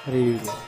Hare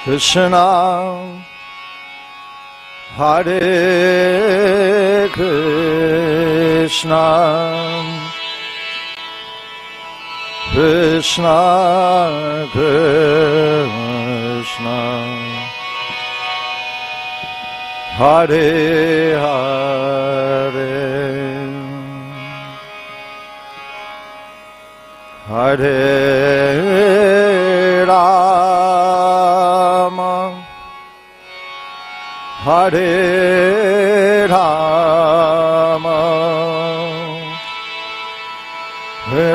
Krishna, Hare Krishna, Krishna Krishna, Hare Hare, Hare Rama, Hare Rama,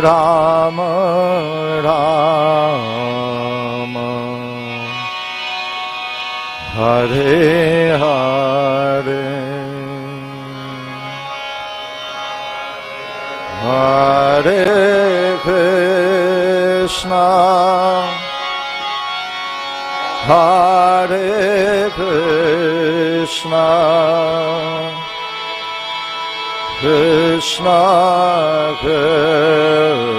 Rama Rama, Hare Hare, Hare Krishna, Hare Krishna, Krishna Krishna,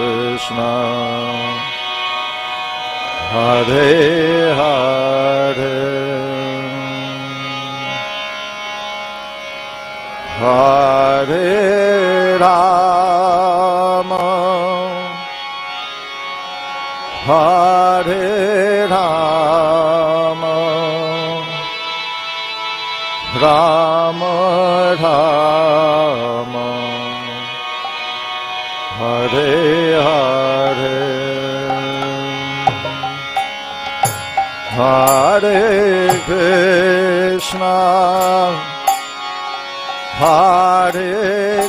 Hare Hare, Hare Rama, Hare Rama, Rama Rama, Hare Hare, Hare Krishna, Hare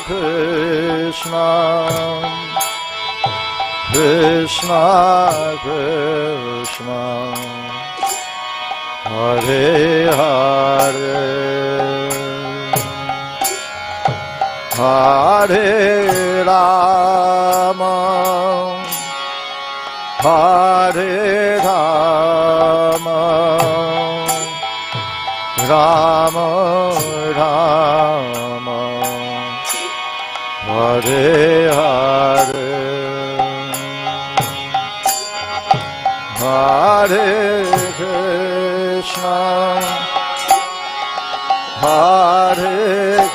Krishna, Krishna Krishna, Hare Hare, Hare Rama, Hare Rama, Rama Rama, Hare Hare, Hare Krishna, Hare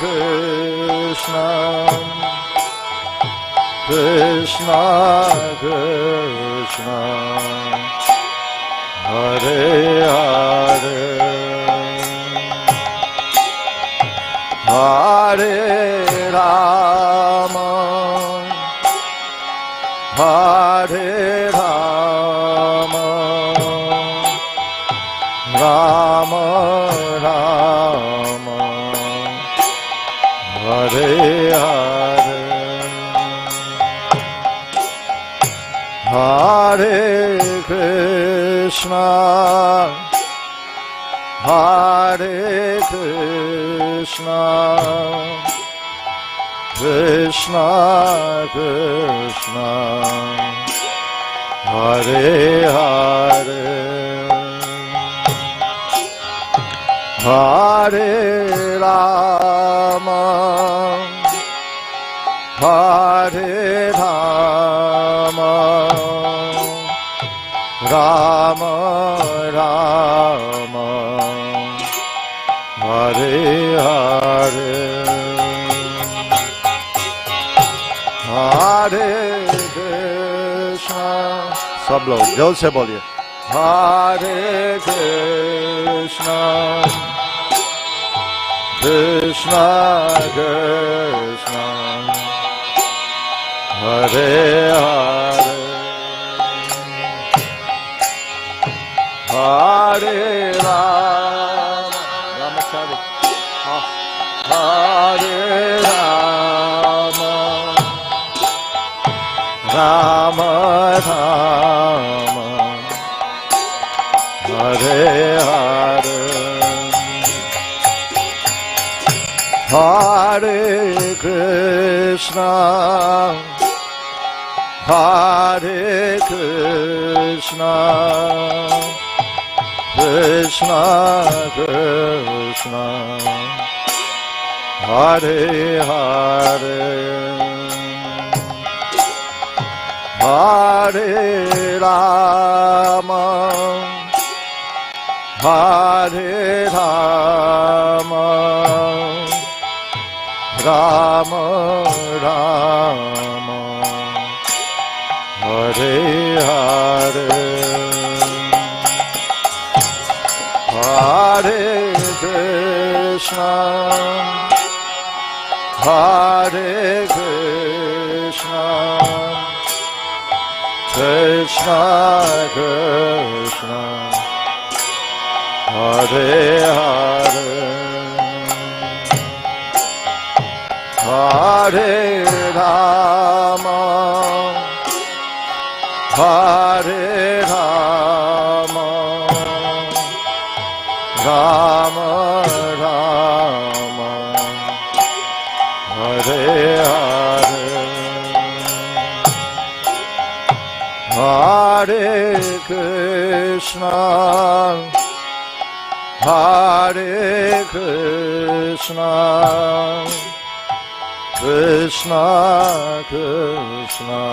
Krishna, Krishna Krishna, Hare Hare, Hare Rama, Hare Rama, Rama Rama, Hare Hare, Hare Krishna, Hare Krishna, Krishna Krishna, Hare Hare. Hare Rama, Hare Rama, Rama Rama, Hare Hare, Hare Krishna. सब लोग जोर से बोलिए, Hare Krishna, Krishna Krishna, Hare Hare, Hare Rama, Ramachari, Hare Rama, Rama Rama, Hare Hare, Hare Krishna, Hare Krishna, Krishna Krishna, Hare Hare, Hare Rama, Hare Rama, Rama Rama, Hare Hare, Hare Krishna, Hare Krishna, Krishna Krishna, Hare Hare, Hare Rama, Hare Rama, Rama Rama, Hare Hare, Hare Krishna, Hare Krishna, Krishna Krishna,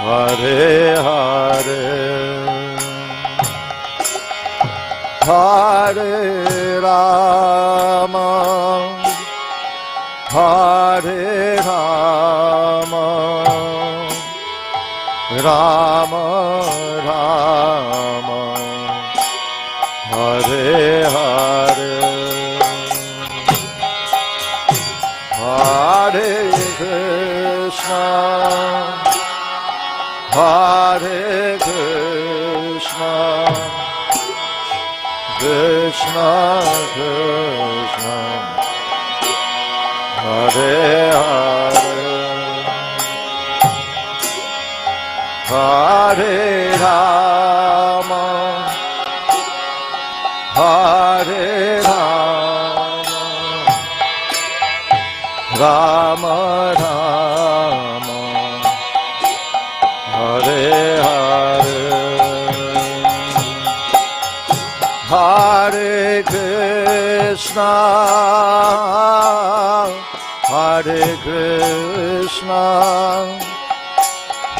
Hare Hare, Hare Rama, Hare Rama, Rama Rama, Hare Hare, Hare Krishna, Hare Krishna, Krishna Krishna, Hare Hare, Hare Rama, Hare Rama, Rama Rama, Hare Hare, Hare Krishna, Hare Krishna,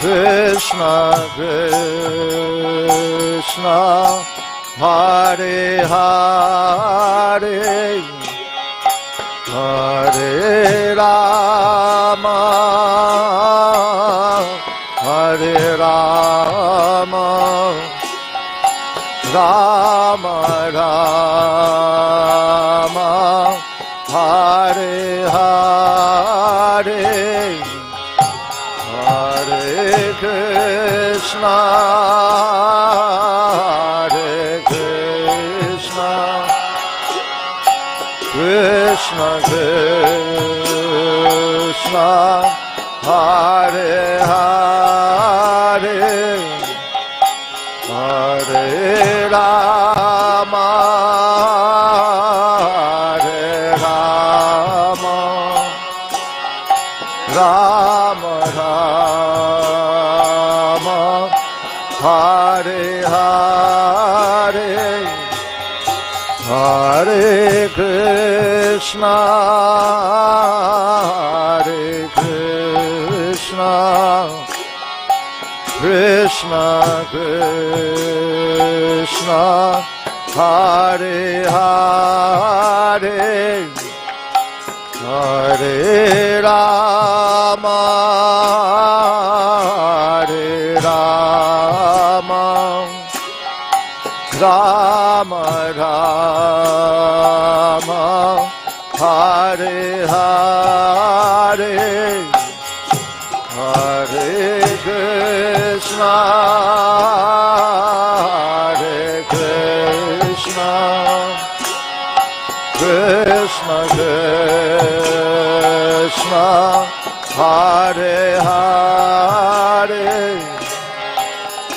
Krishna Krishna, Hare Hare, Hare Rama, Hare Rama, Rama Rama, Hare Hare, Hare Krishna, Hare Krishna, Krishna Krishna, Hare Hare, Hare Rama, Hare Rama, Rama Rama, Hare Hare, Krishna, Hare Krishna, Krishna Krishna, Hare Hare, Hare Rama, Hare Rama, Rama Rama, Hare Hare, Hare Krishna, Hare Krishna, Krishna Krishna, Hare Hare,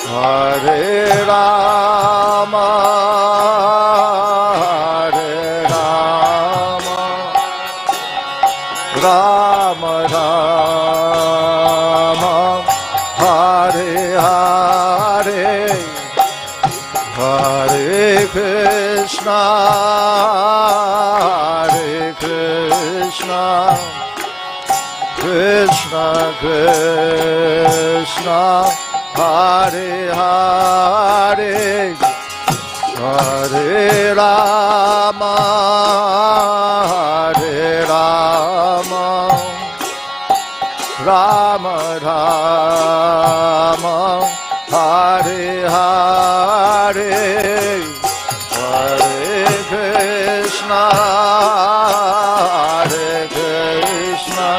Hare Rama, Hare Rama, Rama Rama, Hare Hare, Hare Krishna, Hare Krishna, Krishna Krishna, Hare Hare, Hare Rama, Hare Rama, Rama Rama, Hare Hare, Hare Krishna, Hare Krishna, Krishna Krishna, Hare Hare, Hare Rama, Hare Rama, Rama Rama, Hare Hare, Hare Krishna, Hare Krishna,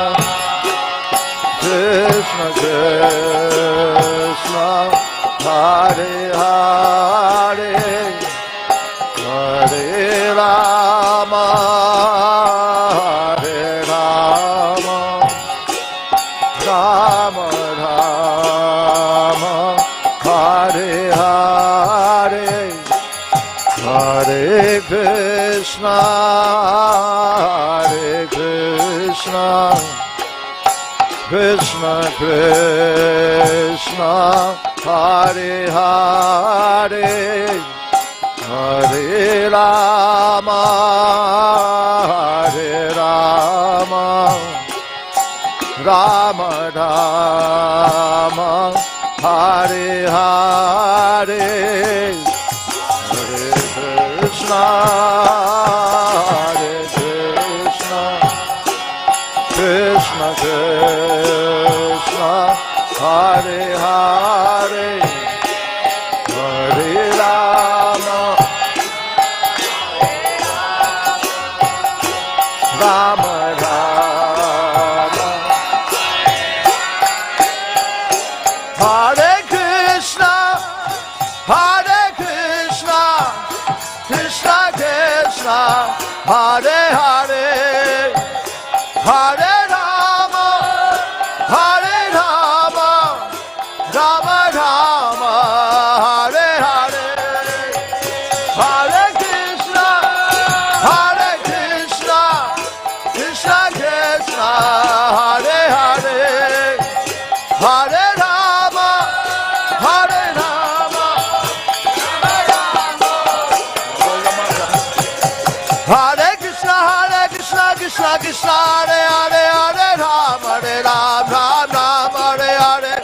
Krishna Krishna, Hare Hare, Hare Rama, Hare Rama, Rama Rama, Hare Hare, Hare Krishna, Hare Krishna, Krishna Krishna, Hare Hare, Hare Rama, Rama Rama, Hare Krishna, Hare Krishna, Krishna Krishna, Hare Hare, Hare Rama, Hare Rama, Rama Rama, Hare Hare, Hare Krishna, Hare Krishna, Krishna Krishna, Hare Hare, Hare Rama, Hare Rama, Hare Krishna, Hare Krishna, Krishna Krishna, Hare Hare, Hare Ram, Ram Ram, Hare Hare,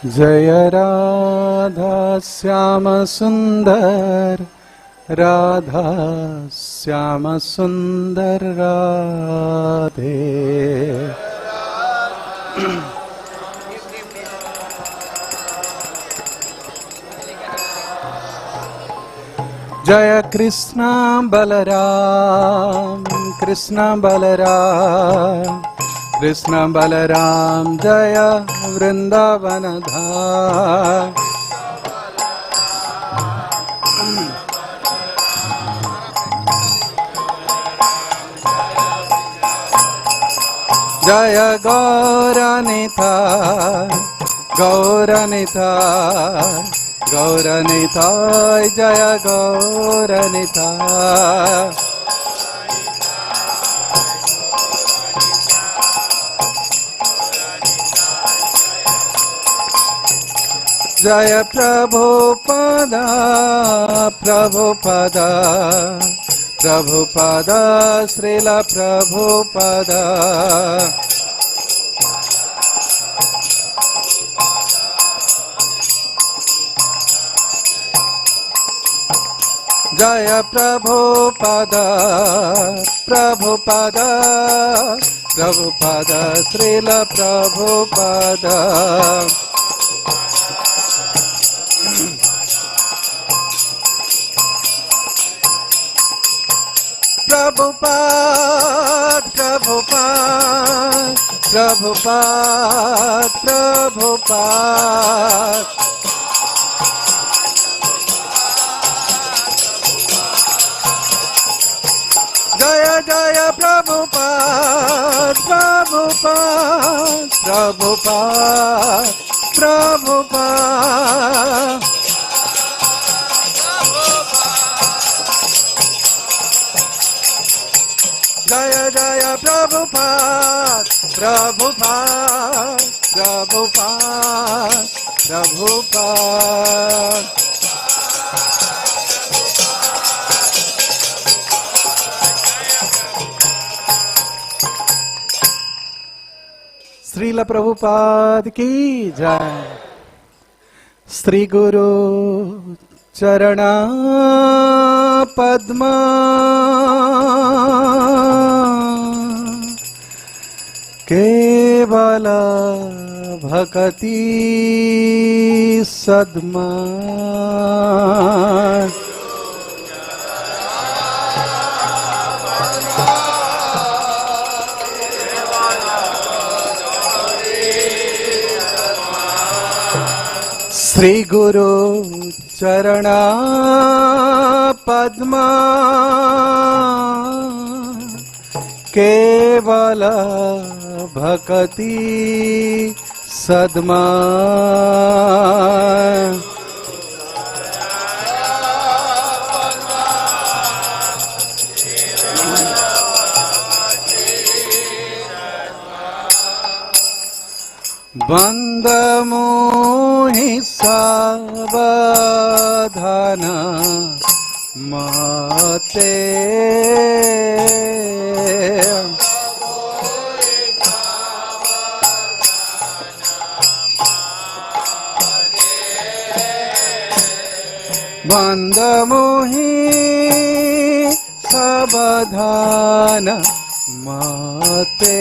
जय राधा श्याम सुंदर, राधा श्याम सुंदर राधे। जय कृष्ण बलराम, कृष्ण बलराम, कृष्ण बलराम, जय वृंदावन धाम। जय गौरनिताय, गौरनिताय, गौरनिताय, जय गौरनिताय। जय प्रभुपादा, प्रभुपादा, प्रभुपादा, श्रील प्रभुपादा। जय प्रभुपादा, प्रभुपादा, प्रभुपादा, श्रील प्रभुपादा। प्रभुपाद, प्रभुपाद, प्रभुपाद, प्रभुपाद। जय जय प्रभुपाद, प्रभुपाद, प्रभुपाद, प्रभुपाद। जय जय प्रभुपाद, प्रभुपाद, प्रभुपाद, प्रभुपाद। श्रील प्रभुपाद की जय। श्री गुरु चरणा पद्मा केवल भक्ति सद्मा। श्री गुरु चरणा पद्मा केवल भक्ति सद्मा। बंद मोहि सावधान माते। बंद मोहि सावधान माते।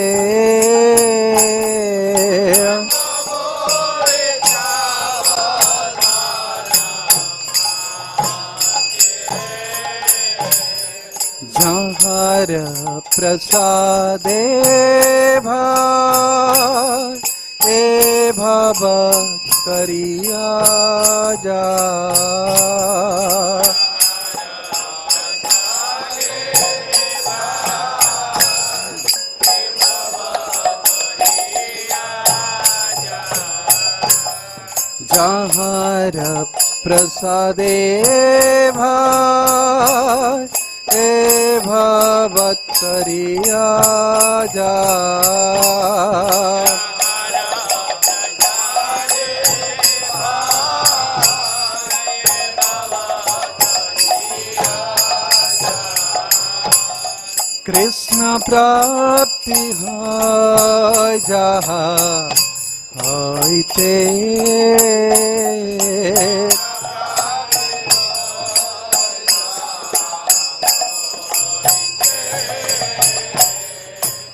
जहाँ प्रसादे भाई ए भव करिया जा। जहाँ प्रसादे भाई ए भवतरिया जा। कृष्ण प्राप्ति है जहाँ হইতে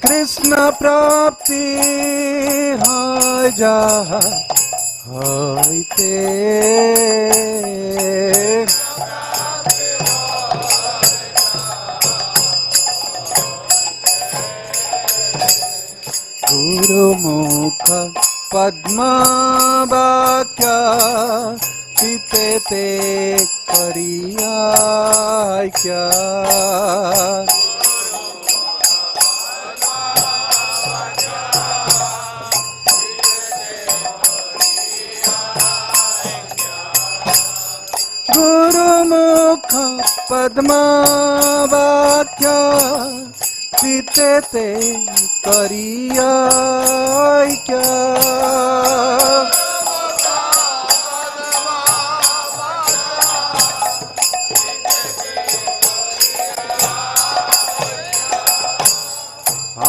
কৃষ্ণ প্রাপ্তি হয় যাহা হইতে গুরুমুখ পদ্মবাক্য চিতেতে করিয়াক্য গুরুমুখ পদ্মবাক্য চিতেতে করিয়াক্য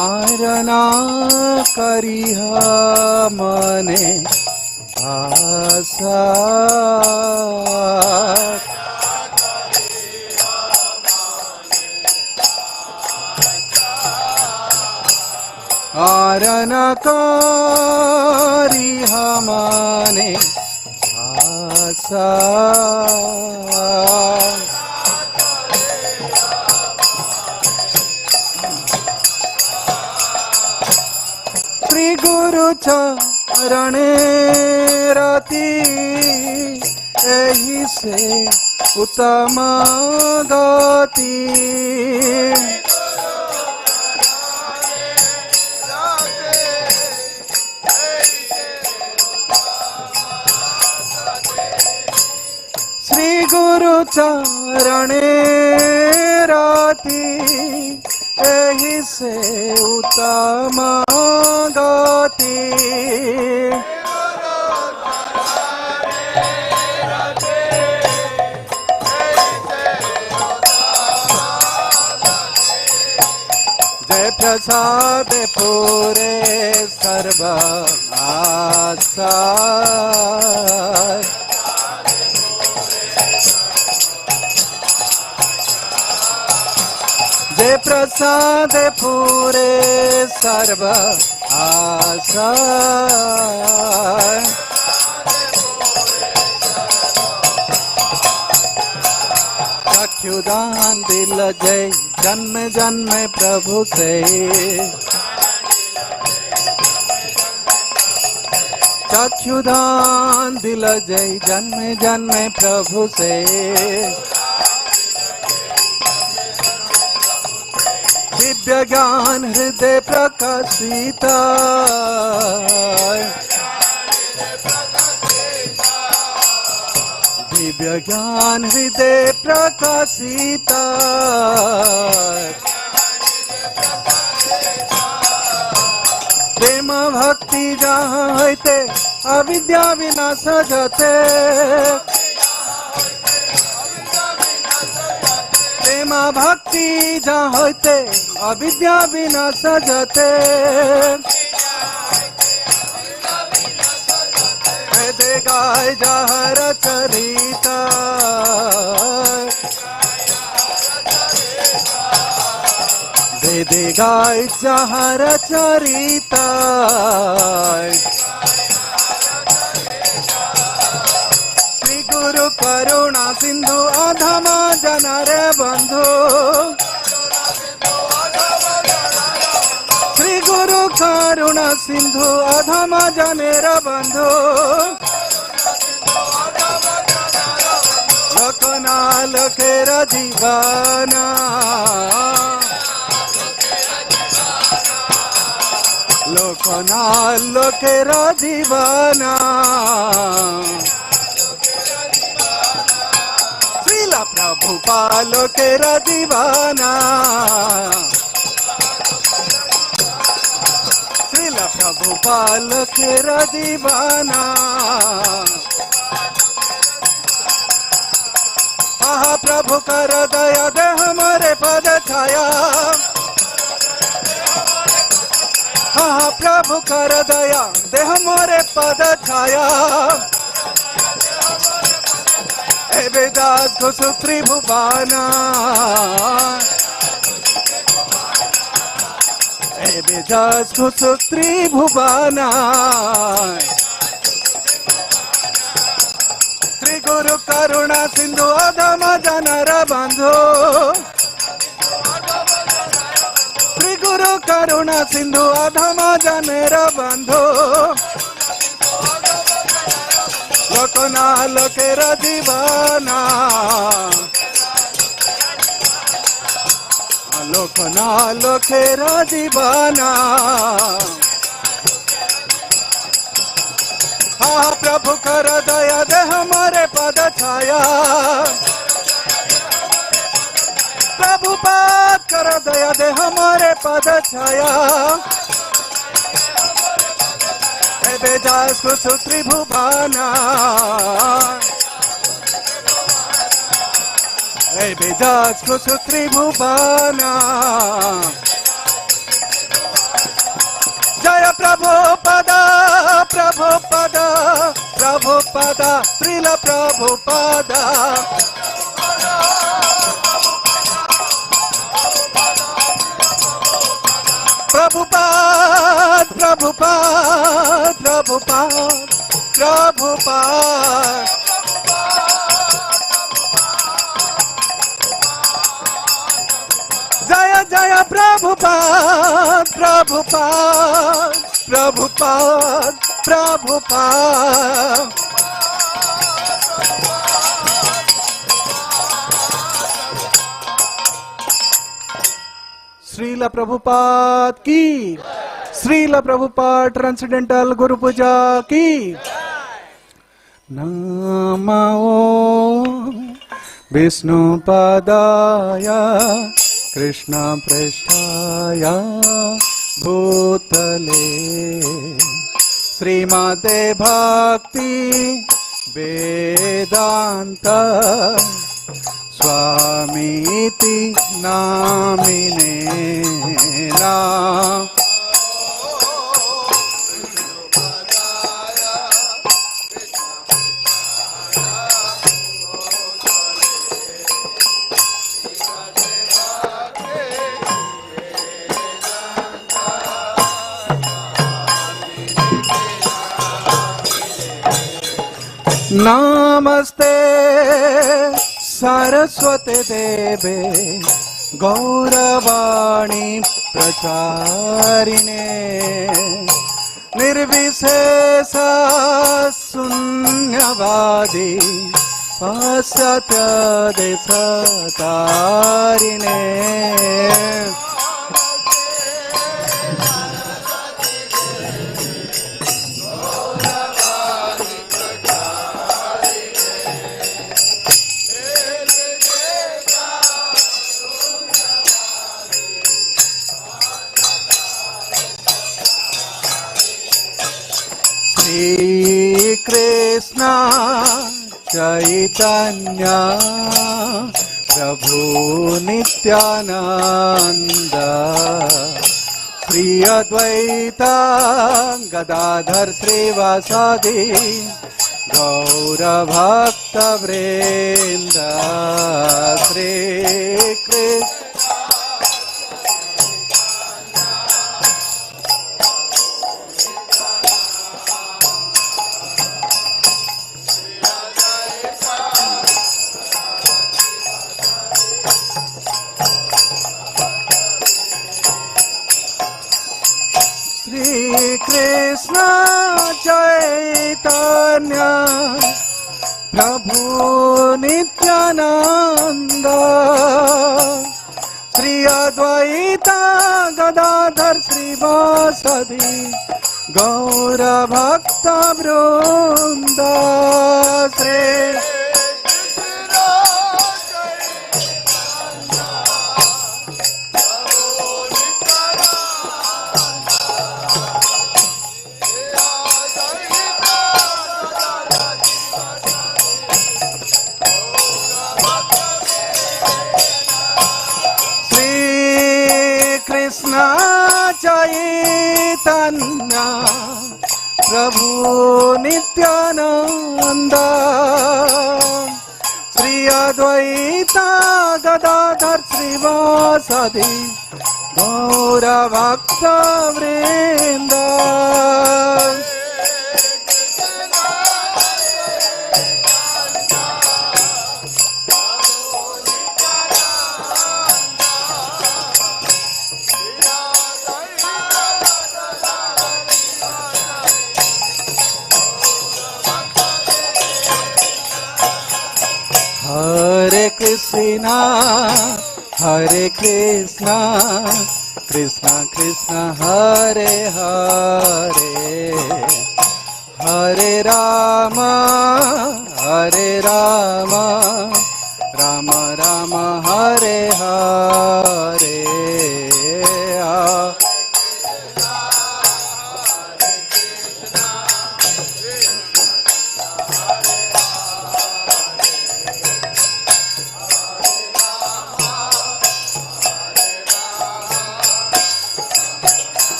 আরনা করিহ মনে আশা আরন করিহ মনে আশা শ্রী গুরু চরণে রতি এহি সে উত্তম গতি শ্রী গুরু চরণে রতি এহি সে উত্তম গতি जय प्रसाद पूरे सर्व आशा जय प्रसाद पूरे सर्व आशा चक्षुदान दिल जय जन्म जन्म प्रभु से चक्षुदान दिल जय जन्म जन्म प्रभु से दिव्य ज्ञान हृदय प्रकाशित दिव्य ज्ञान हृदय प्रकाशित प्रेम भक्ति जहाँ होते अविद्या विनाश जते प्रेम भक्ति जहाँ होते अविद्या विनाश जते दे गाय जहर चरिता दे गाय जहर चरिता श्री गुरु करुणा सिंधु अधम जनर बंधु श्री गुरु करुणा सिंधु अधम जनेर बंधु लोकना लोकेर जीवना लोकना लोकेर जीवना श्रीला प्रभुपाल लोकेर जीवना श्रीला प्रभुपाल लोकेर जीवना आहा प्रभु कर दया दे हमारे पद छाया हाँ प्रभु कर दया देह मोरे पद छाया हे वेदास घुसु त्रिभुवना हे वेदास घुसु त्रिभुवना श्री गुरु करुणा सिंधु अधम जनर बंधु श्री गुरु करुणा सिंधु अधम जनर बंधु लोकना लोकेर दीवाना लोकना लोकेर दीवाना हाँ प्रभु कर दया दे हमारे पद छाया प्रभु पाद कर दया दे हमारे पद छाया हे वेदास घुसु त्रिभुवना हे वेदास घुसु त्रिभुवना जय प्रभुपद प्रभुपद प्रभुपद श्रील प्रभुपद प्रभुपाद प्रभुपाद प्रभुपाद प्रभुपाद जय जय प्रभुपाद प्रभुपाद प्रभुपाद प्रभुपाद श्रील प्रभुपाद की श्रील प्रभुपाद ट्रांसेंडेंटल गुरु पूजा की नमो विष्णुपादाय कृष्ण पृष्ठाय भूतले श्रीमते भक्ति वेदांत स्वामीति नामिने नमस्ते सरस्वती देवे गौरवाणी प्रचारिणे निर्विशेष शून्यवादी पाश्चात्य देशतारिणे श्री कृष्ण चैतन्य प्रभु नित्यानंद श्री अद्वैत गदाधर श्रीवासादि गौर भक्त वृंद श्री कृष्ण कृष्ण चैतन्य प्रभु नित्यानंद श्री अद्वैत गदाधर श्रीवासादि गौर भक्त वृंद श्री कृष्ण चैतन्य प्रभु नित्यानंद श्री अद्वैता गदाधर श्रीवासादि गौर भक्त वृंद। हरे कृष्णा कृष्णा कृष्णा हरे हरे, हरे राम राम राम हरे हरे।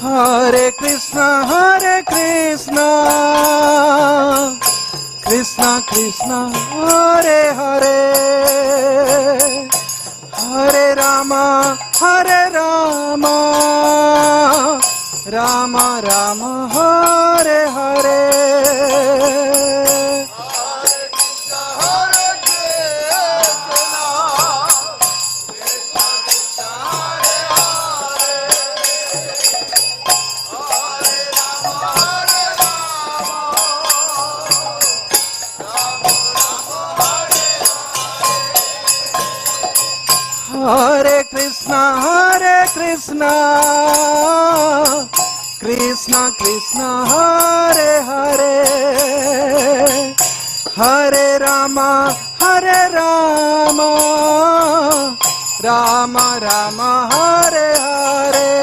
हरे कृष्णा कृष्णा कृष्णा हरे हरे, हरे राम राम राम हरे हरे। हरे कृष्णा कृष्णा कृष्णा हरे हरे, हरे राम राम राम हरे हरे।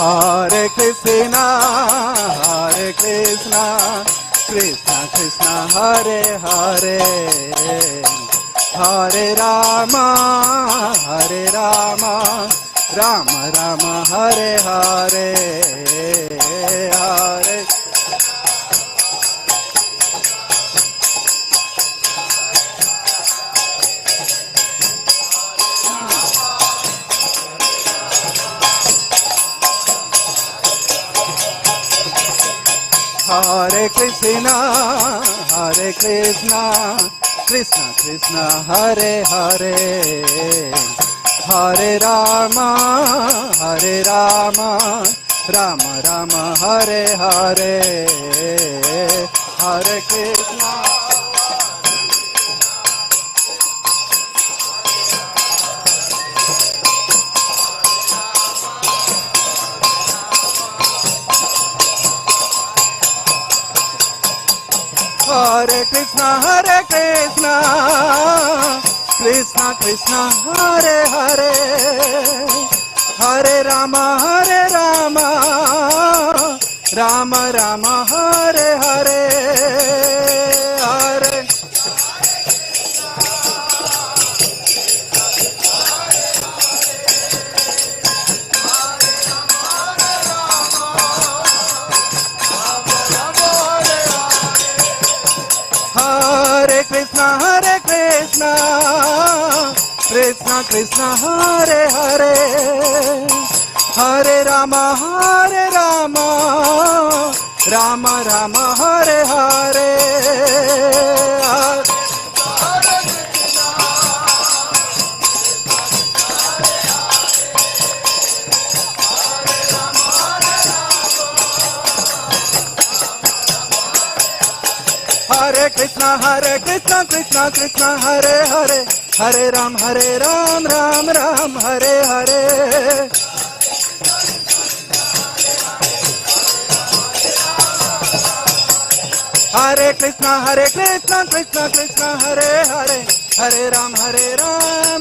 हरे कृष्णा हरे कृष्णा कृष्णा कृष्णा हरे हरे, हरे राम राम राम हरे हरे। हरे हरे कृष्णा कृष्णा कृष्णा हरे हरे, हरे राम राम राम हरे हरे। हरे कृष्णा कृष्णा कृष्णा हरे हरे, हरे राम राम राम हरे हरे। हरे कृष्णा कृष्णा कृष्णा हरे हरे, हरे राम राम राम हरे हरे। हरे कृष्णा कृष्णा कृष्णा हरे हरे, हरे Ram Ram Ram Hare Hare. Hare Krishna, Krishna Krishna, Hare Hare, Hare Ram,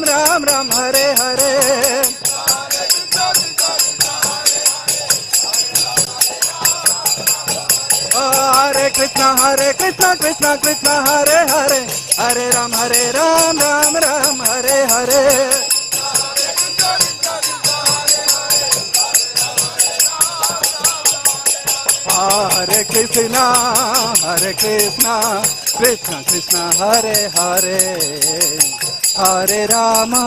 Ram Ram, Hare Hare. Hare Krishna, Krishna Krishna, Hare Hare, Hare Ram, Ram Ram, Hare Hare. Hare Krishna, Krishna Krishna, Hare Hare, Hare Rama,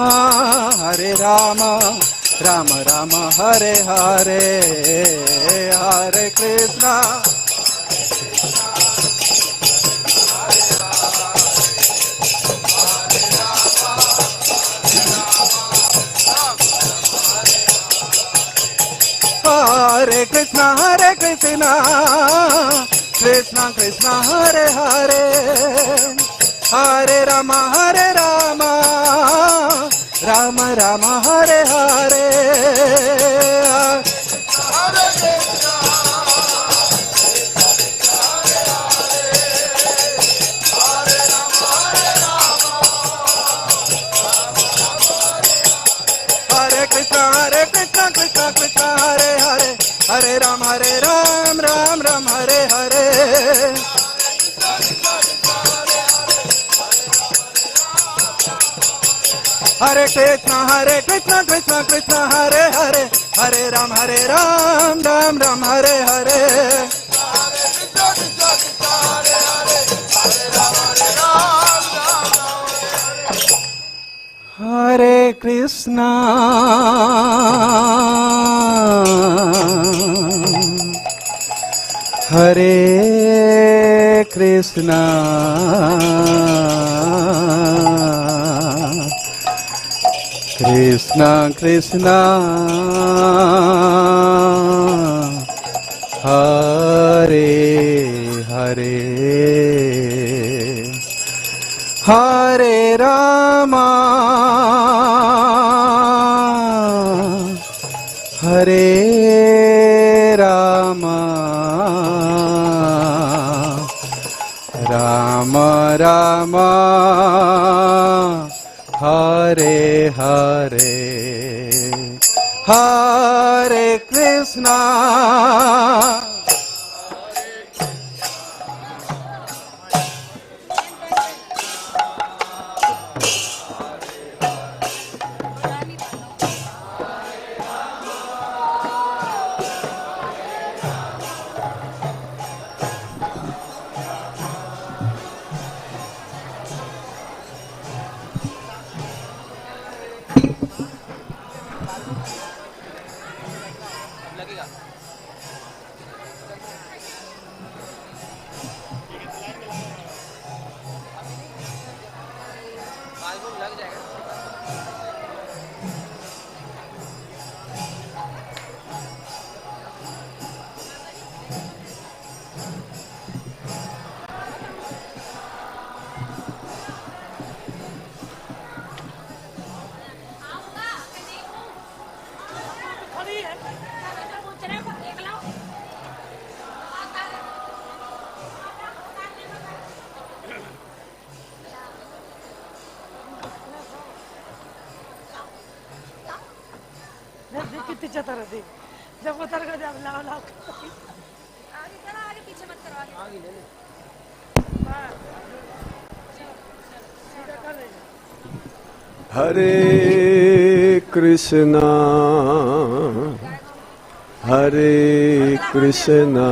Rama Rama, Hare Hare. Hare Krishna, Hare Krishna, Krishna Krishna, Hare Hare, Hare Rama, Rama Rama, Hare Hare. Hare Krishna, Krishna Hare Hare, Hare Ram, Ram Ram, Hare Hare. Hare Krishna, Krishna Hare Hare, Hare Ram, Ram Ram, Hare Hare. Hare Krishna, Hare Krishna, Krishna Krishna, Hare Hare, Hare Rama, Hare Rama, Rama Rama, Hare Hare. Hare Krishna, कितनी चतर थी जब उतर कर जब लाओ लाओ आगे चला, आगे पीछे मत करो, आगे ले ले। Hare Krishna, Hare Krishna,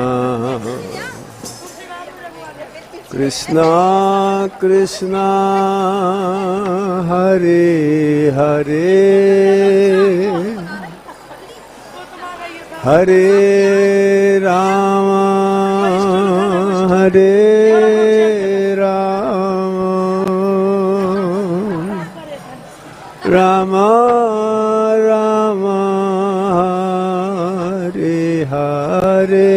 Krishna Krishna, Hare Hare, Hare Rama, Hare Rama, Rama Rama, Hare Hare.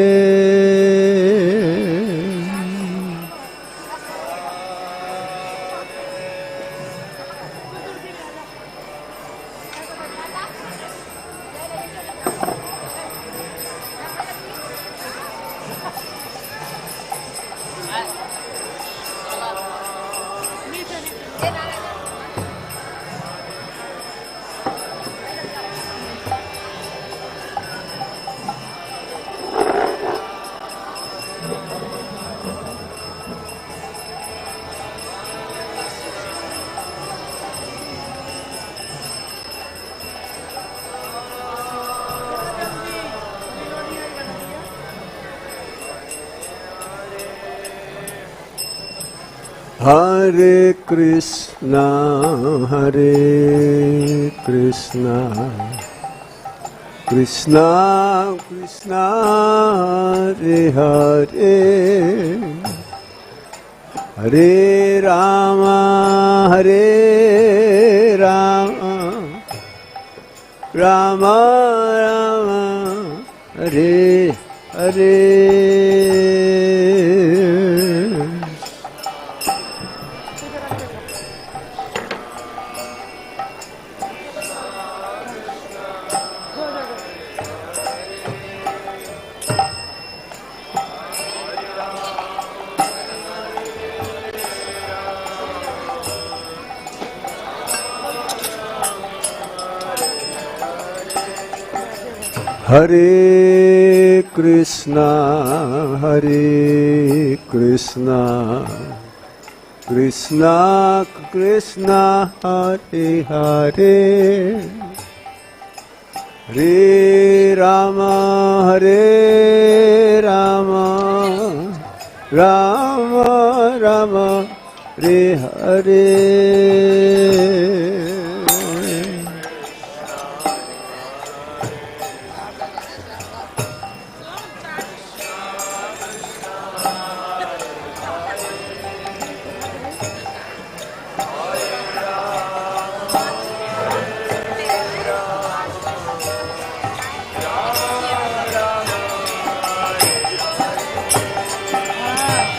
Hare Krishna, Hare Krishna, Krishna Krishna, Hare Hare, Hare Rama, Hare Rama, Rama Rama, Hare Hare. Hare Krishna, Hare Krishna, Krishna Krishna, Hare Hare, Hare Rama, Hare Rama, Rama Rama, Hare Hare.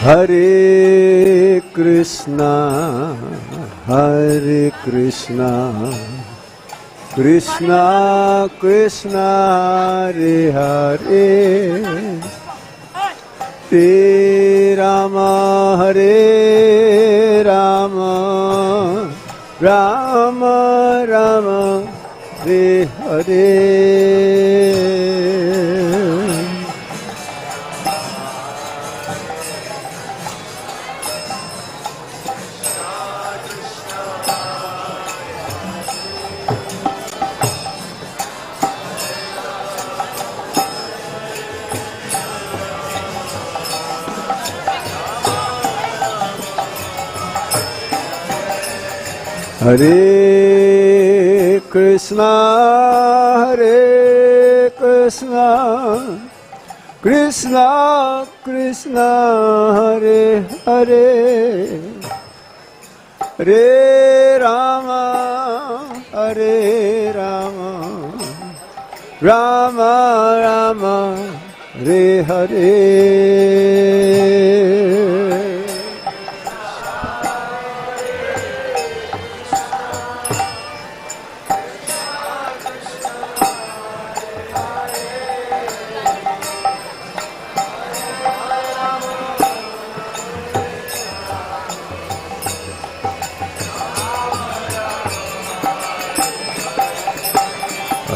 Hare Krishna, Hare Krishna, Krishna Krishna, Hare Hare, Hare Rama, Hare Rama, Rama Rama, Hare Hare. Hare Krishna, Hare Krishna, Krishna Krishna, Hare Hare, Hare Rama, Hare Rama, Rama Rama, Hare Hare.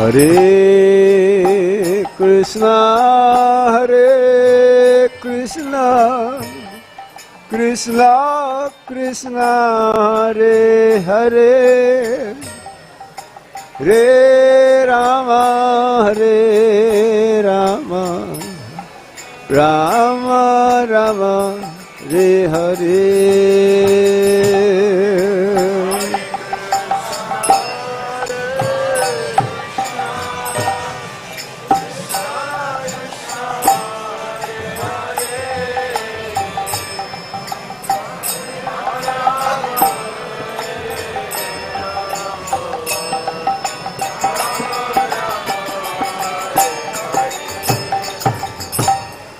Hare Krishna, Hare Krishna, Krishna Krishna, Hare Hare, Hare Rama, Hare Rama, Rama Rama, Hare Hare.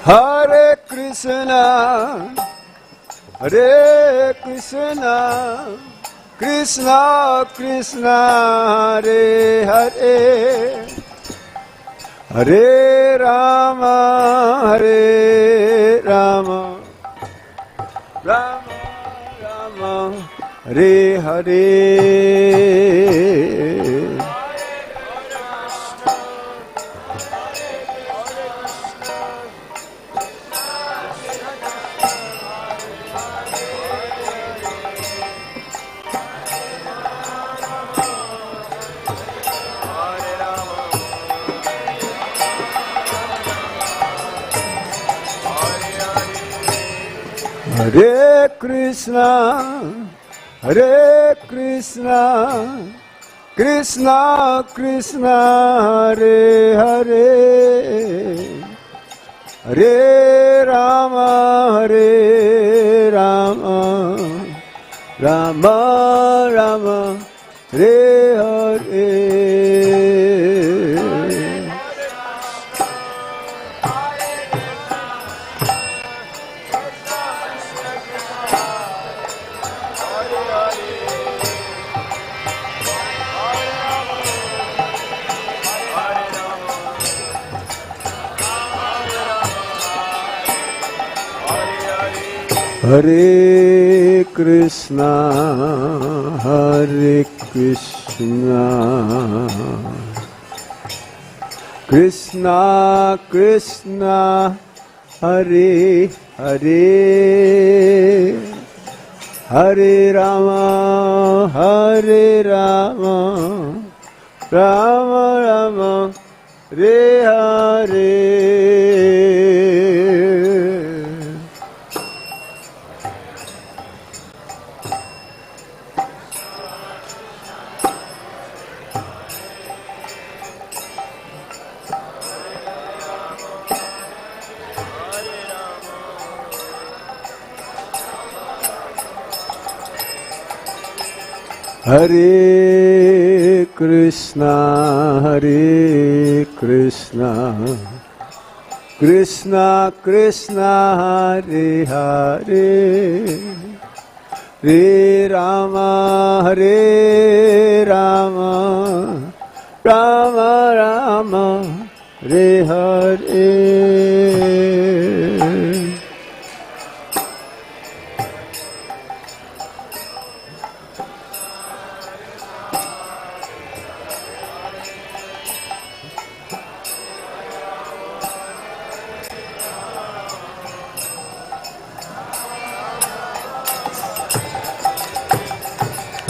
Hare Krishna, Hare Krishna, Krishna Krishna, Hare Hare, Hare Rama, Hare Rama, Rama Rama, Hare Hare. Hare Krishna, Hare Krishna, Krishna Krishna, Hare Hare, Hare Rama, Hare Rama, Rama Rama, Hare Hare. Hare Krishna, Hare Krishna, Krishna Krishna, Hare Hare, Hare Rama, Hare Rama, Rama Rama, Hare Hare. Hare Krishna, Hare Krishna, Krishna Krishna, Hare Hare, Hare Rama, Hare Rama, Rama Rama, Hare Hare.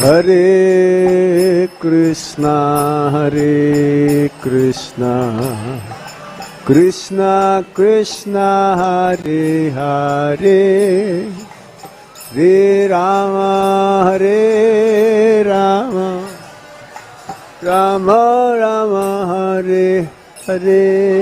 Hare Krishna, Hare Krishna, Krishna Krishna, Hare Hare, Hare Rama, Hare Rama, Rama Rama, Hare Hare.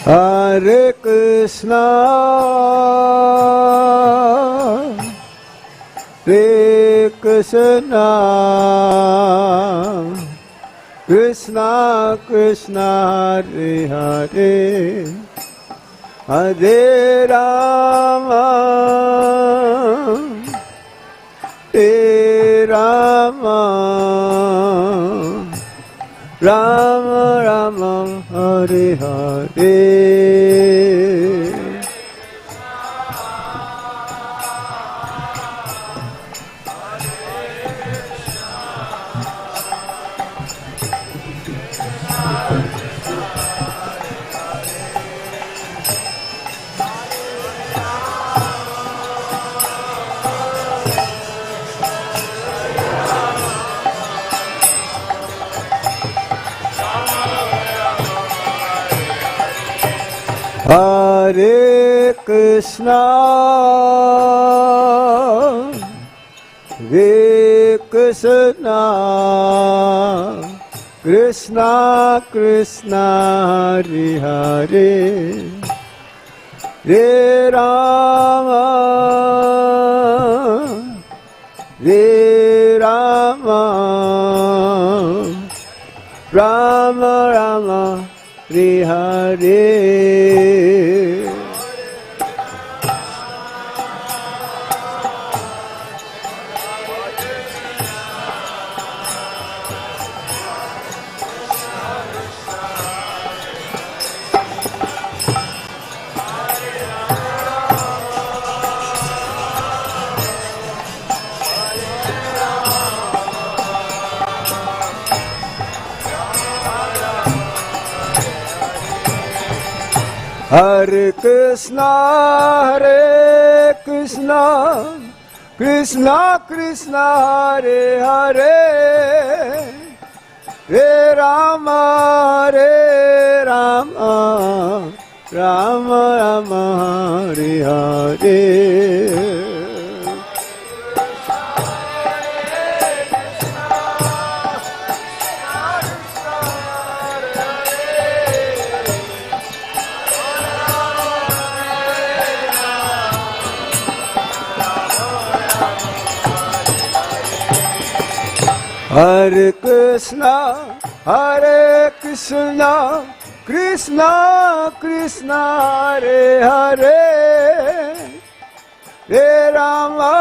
Hare Krishna, Hare Krishna, Krishna Krishna, Hare Hare, Hare Rama, Hare Rama, Rama Rama, Hare Hare. Hare Krishna, Hare Krishna, Krishna Krishna, Hare Hare, Hare Rama, Hare Rama, Rama Rama, Hare Hare. Hare Krishna, Krishna Krishna, Hare Hare, Hare Rama, Rama Rama, Hare Hare. Hare Krishna, Krishna Krishna, Hare Hare, Hare Rama,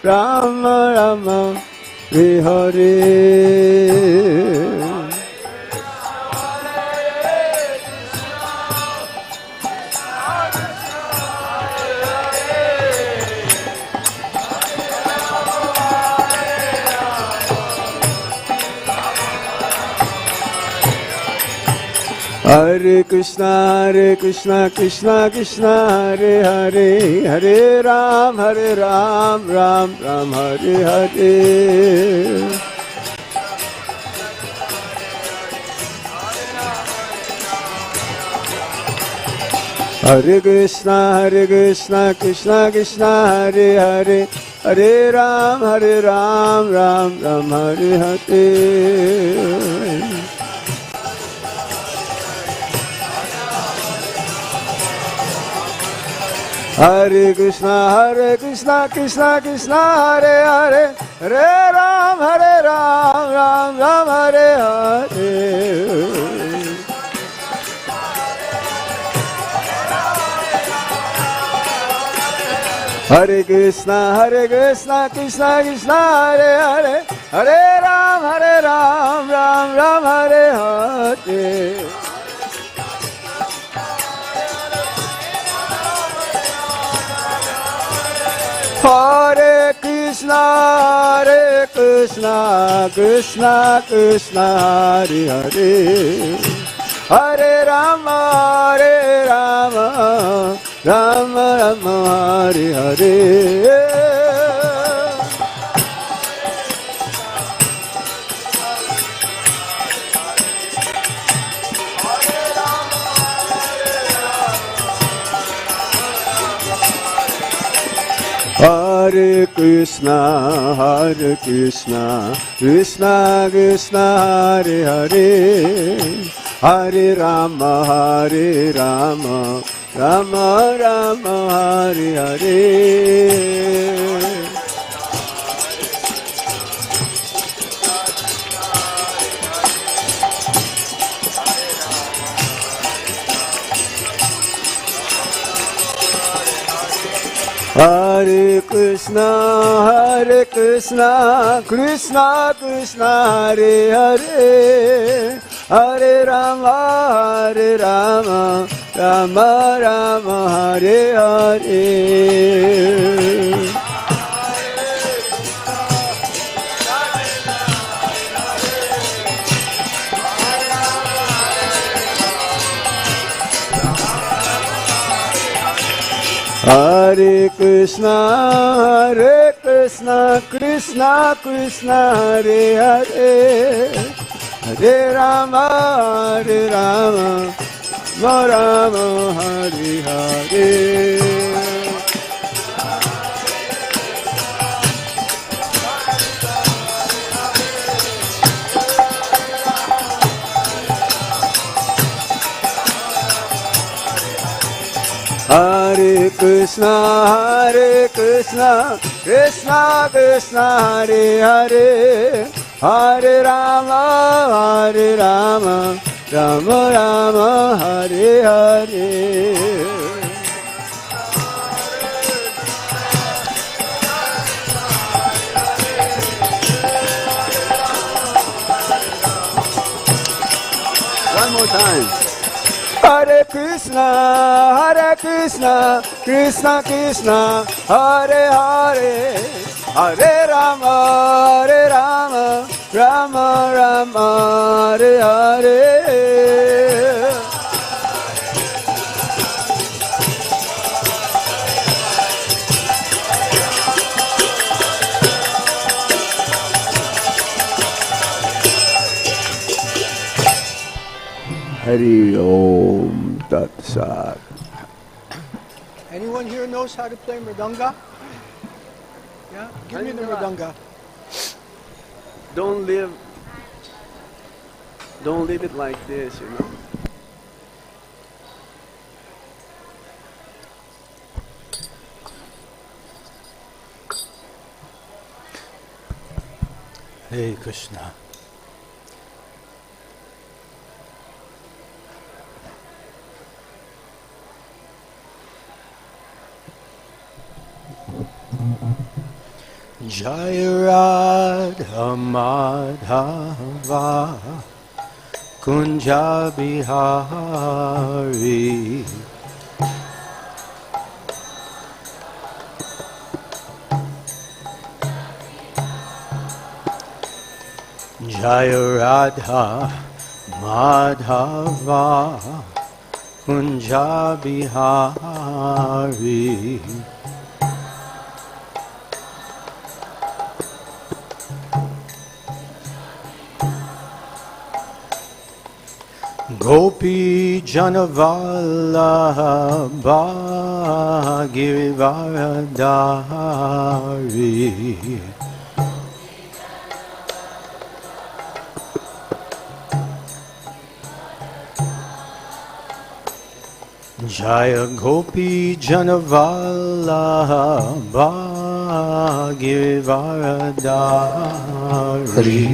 Rama Rama, Hare Hare. Hare Krishna, Krishna Krishna, Hare Hare, Hare Ram, Ram Ram, Hare Hare. Hare Krishna, Krishna Krishna, Hare Hare, Hare Ram, Ram Ram, Hare Hare. Hare Krishna, Krishna Krishna, Hare Hare, Hare Ram, Ram Ram, Hare Hare. Hare Krishna, Krishna Krishna, Hare Hare, Hare Ram, Ram Ram, Hare Hare. Hare Krishna, Krishna Krishna, Hare Hare, Hare Rama, Rama Rama, Hare Hare. Hare Krishna, Krishna Krishna, Hare Hare, Hare Rama, Rama Rama, Hare Hare. Hare Krishna, Krishna Krishna, Hare Hare, Hare Rama, Rama Rama, Hare Hare. Hare Krishna, Krishna Krishna, Hare Hare, Hare Rama, Rama Rama, Hare Hare. Hare Krishna, Krishna Krishna, Hare Hare, Hare Rama, Rama Rama, Hare Hare. One more time. Hare Krishna, Krishna Krishna, Hare Hare, Hare Rama, Rama Rama, Hare Hare. Hari Om Tat Sat. Anyone here knows how to play mridanga? Yeah? Give me the mridanga. Don't leave it like this, you know. Hey Krishna. Jai Radha Madhava Kunja Bihari Jai Radha Madhava Kunja Bihari Gopi Janavallabha Girivaradari Jaya Gopi Janavallabha Girivaradari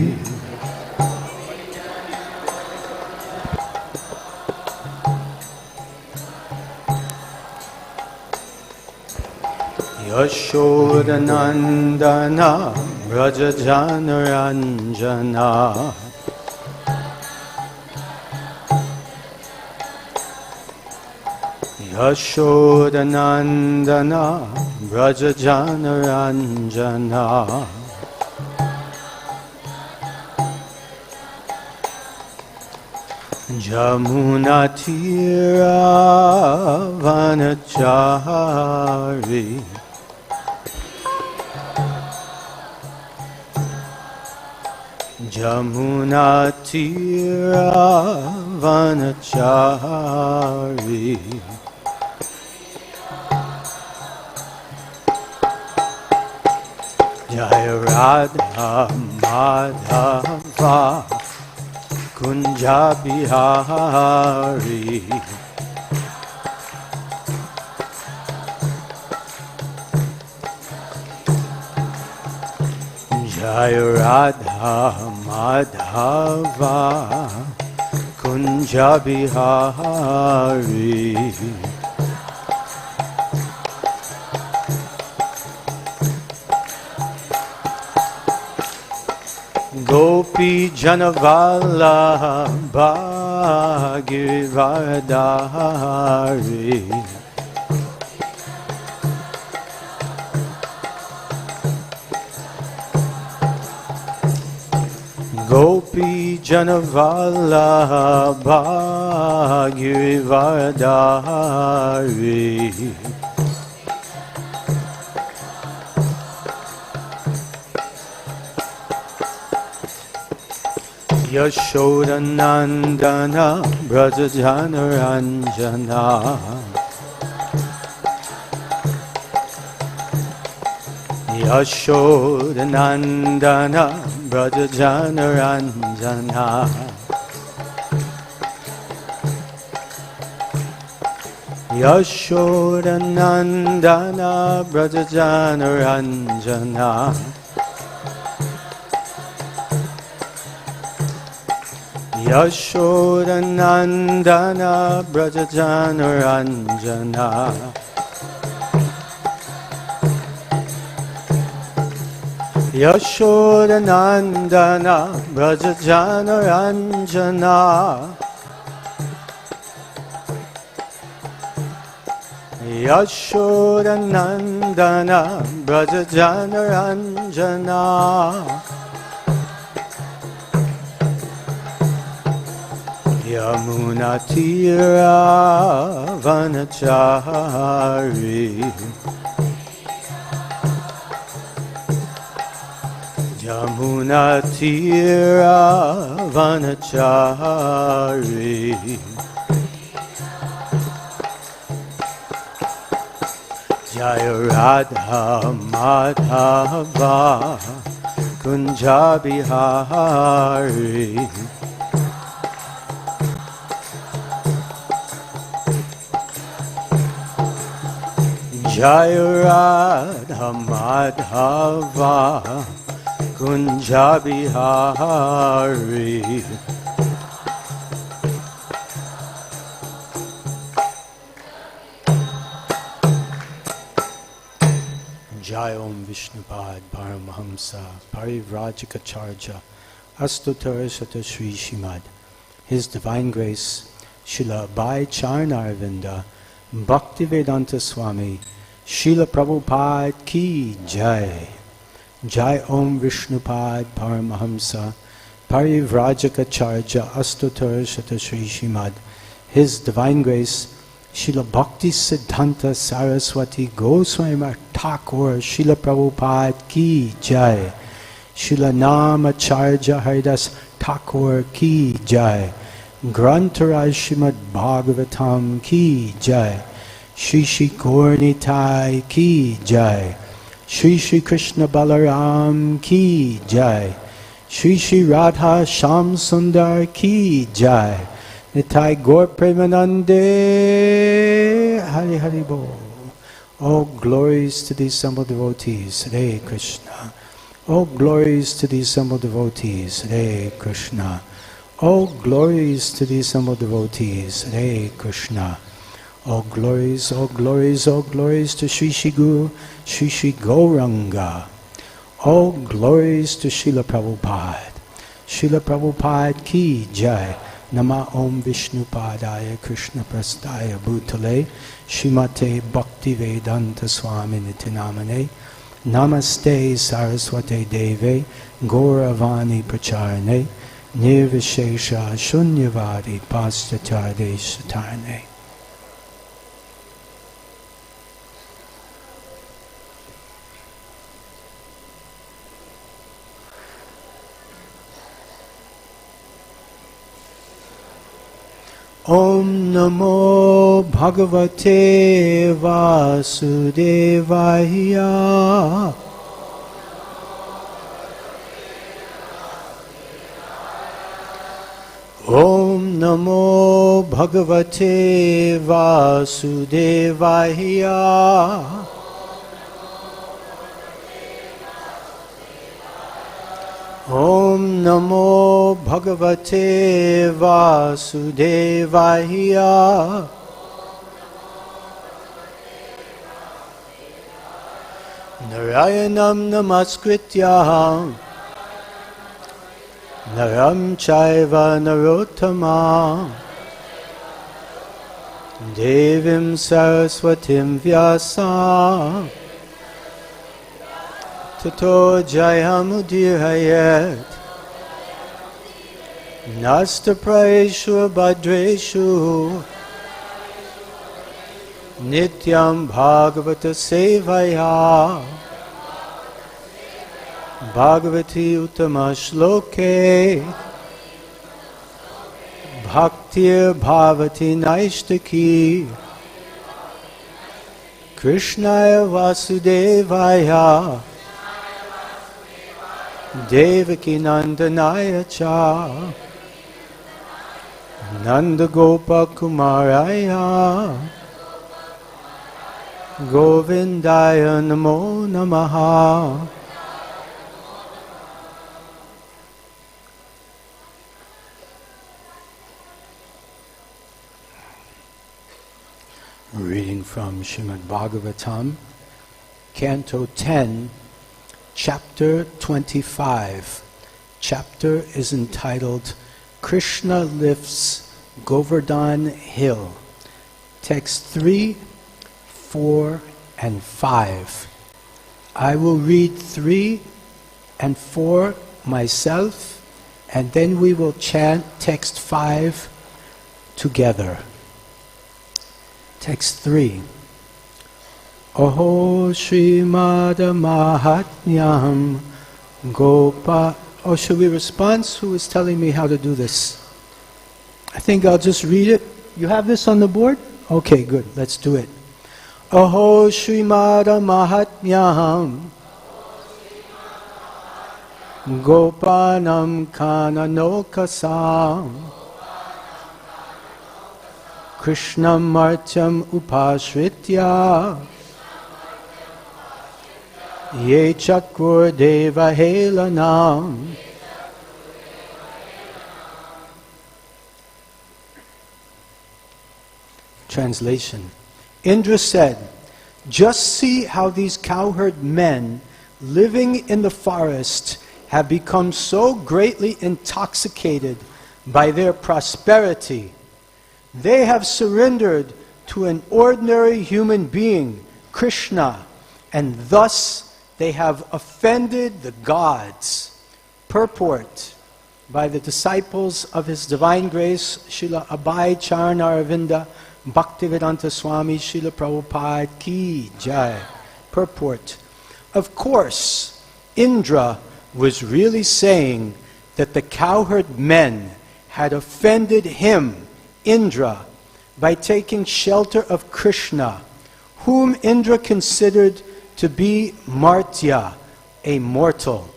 Yashodanandana Rajajanaranjana Yashodanandana Rajajanaranjana Jamunatira Vanachari Jamunatira Vanachari Jaya Radha Madhava Kunja Bihari Jaya Radha Madhava Kunja Bihari Gopi Janavallabha Girivaradari Gopi Janavallabha Girivaradari Yashodanandana Brajajanaranjana Yashodanandana Brajajanaranjana Yashodanandana Brajajanaranjana Yashodanandana Brajajanaranjana Yashodanandana Brajajanaranjana Yashodanandana Brajajanaranjana Yamunatira Vanachari Munatira Vanachari Jaya Radha Madhava Kunja Bihari Jaya Radha Madhava Kunja Bihari Jai Om Vishnupad Paramahamsa Parivrajikacharya Astutar Sata Sri Shimad His Divine Grace Srila Bhai Charnarvinda Bhakti-Vedanta Swami Srila Prabhupada Ki Jai Jai Om Vishnupad Paramahamsa Parivrajikacharya Astutar Sata Sri Shimad His Divine Grace Srila Bhakti Siddhanta Saraswati Goswami Thakur Srila Prabhupada Ki Jai Srila Namacharya Haridas Thakur Ki Jai Grantaraj Srimad Bhagavatam Ki Jai Shri Shri Gaurnitai Ki Jai Shri Shri Krishna Balaram Ki Jai Shri Shri Radha Sham Sundar Ki Jai Nitai Gaur Premanande Hari Hari Bol. All glories to the assembled devotees, Hare Krishna. All glories to the assembled devotees, Hare Krishna. All glories to the assembled devotees, Hare Krishna. All glories, all glories, all glories to Sri Sri Guru, Sri Sri Gauranga. All glories to Srila Prabhupada. Srila Prabhupada Ki Jai. Nama Om Vishnupadaya Krishna Prastaya Bhutale Shrimate Bhakti-Vedanta Swami Nitinamane Namaste Saraswate Deve Gauravani Pracharane Nirvishesha Shunyavadi Paschatade Satarne. Om Namo Bhagavate Vasudevaya. Om Namo Bhagavate Vasudevaya. Om Namo Bhagavate Vasudevaya. Narayanam Namaskritya Naram Chaiva Narottama Devim Saraswatim Vyasa Tato Jayamudirayat Nasta Praeshu Bhadreshu Nityam Bhagavata Sevaya Bhagavati Uttama Shloke Bhaktir Bhavati Naishtaki Krishnaya Vasudevaya Devaki Nandanaya Cha Nanda Gopa Kumaraya Govindaya Namo Namaha. Reading from Srimad Bhagavatam, Canto 10, Chapter 25. Chapter is entitled Krishna Lifts Govardhan Hill. Text 3, 4, and 5. I will read 3 and 4 myself, and then we will chant text 5 together. Text 3. Aho Srimad Mahatmyam Gopa. Oh, should we respond? Who is telling me how to do this? I think I'll just read it. You have this on the board? Okay, good. Let's do it. Aho Srimada Mahatmyam Gopanam Kananokasam Krishnam Martyam Upashritya Ye Chakur Deva Helanam. Translation. Indra said, "Just see how these cowherd men living in the forest have become so greatly intoxicated by their prosperity. They have surrendered to an ordinary human being, Krishna, and thus they have offended the gods." Purport by the disciples of His Divine Grace, Srila Abhay Charanaravinda Bhaktivedanta Swami Srila Prabhupada Ki Jai. Purport. Of course, Indra was really saying that the cowherd men had offended him, Indra, by taking shelter of Krishna, whom Indra considered to be Martya, a mortal.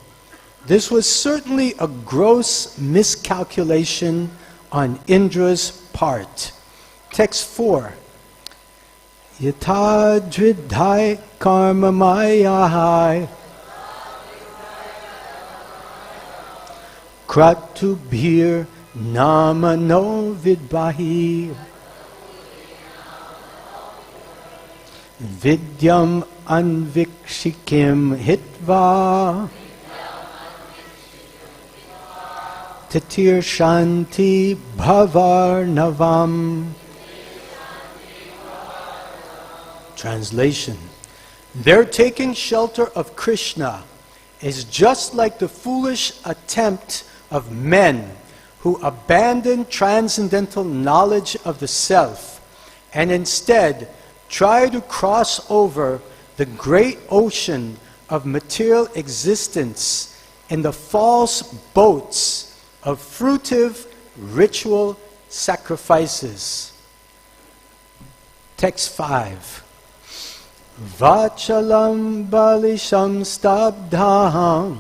This was certainly a gross miscalculation on Indra's part. Text 4. Yata dridhai karma mayahai kratubhir nama no vidbahi vidyam anvikshikim hitva tatir shanti bhavarnavam. Translation. Their taking shelter of Krishna is just like the foolish attempt of men who abandon transcendental knowledge of the self and instead try to cross over the great ocean of material existence in the false boats of fruitive ritual sacrifices. Text 5. Vachalam balisham stabdham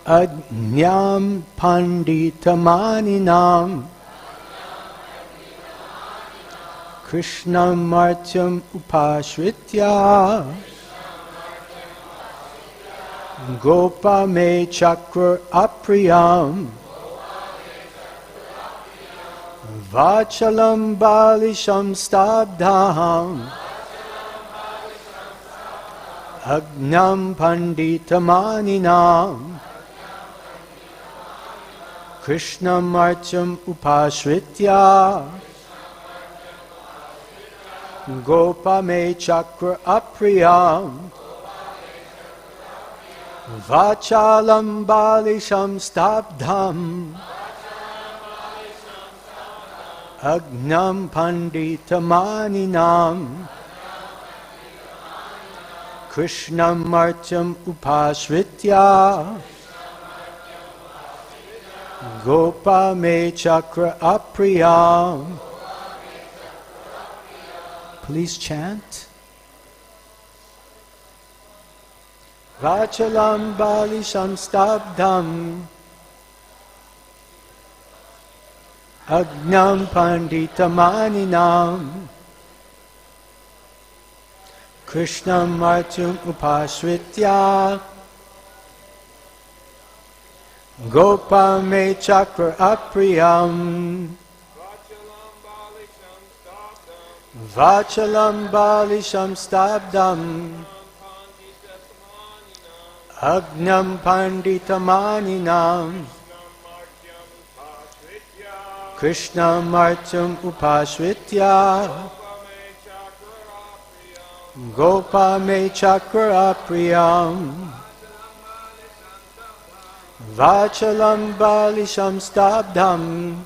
Ajñam panditamaninam Krishnam martyam upashritya Gopa me chakra apriyam Vachalam balisham stabdham Agnam panditamaninam Krishna martyam upashritya Gopa me chakra apriyam Vachalam balisham stabdham Agnam panditamaninam Krishna martyam upashritya Gopa me chakra apriyam. Please chant. Vachalam balisham stabdham Agnam panditamaninam Krishna martyam upashritya Gopa me chakra apriyam. Vachalam balisham stabdam Agnam panditamaninam Krishna martyam upashritya Gopa me chakra apriyam. Vachalam balisham stabdam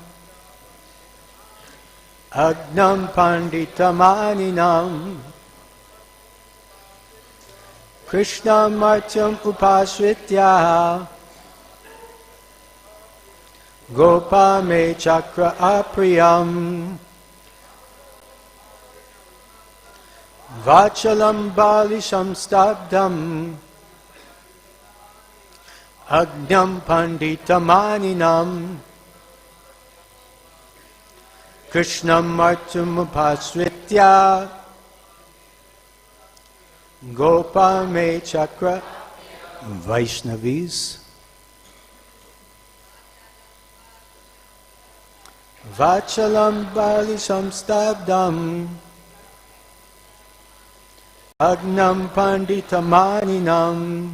Agnam panditamaninam Krishna Martyam Upasritya Gopa Me Chakra Apriyam Vachalam Balisham Stabdam Agnyam Panditamaninam Krishnam Martyam Upasritya Gopa Me Chakra Vaishnavis Vachalam Balisham Stabdam Agnam Panditamaninam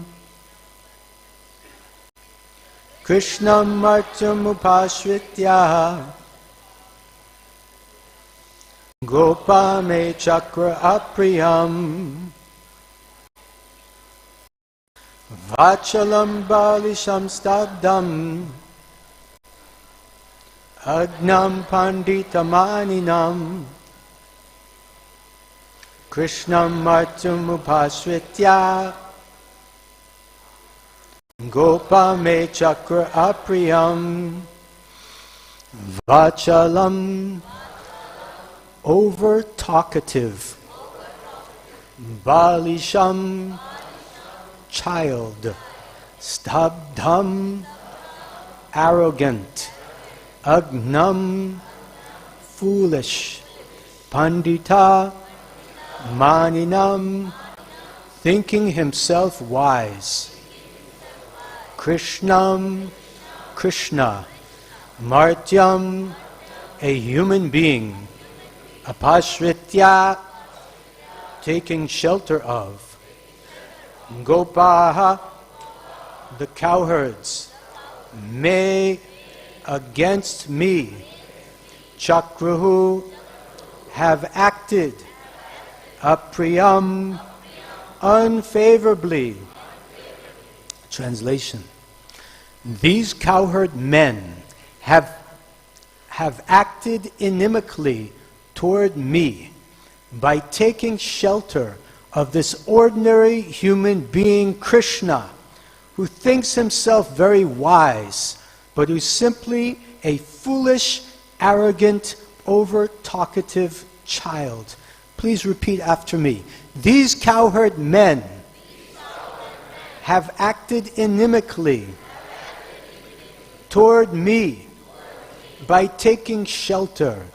Krishnam Martyam Upasritya Gopa Me Chakra Apriyam Vachalam Balisham Stabdam Agnam Panditamaninam Krishnam Martyam Upasritya Gopa Me Chakra Apriyam Vachalam over talkative Balisham child Stabdham arrogant Agnam foolish Pandita Maninam thinking himself wise Krishnam Krishna Martyam a human being Apashritya taking shelter of Gopaha the cowherds Me against me Chakrahu have acted Apriyam unfavorably. Translation. These cowherd men have acted inimically toward me by taking shelter of this ordinary human being Krishna, who thinks himself very wise, but who's simply a foolish, arrogant, over-talkative child. Please repeat after me. These cowherd men have acted inimically toward me by taking shelter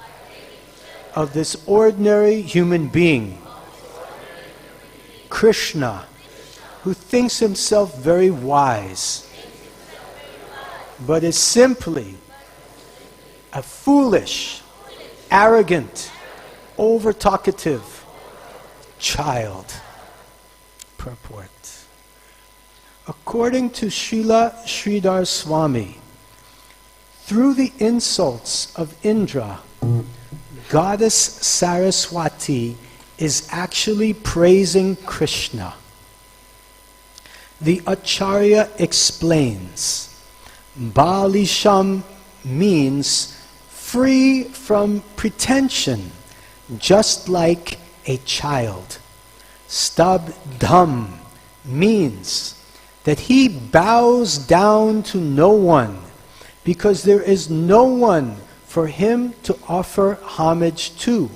of this ordinary human being, Krishna, who thinks himself very wise, but is simply a foolish, arrogant, over-talkative child. Purport. According to Srila Sridhar Swami, through the insults of Indra, Goddess Saraswati is actually praising Krishna. The Acharya explains, Balisham means free from pretension, just like a child. Stabdham means that he bows down to no one, because there is no one for him to offer homage to.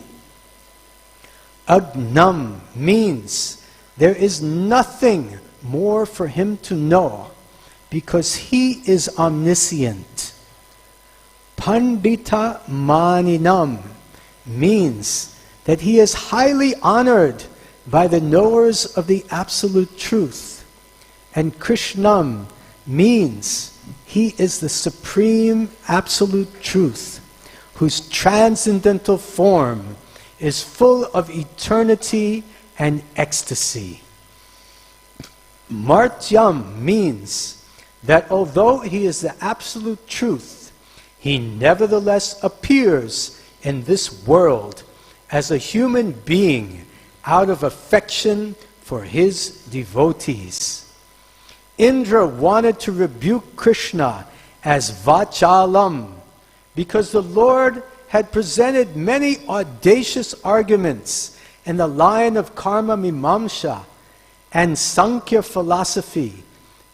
Agnam means there is nothing more for him to know, because he is omniscient. Pandita Maninam means that he is highly honored by the knowers of the absolute truth. And Krishnam means he is the supreme absolute truth, whose transcendental form is full of eternity and ecstasy. Martyam means that although he is the absolute truth, he nevertheless appears in this world as a human being out of affection for his devotees. Indra wanted to rebuke Krishna as Vachalam because the Lord had presented many audacious arguments in the line of Karma Mimamsa, and Sankhya philosophy,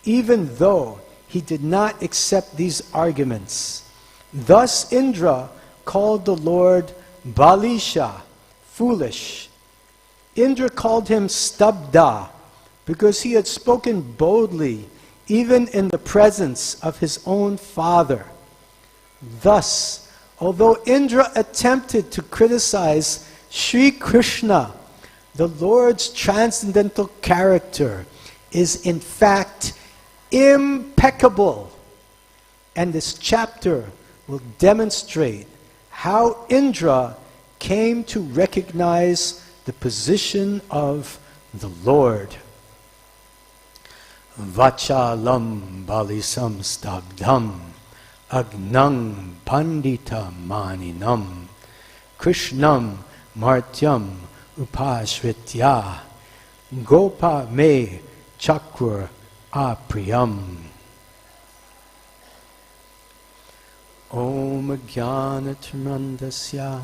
even though he did not accept these arguments. Thus Indra called the Lord Balisha, foolish. Indra called him Stabda, because he had spoken boldly, even in the presence of his own father. Thus, although Indra attempted to criticize Sri Krishna, the Lord's transcendental character is in fact impeccable. And this chapter will demonstrate how Indra came to recognize the position of the Lord. Vachalam balisam stabdham agnang pandita maninam krishnam martyam upashritya gopa me chakur apriyam. Om Jnanatirmandasya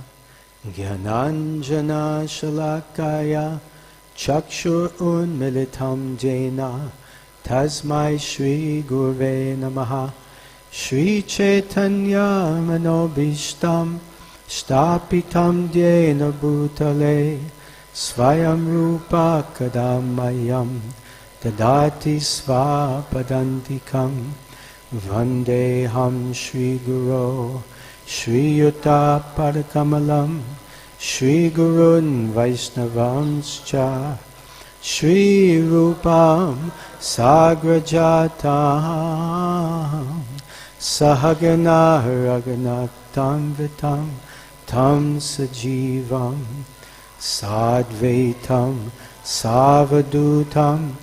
Jnananjana Shalakaya Chakshur Unmilitam Jena Tasmai Shri Gurve Namaha. Shri Chaitanya Manobishtam Shtapitam Dhyena Bhutale Svayam Rupa Kadamayam Dadati Svapadantikam. Vandeham Shri Guru Shri Yuta Padakamalam Shri Gurun Vaishnavamscha Shri Rupam Sagrajatam Sahagana Raghunatam Vitam Tam Sajivam Sadvaitam Savadutam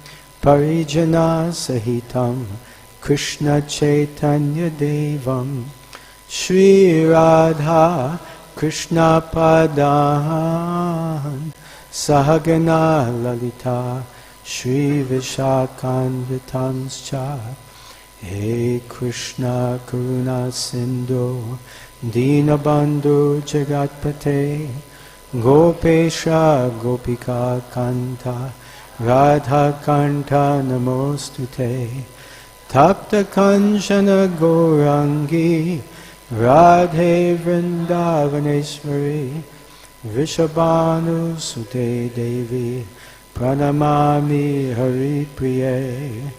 Parijana Sahitam Krishna Chaitanya Devam Shri Radha Krishna Padan Sahagana Lalita Shri Vishakhanvitanscha. He Krishna Karuna Sindhu Dinabandhu Jagatpate Gopesha Gopika Kanta Radha Kanta Namostute. Takta Kanchana Gourangi Radhe Vrindavaneshwari Vishabhanu Sute Devi Pranamami Hari Priye.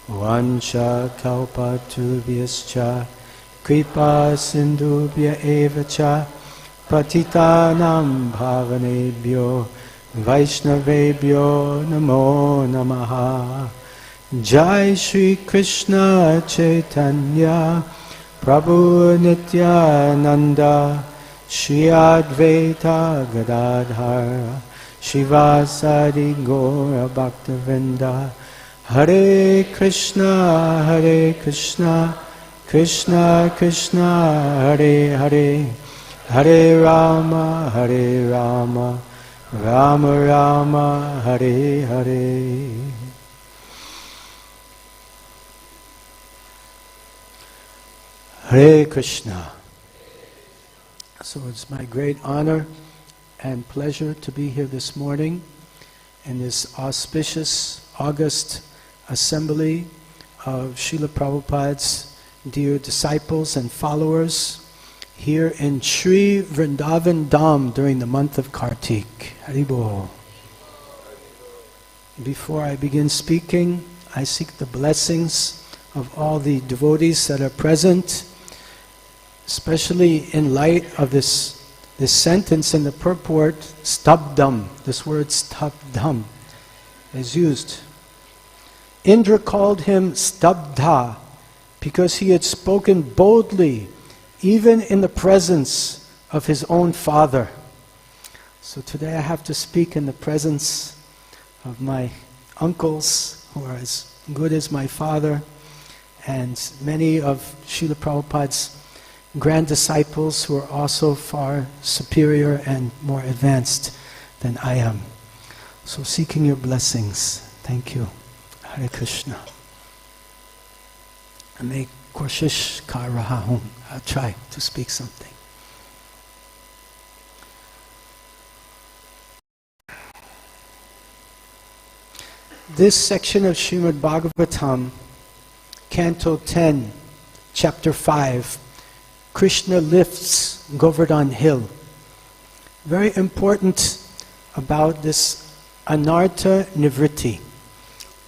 Vancha Kalpatubhyascha Kripa Sindhubhya Evacha Patitanam Bhavanebhyo Vaishnavebhyo Namo Namaha. Jai Shri Krishna Chaitanya Prabhu Nityananda Shri Advaita Gadadhara Shivasadi Gaura Bhaktivinoda. Hare Krishna Krishna Krishna Hare Hare Hare Rama Rama Rama Hare Hare. Hare Krishna. So it's my great honor and pleasure to be here this morning in this auspicious August assembly of Srila Prabhupada's dear disciples and followers here in Sri Vrindavan Dham during the month of Kartik. Haribol. Before I begin speaking, I seek the blessings of all the devotees that are present, especially in light of this sentence in the purport, stabdam. This word stabdam is used. Indra called him Stabdha because he had spoken boldly, even in the presence of his own father. So today I have to speak in the presence of my uncles, who are as good as my father, and many of Srila Prabhupada's grand disciples who are also far superior and more advanced than I am. So seeking your blessings. Thank you. Hare Krishna. I may koshish kar raha hoon. I'll try to speak something. This section of Srimad Bhagavatam, Canto 10, Chapter 5, Krishna lifts Govardhan Hill. Very important about this anartha nivritti,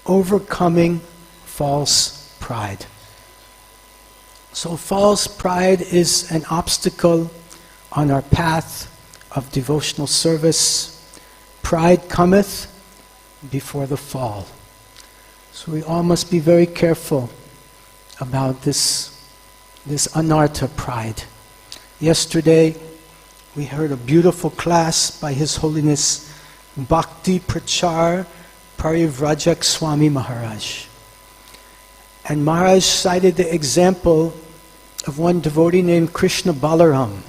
overcoming false pride. So false pride is an obstacle on our path of devotional service. Pride cometh before the fall. So we all must be very careful about this anartha pride. Yesterday we heard a beautiful class by His Holiness Bhakti Prachar Parivrajak Swami Maharaj. And Maharaj cited the example of one devotee named Krishna Balaram.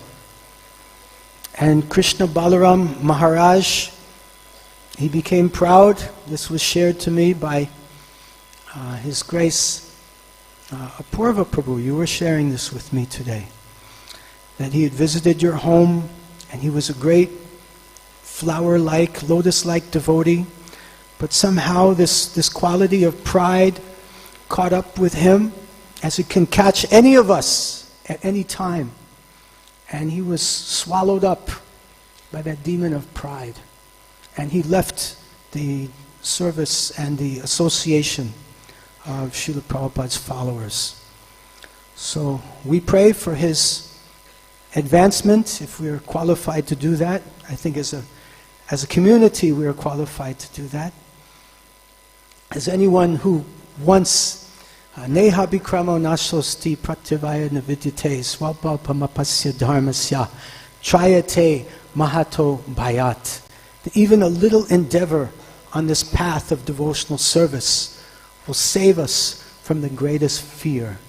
And Krishna Balaram Maharaj, he became proud. This was shared to me by His Grace Apurva Prabhu. You were sharing this with me today. That he had visited your home and he was a great flower-like, lotus-like devotee. But somehow this quality of pride caught up with him, as it can catch any of us at any time. And he was swallowed up by that demon of pride. And he left the service and the association of Srila Prabhupada's followers. So we pray for his advancement, if we are qualified to do that. I think as a community we are qualified to do that. As anyone who once Neha bikramo nashosti pratyavaya navidyate swalpalpamapasya dharmasya trayate mahato bhayat. Even a little endeavor on this path of devotional service will save us from the greatest fear.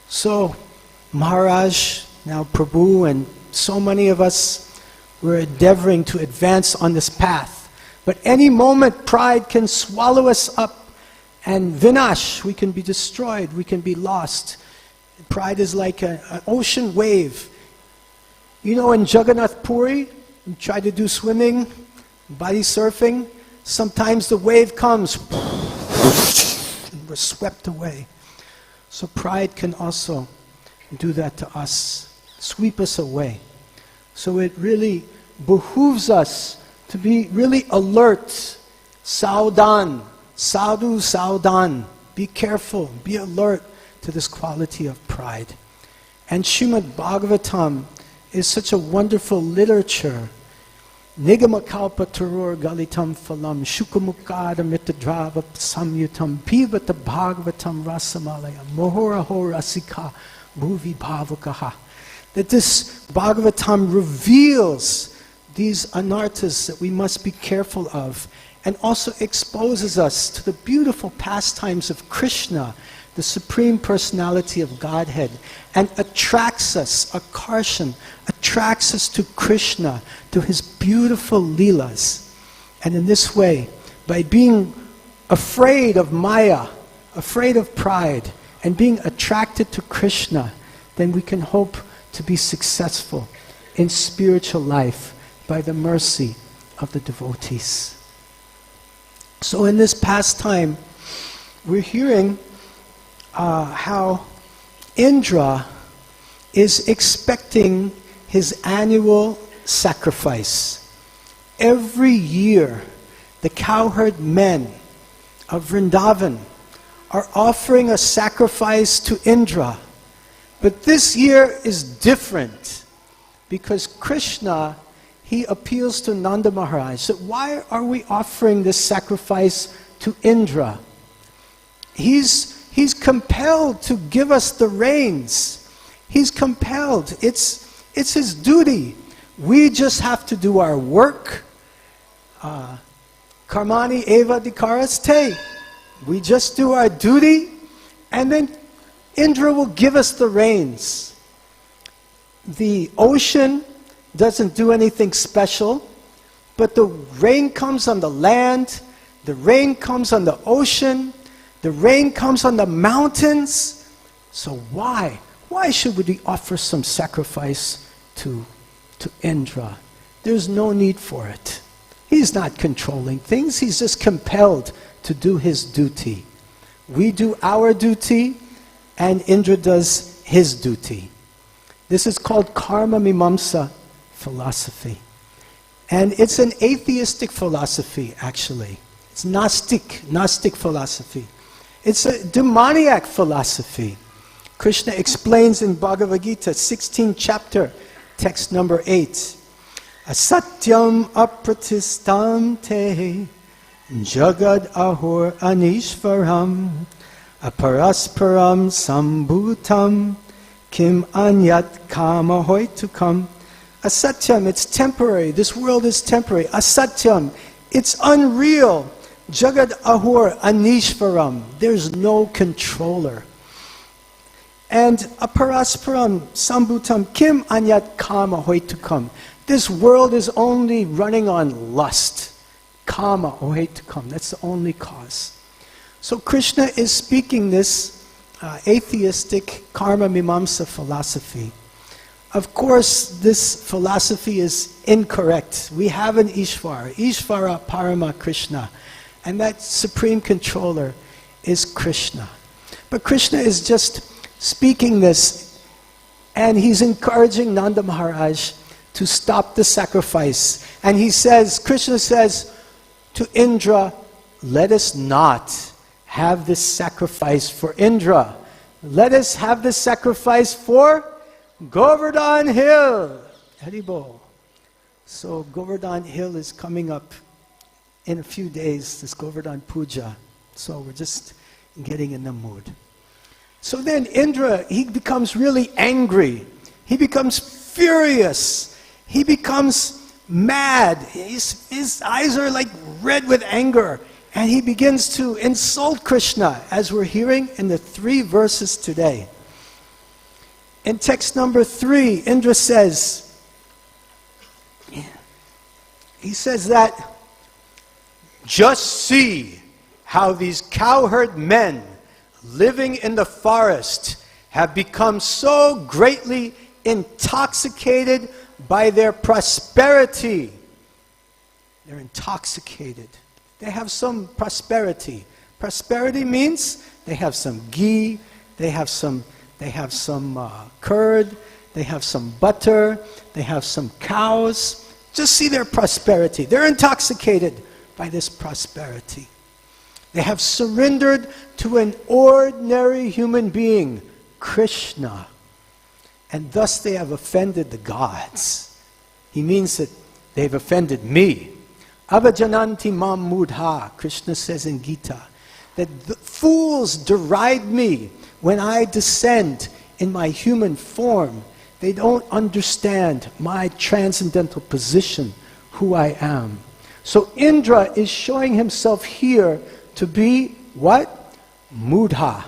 So, Maharaj, now Prabhu, and so many of us, we're endeavoring to advance on this path. But any moment pride can swallow us up, and vinash, we can be destroyed, we can be lost. Pride is like an ocean wave. You know, in Jagannath Puri, you try to do swimming, body surfing, sometimes the wave comes and we're swept away. So pride can also do that to us, sweep us away. So it really behooves us to be really alert, saudan, sadhu saudan. Be careful, be alert to this quality of pride. And Srimad Bhagavatam is such a wonderful literature. Nigamakalpa tarur galitam phalam shukamukada mitadrava samyutam pivata bhagavatam rasamalaya mohoraho rasika bhuvi bhavakaha. That this Bhagavatam reveals these anarthas that we must be careful of, and also exposes us to the beautiful pastimes of Krishna, the Supreme Personality of Godhead, and attracts us, akarshan, attracts us to Krishna, to His beautiful leelas. And in this way, by being afraid of Maya, afraid of pride, and being attracted to Krishna, then we can hope to be successful in spiritual life by the mercy of the devotees. So in this pastime, we're hearing how Indra is expecting his annual sacrifice. Every year, the cowherd men of Vrindavan are offering a sacrifice to Indra. But this year is different, because Krishna, he appeals to Nanda Maharaj. So why are we offering this sacrifice to Indra? He's compelled to give us the reins. He's compelled. It's his duty. We just have to do our work. Karmani eva dikaraste. We just do our duty, and then Indra will give us the reins. The ocean doesn't do anything special, but the rain comes on the land, the rain comes on the ocean, the rain comes on the mountains. So why? Why should we offer some sacrifice to Indra? There's no need for it. He's not controlling things. He's just compelled to do his duty. We do our duty, and Indra does his duty. This is called karma mimamsa philosophy. And it's an atheistic philosophy, actually. It's Gnostic philosophy. It's a demoniac philosophy. Krishna explains in Bhagavad-gita, 16th chapter, text number 8. Asatyam apratistam te jagad ahur anishvaram aparasparam sambhutam kim anyat kama hoitukam. Asatyam, it's temporary. This world is temporary. Asatyam, it's unreal. Jagad ahur anishvaram, there's no controller. And aparasparam sambhutam kim anyat kama hoitukam. This world is only running on lust. Kama hoitukam, that's the only cause. So Krishna is speaking this atheistic karma mimamsa philosophy. Of course, this philosophy is incorrect. We have an Ishvara, Ishvara Parama Krishna, and that supreme controller is Krishna. But Krishna is just speaking this, and he's encouraging Nanda Maharaj to stop the sacrifice. And he says, Krishna says to Indra, let us not have this sacrifice for Indra. Let us have this sacrifice for Govardhan Hill. Haribol. So Govardhan Hill is coming up in a few days, this Govardhan Puja. So we're just getting in the mood. So then Indra, he becomes really angry. He becomes furious. He becomes mad. His eyes are like red with anger. And he begins to insult Krishna, as we're hearing in the 3 verses today. In text number 3, Indra says, he says that, just see how these cowherd men living in the forest have become so greatly intoxicated by their prosperity. They're intoxicated. They have some prosperity. Prosperity means they have some ghee, they have some curd, they have some butter, they have some cows. Just see their prosperity. They're intoxicated by this prosperity. They have surrendered to an ordinary human being, Krishna, and thus they have offended the gods. He means that they've offended me. Avajananti mam mudha, Krishna says in Gita, that the fools deride me when I descend in my human form. They don't understand my transcendental position, who I am. So Indra is showing himself here to be what? Mudha.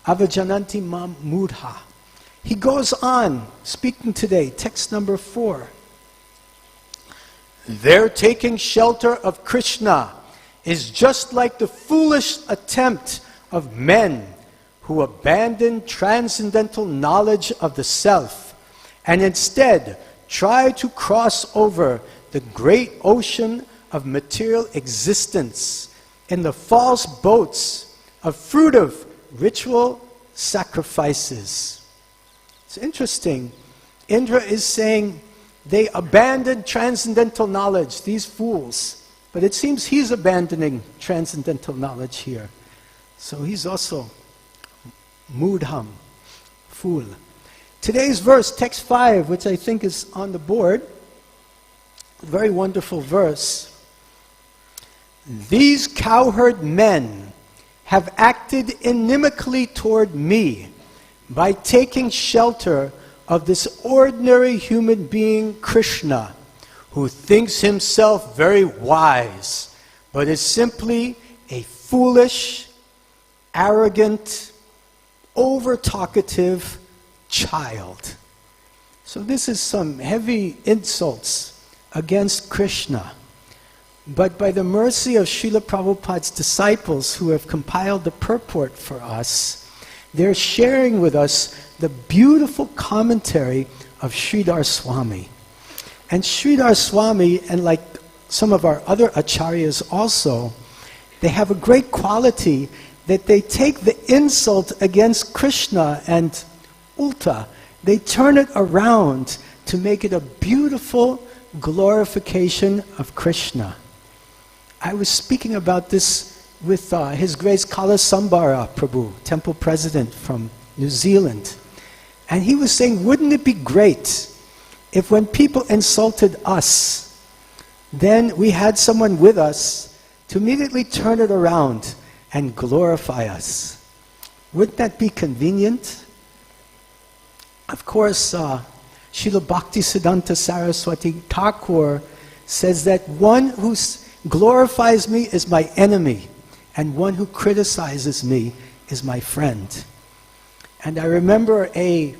Avajananti mam mudha. He goes on, speaking today, text number 4. Their taking shelter of Krishna is just like the foolish attempt of men who abandon transcendental knowledge of the self and instead try to cross over the great ocean of material existence in the false boats of fruitive ritual sacrifices. It's interesting. Indra is saying they abandoned transcendental knowledge, these fools. But it seems he's abandoning transcendental knowledge here. So he's also mudham, fool. Today's verse, text 5, which I think is on the board, a very wonderful verse. These cowherd men have acted inimically toward me by taking shelter of this ordinary human being, Krishna, who thinks himself very wise, but is simply a foolish, arrogant, over-talkative child. So this is some heavy insults against Krishna. But by the mercy of Srila Prabhupada's disciples who have compiled the purport for us, they're sharing with us the beautiful commentary of Sridhar Swami. And Sridhar Swami, and like some of our other acharyas also, they have a great quality that they take the insult against Krishna and ulta, they turn it around to make it a beautiful glorification of Krishna. I was speaking about this with His Grace Kalasambara Prabhu, temple president from New Zealand. And he was saying, wouldn't it be great if when people insulted us, then we had someone with us to immediately turn it around and glorify us? Wouldn't that be convenient? Of course, Srila Bhaktisiddhanta Saraswati Thakur says that one who glorifies me is my enemy, and one who criticizes me is my friend. And I remember an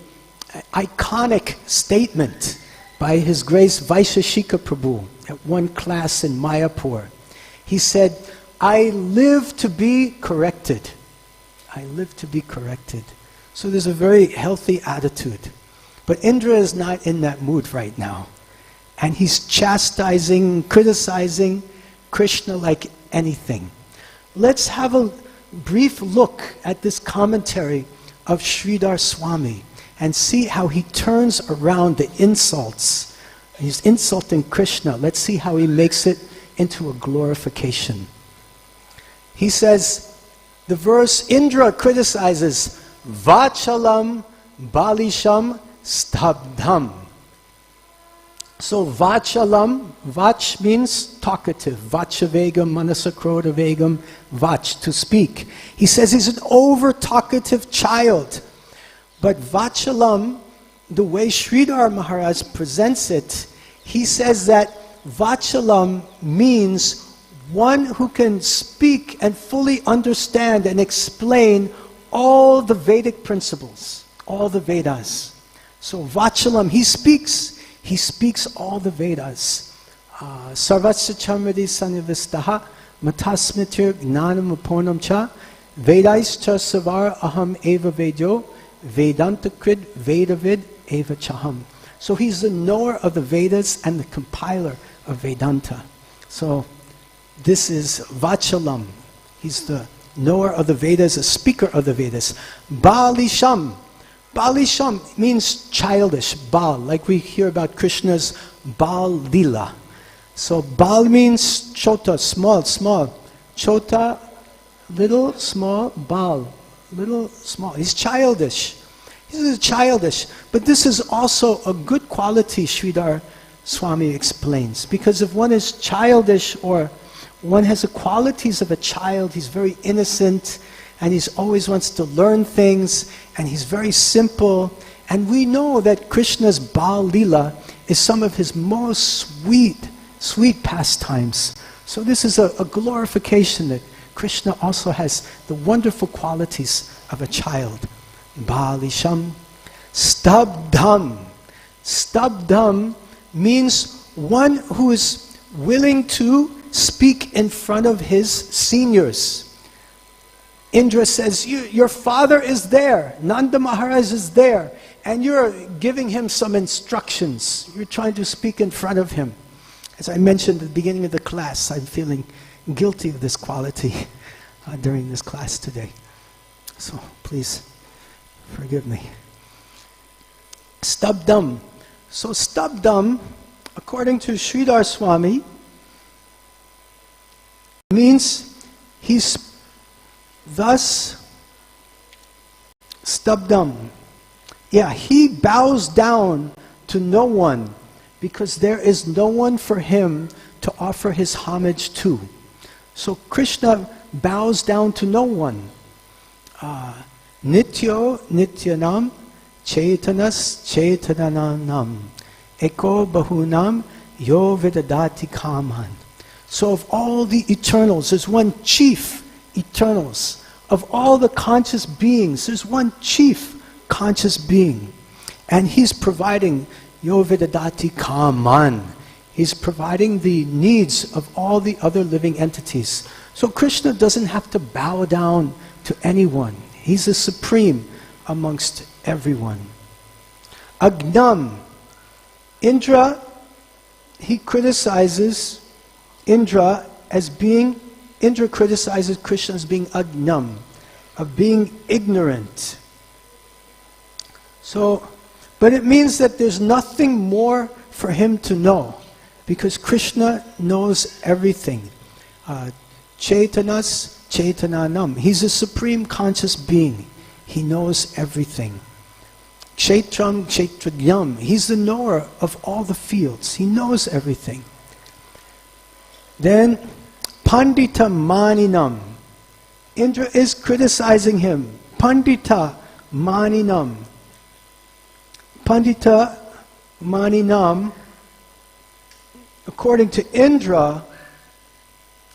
iconic statement by His Grace Vaisheshika Prabhu at one class in Mayapur. He said, I live to be corrected. I live to be corrected. So there's a very healthy attitude. But Indra is not in that mood right now. And he's chastising, criticizing Krishna like anything. Let's have a brief look at this commentary of Sridhar Swami and see how he turns around the insults. He's insulting Krishna. Let's see how he makes it into a glorification. He says, the verse, Indra criticizes, Vachalam Balisham Stabdham. So Vachalam, Vach means talkative. Vachavegam, Manasakrodavegam, Vach, to speak. He says he's an over-talkative child. But Vachalam, the way Sridhar Maharaj presents it, he says that Vachalam means one who can speak and fully understand and explain all the Vedic principles, all the Vedas. So Vachalam, he speaks all the Vedas. Sarvasya chamradi sanivistaha matasmitir gnanam uponam cha vedais cha savar aham eva vedyo vedanta krid vedavid eva chaham. So he's the knower of the Vedas and the compiler of Vedanta. So this is Vachalam. He's the knower of the Vedas, a speaker of the Vedas. Balisham. Balisham means childish. Bal, like we hear about Krishna's Bal Lila. So Bal means chota, small, small. Chota, little, small. Bal, little, small. He's childish. He's childish. But this is also a good quality, Sridhar Swami explains. Because if one is childish or one has the qualities of a child, he's very innocent, and he always wants to learn things, and he's very simple. And we know that Krishna's Bal Lila is some of his most sweet pastimes. So this is a glorification that Krishna also has the wonderful qualities of a child. Balisham. Stabdham. Stabdham means one who is willing to speak in front of his seniors. Indra says, your father is there, Nanda Maharaj is there, and you're giving him some instructions. You're trying to speak in front of him. As I mentioned at the beginning of the class, I'm feeling guilty of this quality during this class today. So please forgive me. Stabdam. So Stabdam, according to Sridhar Swami, means he's thus Stabdam. Yeah, he bows down to no one because there is no one for him to offer his homage to. So Krishna bows down to no one. Nityo nityanam chaitanas chaitananam eko bahunam yo vidadati kaman. So of all the eternals, there's one chief eternals. Of all the conscious beings, there's one chief conscious being. And he's providing yo vidadati kaman. He's providing the needs of all the other living entities. So Krishna doesn't have to bow down to anyone. He's the supreme amongst everyone. Agnam. Indra, he criticizes Indra as being Indra criticizes Krishna as being agnam, of being ignorant. So, but it means that there's nothing more for him to know, because Krishna knows everything. Chaitanas Chaitananam. He's a supreme conscious being. He knows everything. Kshetram Kshetragyam. He's the knower of all the fields. He knows everything. Then, Pandita Maninam. Indra is criticizing him. Pandita Maninam. Pandita Maninam, according to Indra,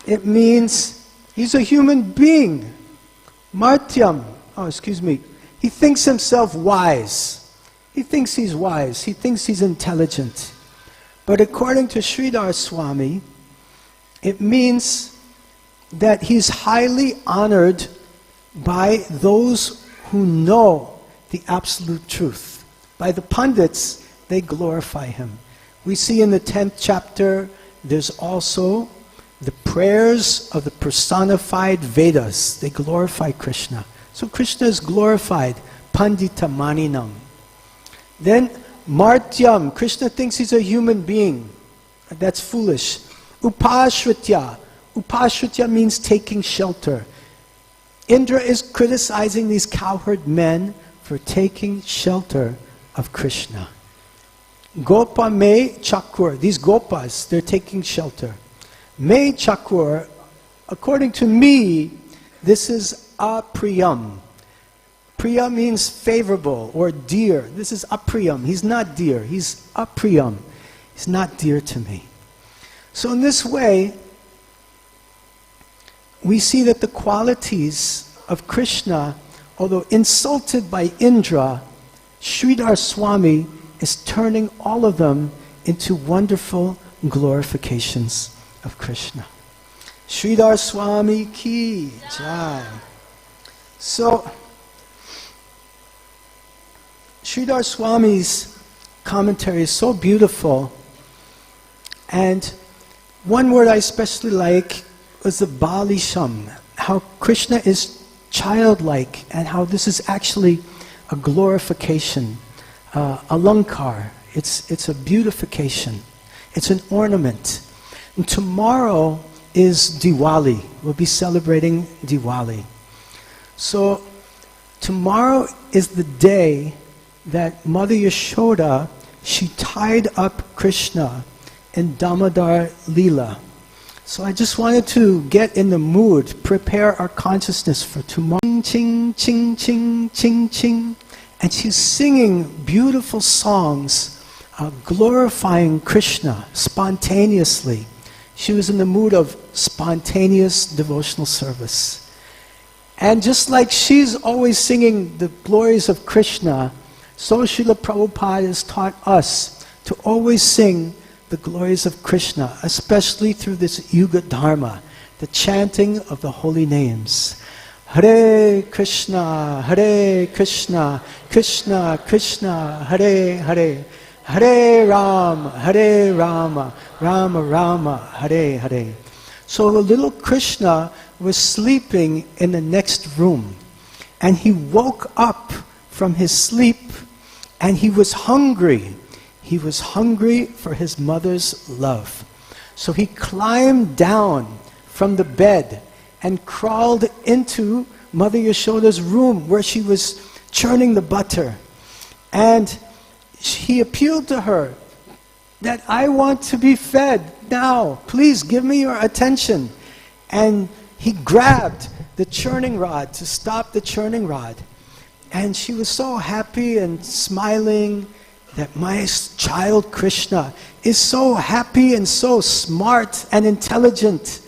it means he's a human being. Martyam, he thinks himself wise. He thinks he's wise. He thinks he's intelligent. But according to Sridhar Swami, it means that he's highly honored by those who know the absolute truth. By the Pandits, they glorify him. We see in the 10th chapter, there's also the prayers of the personified Vedas. They glorify Krishna. So Krishna is glorified. Pandita Maninam. Then Martyam. Krishna thinks he's a human being. That's foolish. Upashritya. Upashritya means taking shelter. Indra is criticizing these cowherd men for taking shelter of Krishna. Gopa me chakur. These gopas, they're taking shelter. Me chakur, according to me, this is apriyam. Priya means favorable or dear. This is apriyam. He's not dear. He's apriyam. He's not dear to me. So in this way, we see that the qualities of Krishna, although insulted by Indra, Sridhar Swami is turning all of them into wonderful glorifications of Krishna. Sridhar Swami ki jai. So, Sridhar Swami's commentary is so beautiful, and one word I especially like was the Balisham, how Krishna is childlike, and how this is actually a glorification, alankar. It's a beautification. It's an ornament. And tomorrow is Diwali. We'll be celebrating Diwali. So tomorrow is the day that Mother Yashoda, she tied up Krishna in Damodar Leela. So I just wanted to get in the mood, prepare our consciousness for tomorrow. Ching, ching, ching, ching, ching. And she's singing beautiful songs, glorifying Krishna spontaneously. She was in the mood of spontaneous devotional service. And just like she's always singing the glories of Krishna, so Srila Prabhupada has taught us to always sing the glories of Krishna, especially through this Yuga Dharma, the chanting of the holy names. Hare Krishna, Krishna Krishna, Hare Hare, Hare Rama, Rama Rama, Hare Hare. So the little Krishna was sleeping in the next room, and he woke up from his sleep, and he was hungry. He was hungry for his mother's love. So he climbed down from the bed and crawled into Mother Yashoda's room where she was churning the butter. And he appealed to her that I want to be fed now. Please give me your attention. And he grabbed the churning rod to stop the churning rod. And she was so happy and smiling that my child Krishna is so happy and so smart and intelligent,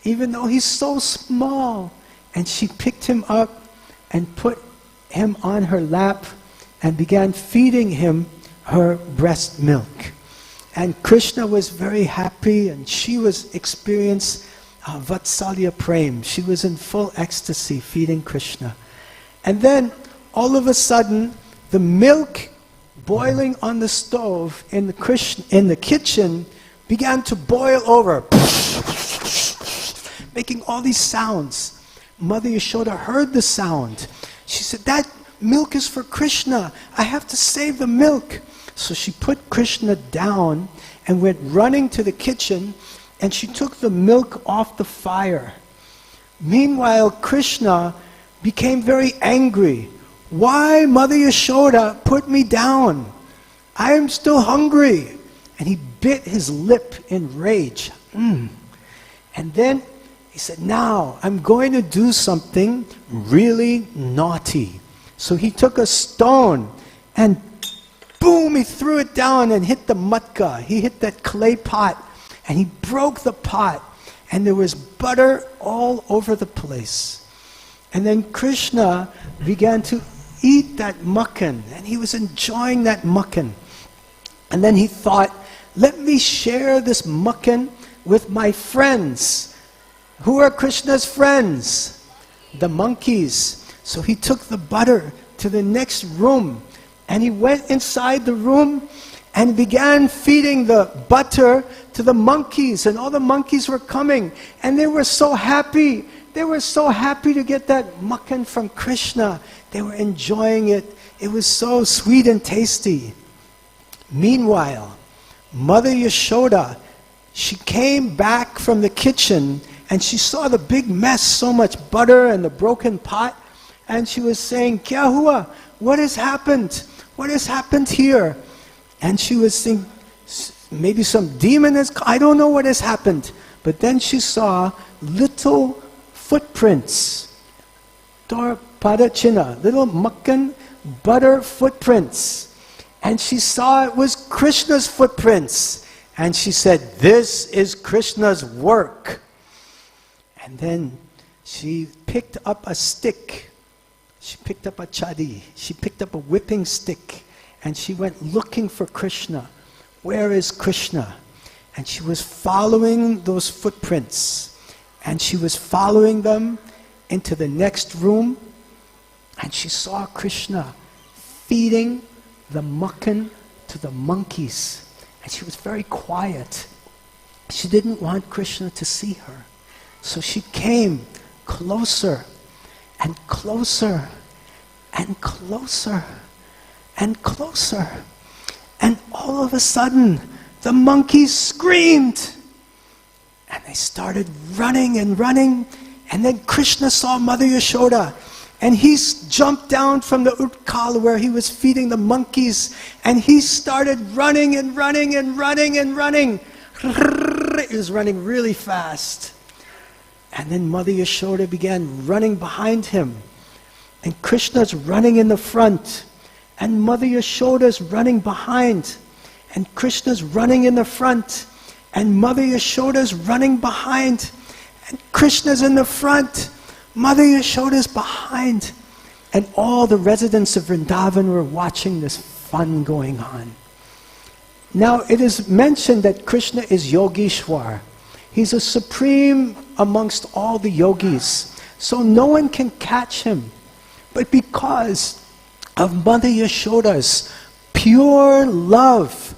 even though he's so small. And she picked him up and put him on her lap and began feeding him her breast milk. And Krishna was very happy, and she was experiencing Vatsalya Prem. She was in full ecstasy feeding Krishna. And then all of a sudden, the milk boiling on the stove in the kitchen began to boil over. making all these sounds. Mother Yashoda heard the sound. She said, that milk is for Krishna. I have to save the milk. So she put Krishna down and went running to the kitchen, and she took the milk off the fire. Meanwhile, Krishna became very angry. Why, Mother Yashoda, put me down? I am still hungry. And he bit his lip in rage. And then he said, now I'm going to do something really naughty. So he took a stone and boom, he threw it down and hit the matka. He hit that clay pot and he broke the pot. And there was butter all over the place. And then Krishna began to eat that makhan, and he was enjoying that makhan. And then he thought, let me share this makhan with my friends. Who are Krishna's friends? The monkeys. So he took the butter to the next room, and he went inside the room and began feeding the butter to the monkeys, and all the monkeys were coming, and they were so happy. They were so happy to get that makhan from Krishna. They were enjoying it. It was so sweet and tasty. Meanwhile, Mother Yashoda, she came back from the kitchen and she saw the big mess, so much butter and the broken pot, and she was saying, Kya hua? What has happened? What has happened here? And she was saying, maybe some demon has come. I don't know what has happened. But then she saw little footprints. Dor padachina, little makhan butter footprints. And she saw it was Krishna's footprints. And she said, this is Krishna's work. And then she picked up a stick. She picked up a chadi. She picked up a whipping stick. And she went looking for Krishna. Where is Krishna? And she was following those footprints. And she was following them into the next room. And she saw Krishna feeding the makhan to the monkeys. And she was very quiet. She didn't want Krishna to see her. So she came closer and closer and closer and closer. And all of a sudden, the monkeys screamed. And they started running and running. And then Krishna saw Mother Yashoda. And he jumped down from the utkal where he was feeding the monkeys. And he started running and running and running and running. He was running really fast. And then Mother Yashoda began running behind him. And Krishna's running in the front. And Mother Yashoda's running behind. And Krishna's running in the front. And Mother Yashoda's running behind. And Krishna's in the front. Mother Yashoda's behind. And all the residents of Vrindavan were watching this fun going on. Now it is mentioned that Krishna is Yogeshwar. He's a supreme amongst all the yogis. So no one can catch him. But because of Mother Yashoda's pure love,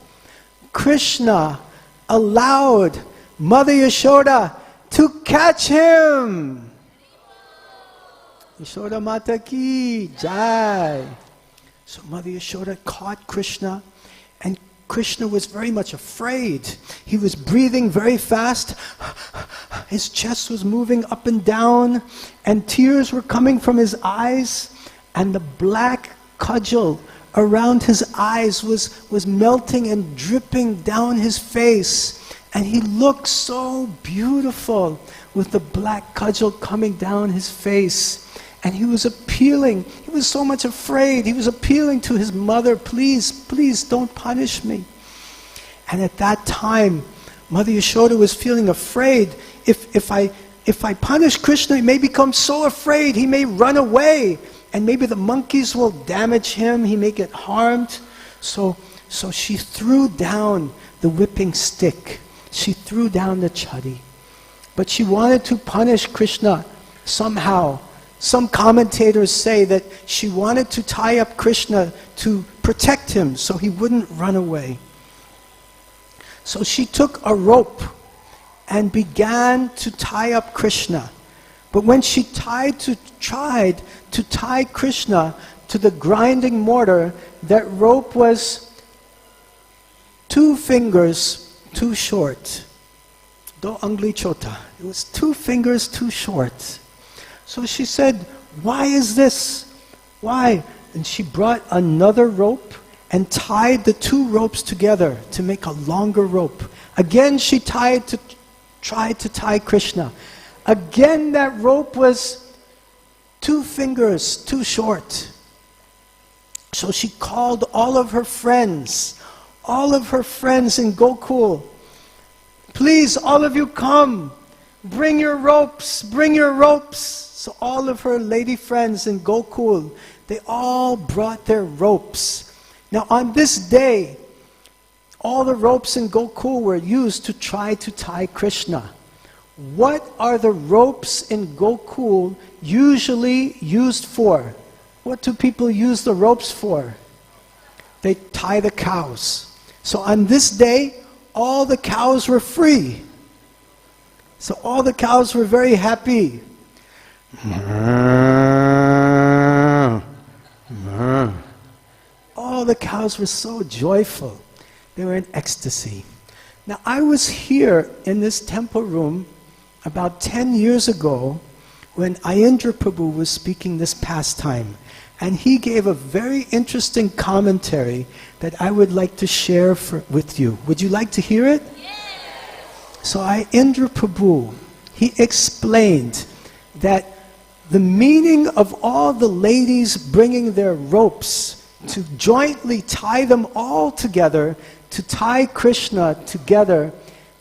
Krishna allowed Mother Yashoda to catch him. Yashoda Mata ki jai. So Mother Yashoda caught Krishna, and Krishna was very much afraid. He was breathing very fast. His chest was moving up and down, and tears were coming from his eyes, and the black cudgel around his eyes was melting and dripping down his face. And he looked so beautiful with the black cudgel coming down his face. And he was appealing. He was so much afraid. He was appealing to his mother, please, please don't punish me. And at that time, Mother Yashoda was feeling afraid. If I punish Krishna, he may become so afraid, he may run away. And maybe the monkeys will damage him, he may get harmed. So she threw down the whipping stick. She threw down the chadi. But she wanted to punish Krishna somehow. Some commentators say that she wanted to tie up Krishna to protect him so he wouldn't run away. So she took a rope and began to tie up Krishna. But when she tried to tie Krishna to the grinding mortar, that rope was 2 fingers too short. Do angli chota. It was 2 fingers too short. So she said, "Why is this? Why?" And she brought another rope and tied the 2 ropes together to make a longer rope. Again, she tried to tie Krishna. Again, that rope was 2 fingers too short. So she called all of her friends in Gokul. "Please, all of you come. Bring your ropes, bring your ropes." So all of her lady friends in Gokul, they all brought their ropes. Now on this day, all the ropes in Gokul were used to try to tie Krishna. What are the ropes in Gokul usually used for? What do people use the ropes for? They tie the cows. So on this day, all the cows were free. So all the cows were very happy. All the cows were so joyful. They were in ecstasy. Now I was here in this temple room about 10 years ago when Ayendra Prabhu was speaking this pastime. And he gave a very interesting commentary that I would like to share with you. Would you like to hear it? Yes. So Ayendra Prabhu, he explained that the meaning of all the ladies bringing their ropes to jointly tie them all together, to tie Krishna together,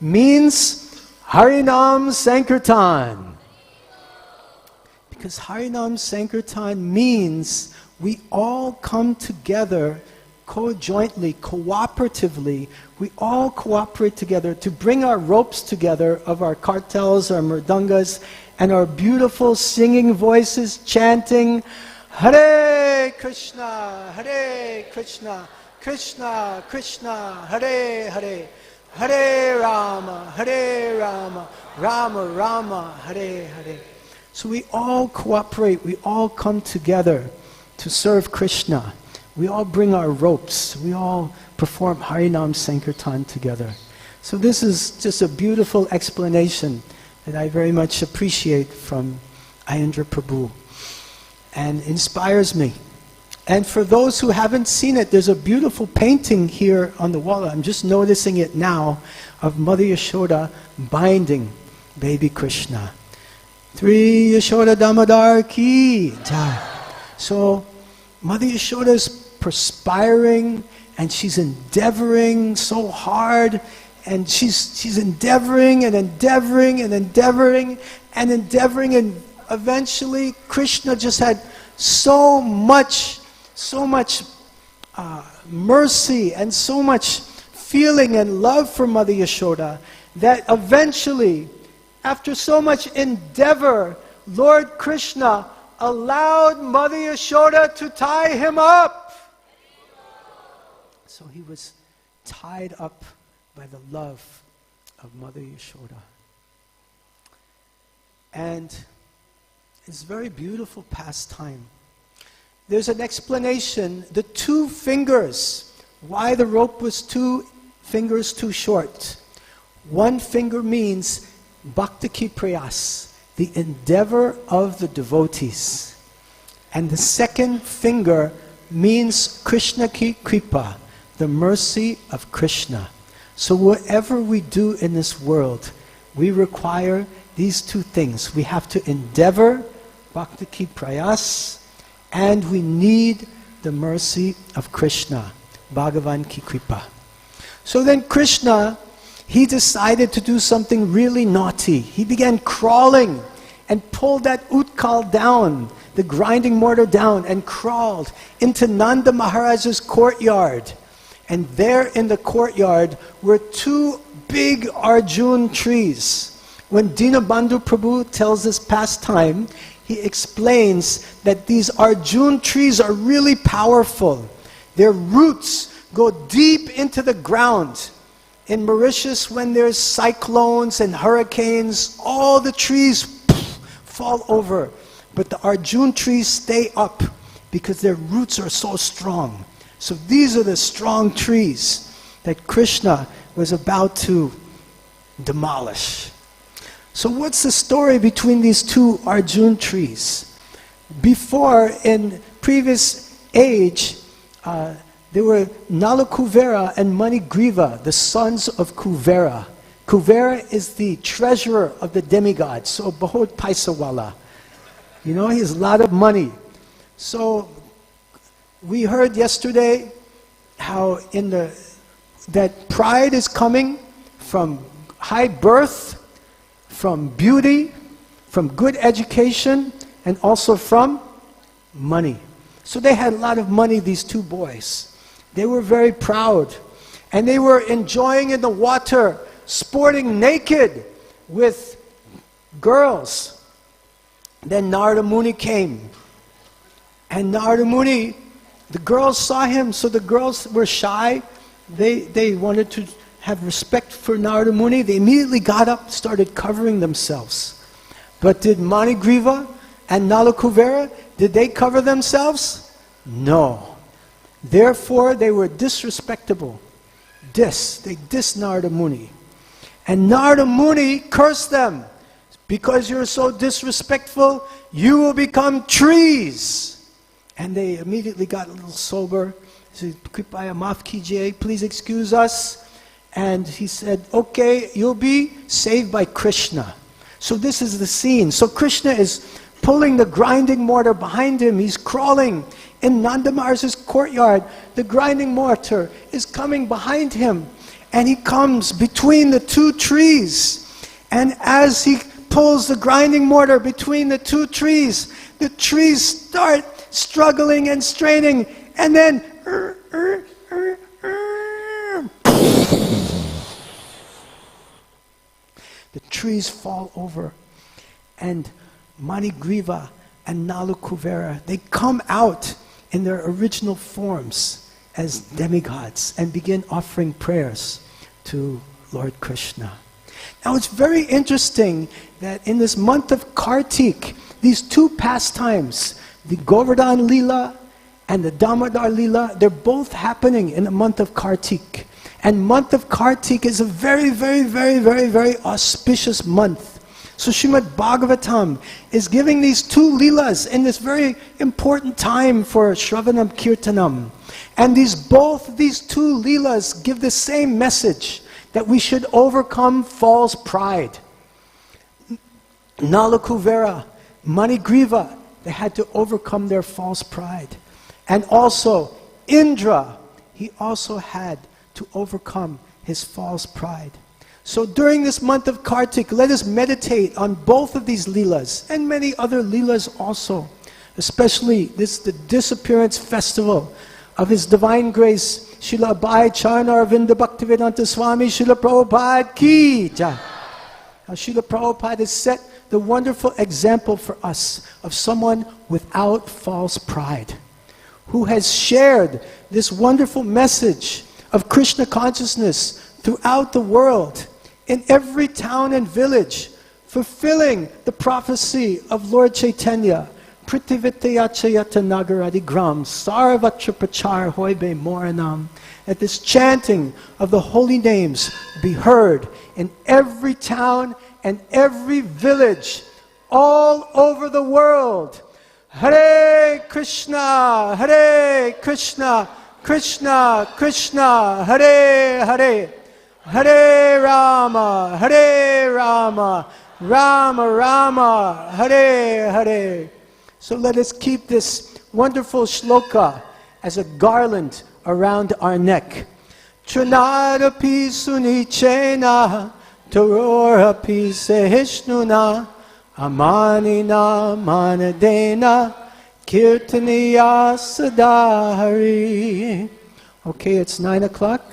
means Harinam Sankirtan. Because Harinam Sankirtan means we all come together co-jointly, cooperatively. We all cooperate together to bring our ropes together of our kartals, our mridangas, and our beautiful singing voices chanting Hare Krishna, Krishna Krishna, Hare Hare, Hare Rama, Rama Rama, Hare Hare. So we all cooperate, we all come together to serve Krishna. We all bring our ropes, we all perform Harinam Sankirtan together. So this is just a beautiful explanation that I very much appreciate from Ayendra Prabhu and inspires me. And for those who haven't seen it, there's a beautiful painting here on the wall. I'm just noticing it now, of Mother Yashoda binding baby Krishna. Three Yashoda Damodar ki jai. So Mother Yashoda is perspiring and she's endeavoring so hard, and she's endeavoring and endeavoring and endeavoring and endeavoring, and eventually Krishna just had so much mercy and so much feeling and love for Mother Yashoda that eventually, after so much endeavor, Lord Krishna allowed Mother Yashoda to tie him up. So he was tied up by the love of Mother Yashoda. And it's a very beautiful pastime. There's an explanation, the 2 fingers, why the rope was 2 fingers too short. 1 finger means bhakti ki prayas, the endeavor of the devotees. And the 2nd finger means Krishna ki kripa, the mercy of Krishna. So whatever we do in this world, we require these 2 things. We have to endeavor, bhakti ki prayas, and we need the mercy of Krishna, Bhagavan ki kripa. So then Krishna, he decided to do something really naughty. He began crawling and pulled that utkal down, the grinding mortar down, and crawled into Nanda Maharaj's courtyard. And there in the courtyard were 2 big Arjun trees. When Dinabandhu Prabhu tells this pastime, he explains that these Arjun trees are really powerful. Their roots go deep into the ground. in Mauritius, when there's cyclones and hurricanes, all the trees fall over. But the Arjun trees stay up because their roots are so strong. So these are the strong trees that Krishna was about to demolish. So what's the story between these two Arjun trees? Before, in previous age, there were Nalakuvera and Manigriva, the sons of Kuvera. Kuvera is the treasurer of the demigods, so bahut paisawala. You know, he has a lot of money. So we heard yesterday how that pride is coming from high birth, from beauty, from good education, and also from money. So they had a lot of money, these two boys. They were very proud. And they were enjoying in the water, sporting naked with girls. Then Narada Muni came. And Narada Muni, the girls saw him, so the girls were shy. They wanted to have respect for Narada Muni. They immediately got up, started covering themselves. But did Manigriva and Nalakuvera, did they cover themselves? No. Therefore, they were disrespectable. They dissed Narada Muni. And Narada Muni cursed them. Because you're so disrespectful, you will become trees. And they immediately got a little sober. He said, Kripaya maaf kijiye, please excuse us. And he said, okay, you'll be saved by Krishna. So this is the scene. So Krishna is pulling the grinding mortar behind him. He's crawling in Nanda Maharaj's courtyard. The grinding mortar is coming behind him. And he comes between the two trees. And as he pulls the grinding mortar between the two trees start struggling and straining. And then the trees fall over. And Manigriva and Nalakuvera, they come out in their original forms as demigods and begin offering prayers to Lord Krishna. Now it's very interesting that in this month of Kartik, these two pastimes, the Govardhan Leela and the Damodar Leela, they're both happening in the month of Kartik. And month of Kartik is a very, very, very, very, very auspicious month. So Srimad Bhagavatam is giving these two Leelas in this very important time for Shravanam Kirtanam. And these two Leelas give the same message, that we should overcome false pride. Nalakuvera, Manigriva, they had to overcome their false pride. And also Indra, he also had to overcome his false pride. So during this month of Kartik, let us meditate on both of these Leelas and many other Leelas also. Especially the disappearance festival of His Divine Grace, Srila Abhay Charana Arvinda Bhaktivedanta Swami Srila Prabhupada Ki Jai. Now Srila Prabhupada has set the wonderful example for us of someone without false pride, who has shared this wonderful message of Krishna consciousness throughout the world, in every town and village, fulfilling the prophecy of Lord Chaitanya, Prithivitayachayata Nagaradi Gram, Sarvatra Prachar Hoibe Moranam, that this chanting of the holy names be heard in every town and every village, all over the world. Hare Krishna, Hare Krishna, Krishna Krishna, Hare Hare, Hare Rama, Hare Rama, Rama Rama, Hare Hare. So let us keep this wonderful shloka as a garland around our neck. Trinadapi sunichena, tarorapi sehishnuna, amanina manadena, kirtaniya sadahari. Okay, it's 9 o'clock.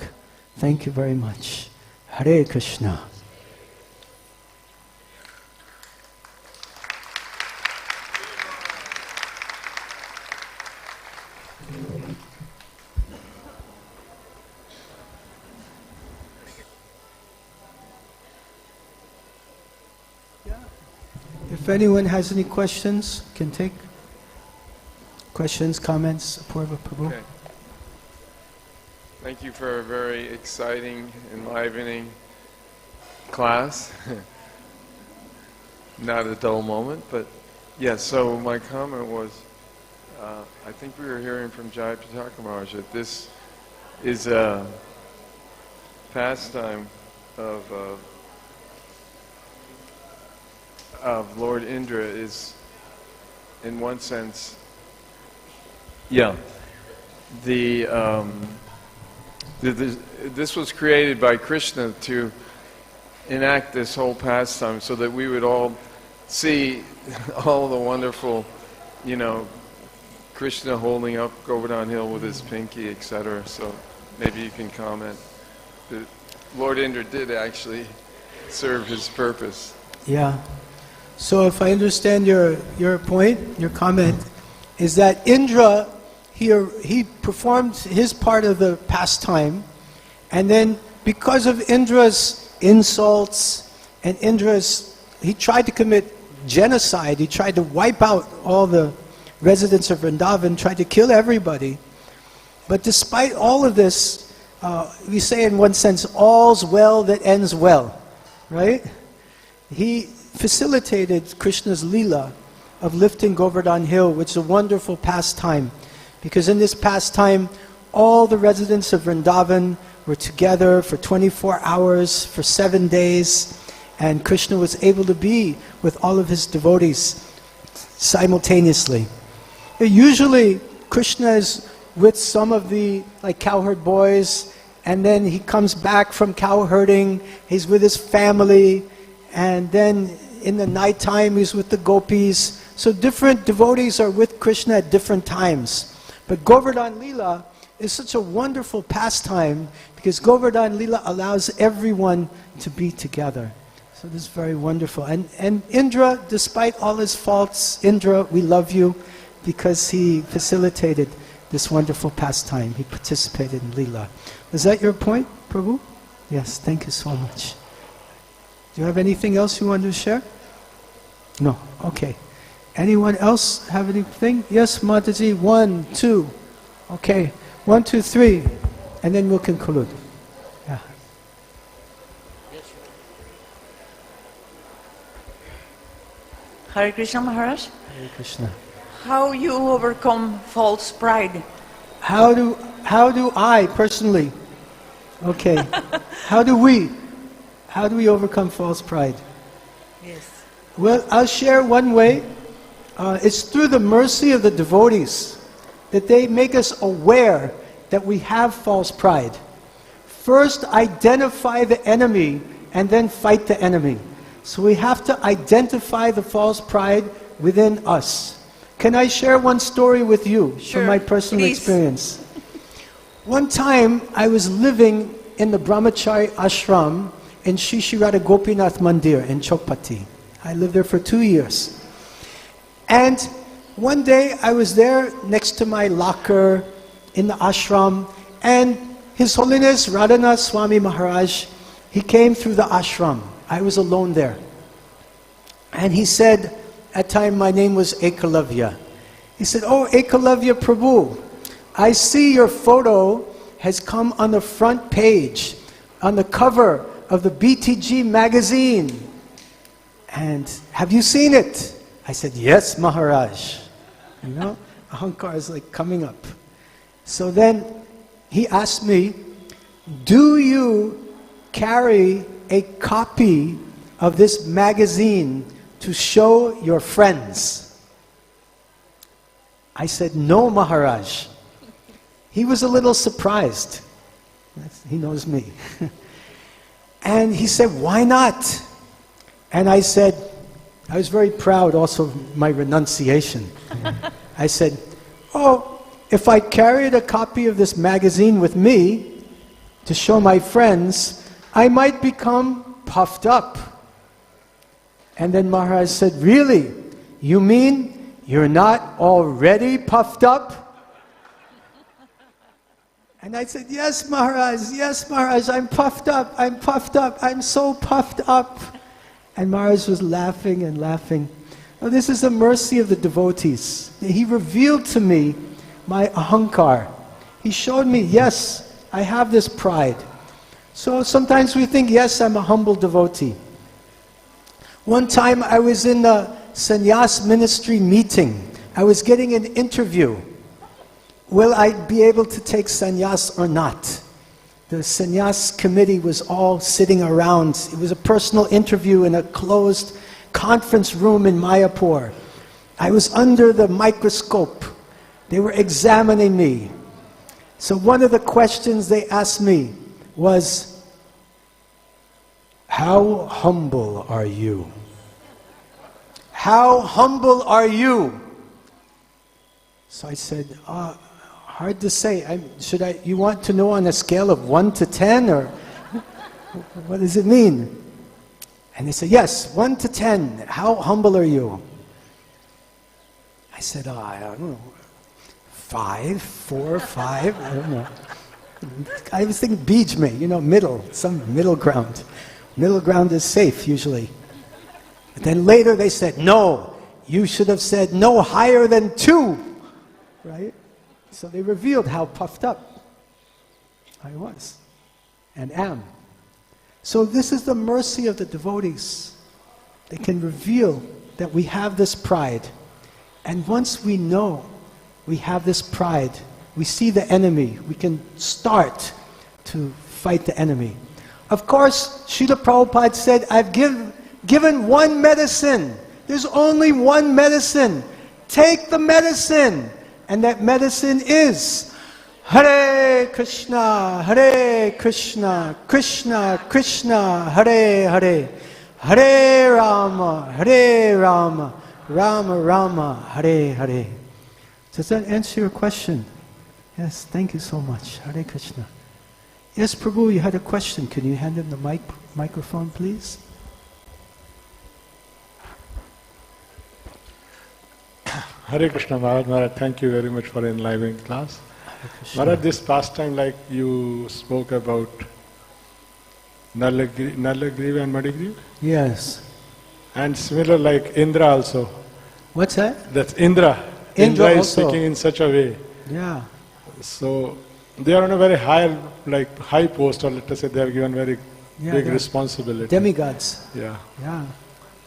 Thank you very much. Hare Krishna. If anyone has any questions, can take questions, comments. Apurva Prabhu. Okay. Thank you for a very exciting, enlivening class. Not a dull moment, but yes, so my comment was, I think we were hearing from Jai Pitaka Maharaj that this is a pastime of Lord Indra is, in one sense, this was created by Krishna to enact this whole pastime so that we would all see all the wonderful, Krishna holding up Govardhan Hill with his pinky, etc. So maybe you can comment. That Lord Indra did actually serve his purpose. Yeah. So if I understand your point, your comment, is that Indra, he performed his part of the pastime, and then because of Indra's insults and he tried to commit genocide, he tried to wipe out all the residents of Vrindavan, tried to kill everybody. But despite all of this, we say in one sense, all's well that ends well, right? He facilitated Krishna's Leela of lifting Govardhan Hill, which is a wonderful pastime. Because in this pastime, all the residents of Vrindavan were together for 24 hours, for 7 days, and Krishna was able to be with all of his devotees simultaneously. Usually, Krishna is with some of the cowherd boys, and then he comes back from cowherding, he's with his family, and then in the nighttime he's with the gopis. So different devotees are with Krishna at different times. But Govardhan Leela is such a wonderful pastime because Govardhan Leela allows everyone to be together. So this is very wonderful. And Indra, despite all his faults, Indra, we love you because he facilitated this wonderful pastime. He participated in Leela. Was that your point, Prabhu? Yes, thank you so much. Do you have anything else you want to share? No? Okay. Anyone else have anything? Yes, Mataji, 1, 2. Okay, 1, 2, 3. And then we'll conclude. Yeah. Hare Krishna Maharaj. Hare Krishna. How you overcome false pride? How do I personally? Okay. How do we overcome false pride? Yes. Well, I'll share one way. It's through the mercy of the devotees that they make us aware that we have false pride. First, identify the enemy and then fight the enemy. So we have to identify the false pride within us. Can I share one story with you Sure, from my personal please. experience? One time I was living in the Brahmachari ashram in Shri Shri Radha Gopinath Mandir in Chokpati. I lived there for 2 years. And one day I was there next to my locker in the ashram, and His Holiness Radhanath Swami Maharaj, he came through the ashram. I was alone there. And he said, at time my name was Ekalavya. He said, "Oh, Ekalavya Prabhu, I see your photo has come on the front page, on the cover of the BTG magazine. And have you seen it?" I said, "Yes, Maharaj." You know, Ahankar is like coming up. So then he asked me, "Do you carry a copy of this magazine to show your friends?" I said, "No, Maharaj." He was a little surprised. He knows me. And he said, "Why not?" And I said, I was very proud also of my renunciation. I said, "Oh, if I carried a copy of this magazine with me to show my friends, I might become puffed up." And then Maharaj said, "Really? You mean you're not already puffed up?" And I said, yes, Maharaj, I'm puffed up, I'm so puffed up." And Maharaj was laughing and laughing. Well, this is the mercy of the devotees. He revealed to me my ahankar. He showed me, yes, I have this pride. So sometimes we think, yes, I'm a humble devotee. One time I was in the sannyas ministry meeting. I was getting an interview. Will I be able to take sannyas or not? The sannyas committee was all sitting around. It was a personal interview in a closed conference room in Mayapur. I was under the microscope. They were examining me. So one of the questions they asked me was, how humble are you? How humble are you? So I said, hard to say. You want to know on a scale of 1 to 10, or what does it mean? And they said, yes, 1 to 10. How humble are you? I said, I don't know, 5, 4, 5, I don't know. I was thinking beej me, middle, some middle ground. Middle ground is safe usually. But then later they said, no, you should have said no higher than 2, right? So they revealed how puffed up I was and am. So this is the mercy of the devotees. They can reveal that we have this pride. And once we know we have this pride, we see the enemy, we can start to fight the enemy. Of course, Srila Prabhupada said, I've given one medicine. There's only one medicine. Take the medicine. And that medicine is Hare Krishna, Krishna Krishna, Hare Hare, Hare Rama, Rama Rama, Hare Hare. Does that answer your question? Yes, thank you so much. Hare Krishna. Yes, Prabhu, you had a question. Can you hand him the microphone, please? Hare Krishna, Maharaj, thank you very much for enlivening class. Maharaj, this past time, like you spoke about Nalagriva and Madigriva? Yes. And similar like Indra also. What's that? That's Indra. Indra is also. speaking in such a way. Yeah. So they are on a very high post, or let us say they are given very big responsibility. Demigods. Yeah. Yeah.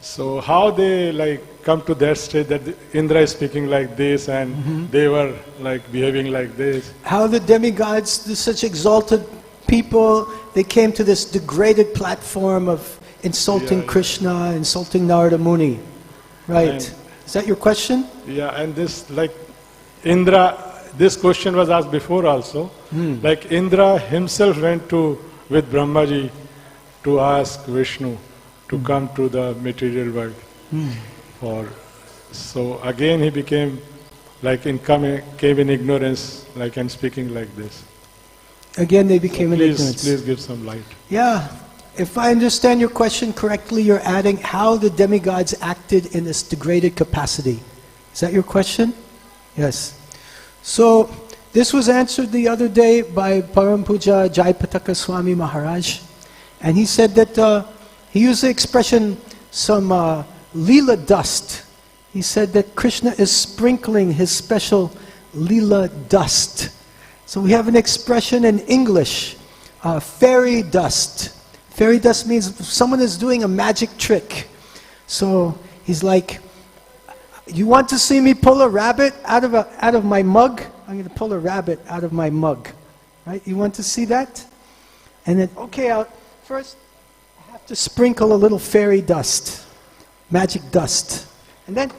So how they come to that stage that Indra is speaking like this and they were behaving like this? How the demigods, such exalted people, they came to this degraded platform of insulting Krishna, insulting Narada Muni. Right. Is that your question? Yeah, and this Indra, this question was asked before also. Indra himself went with Brahmaji to ask Vishnu to come to the material world. So again he became came in ignorance, and speaking like this. Again they became in ignorance. Please give some light. Yeah. If I understand your question correctly, you're adding how the demigods acted in this degraded capacity. Is that your question? Yes. So this was answered the other day by Param Puja Jayapataka Swami Maharaj. And he said that he used the expression some lila dust. He said that Krishna is sprinkling his special lila dust. So we have an expression in English, fairy dust. Fairy dust means someone is doing a magic trick. So he's like, you want to see me pull a rabbit out of my mug? I'm going to pull a rabbit out of my mug. Right? You want to see that? And then, okay, first I have to sprinkle a little fairy dust, magic dust. And then,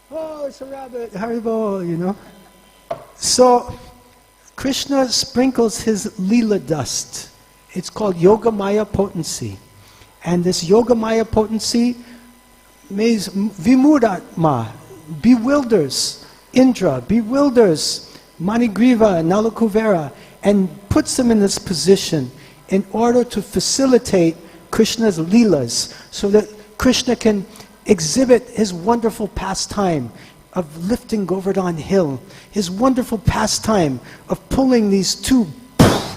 oh, it's a rabbit, Haribo, So, Krishna sprinkles his lila dust. It's called Yogamaya potency. And this Yogamaya potency means Vimuratma, bewilders Indra, bewilders Manigriva, Nalakuvera, and puts them in this position in order to facilitate Krishna's leelas, so that Krishna can exhibit his wonderful pastime of lifting Govardhan Hill, his wonderful pastime of pulling these two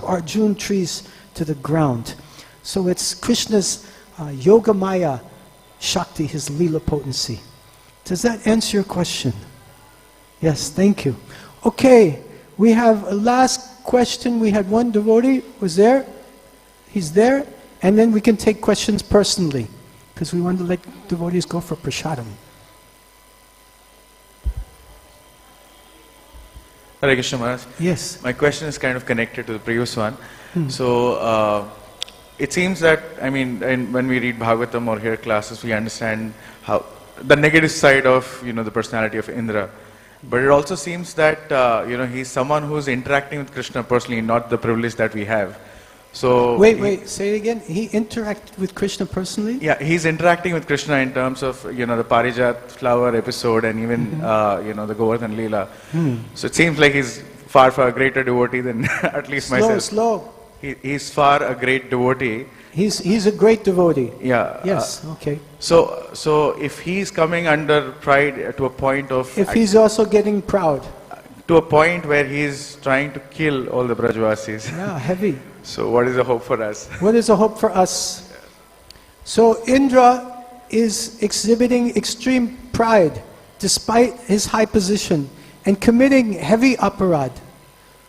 Arjun trees to the ground. So it's Krishna's Yogamaya Shakti, his Leela potency. Does that answer your question? Yes, thank you. Okay, we have a last question. We had one devotee, was there? He's there. And then we can take questions personally, because we want to let devotees go for prasadam. Hare Krishna Maharaj. Yes. My question is kind of connected to the previous one. So, it seems that, I mean, when we read Bhagavatam or hear classes, we understand how the negative side of, the personality of Indra. But it also seems that, he's someone who's interacting with Krishna personally, not the privilege that we have. So Wait, say it again. He interacted with Krishna personally? Yeah, he's interacting with Krishna in terms of, the Parijat flower episode and even, the Govardhan Leela. So it seems like he's far a greater devotee than at least myself. Slow. He's far a great devotee. He's a great devotee. Yeah. Yes, okay. So if he's coming under pride to a point of... If he's also getting proud. To a point where he's trying to kill all the Brajvasis. Yeah, heavy. So what is the hope for us? What is the hope for us? So Indra is exhibiting extreme pride despite his high position and committing heavy aparad.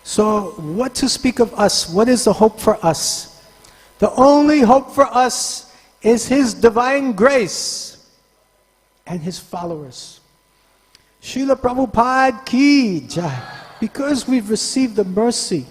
So what to speak of us? What is the hope for us? The only hope for us is his divine grace and his followers. Srila Prabhupada ki jai. Because we've received the mercy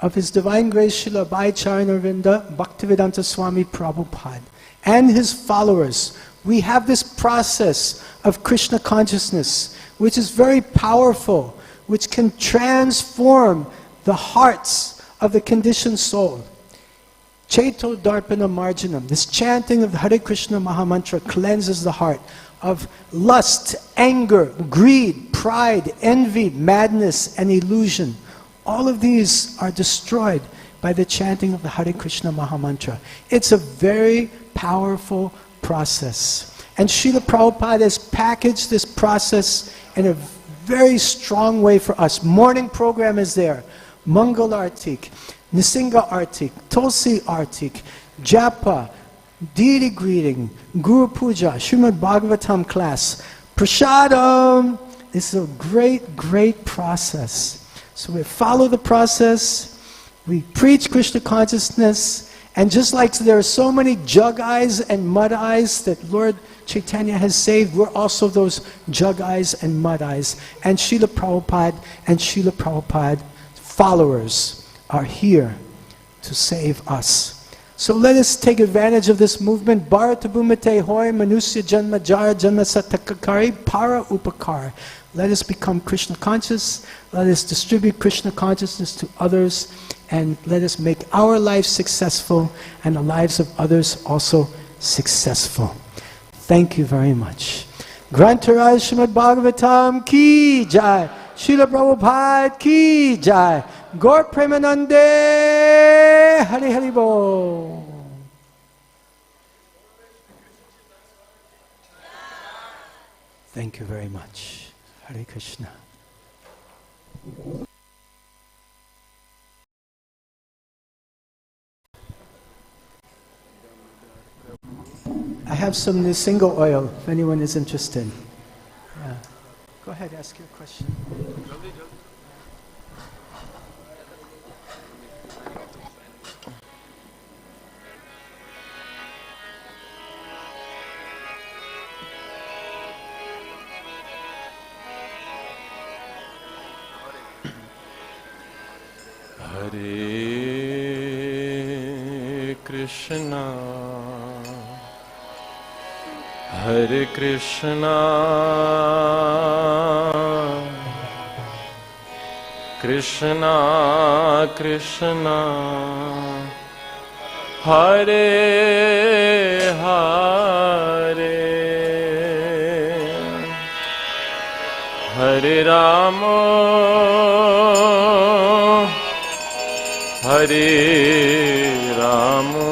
of His Divine Grace Srila Bhai-Charana-Vrinda Bhaktivedanta Swami Prabhupada and his followers, we have this process of Krishna consciousness, which is very powerful, which can transform the hearts of the conditioned soul. Cheto Darpana Marjanam, this chanting of the Hare Krishna Mahamantra cleanses the heart of lust, anger, greed, pride, envy, madness, and illusion. All of these are destroyed by the chanting of the Hare Krishna Mahamantra. It's a very powerful process. And Srila Prabhupada has packaged this process in a very strong way for us. Morning program is there. Mangal Artik, Nisinga Artik, Tulsi Artik, Japa, deity greeting, Guru Puja, Srimad Bhagavatam class, Prasadam. This is a great process. So we follow the process, we preach Krishna consciousness, and just like there are so many jug eyes and mud eyes that Lord Chaitanya has saved, we're also those jug eyes and mud eyes. And Srila Prabhupada and Srila Prabhupada followers are here to save us. So let us take advantage of this movement. Bharata Bhumate Hoy Manusya Janma Jara Janma Satakakari Para Upakar. Let us become Krishna conscious. Let us distribute Krishna consciousness to others. And let us make our lives successful and the lives of others also successful. Thank you very much. Grantaraj Srimad Bhagavatam ki jai. Srila Prabhupada ki jai. Gaur Premanande Hari Hari Bo. Thank you very much. Hare Krishna. I have some Nisinga oil if anyone is interested. Yeah. Go ahead, ask your question. Hare Krishna, Hare Krishna, Krishna Krishna, Hare Hare, Hare Rama, Hare Rama,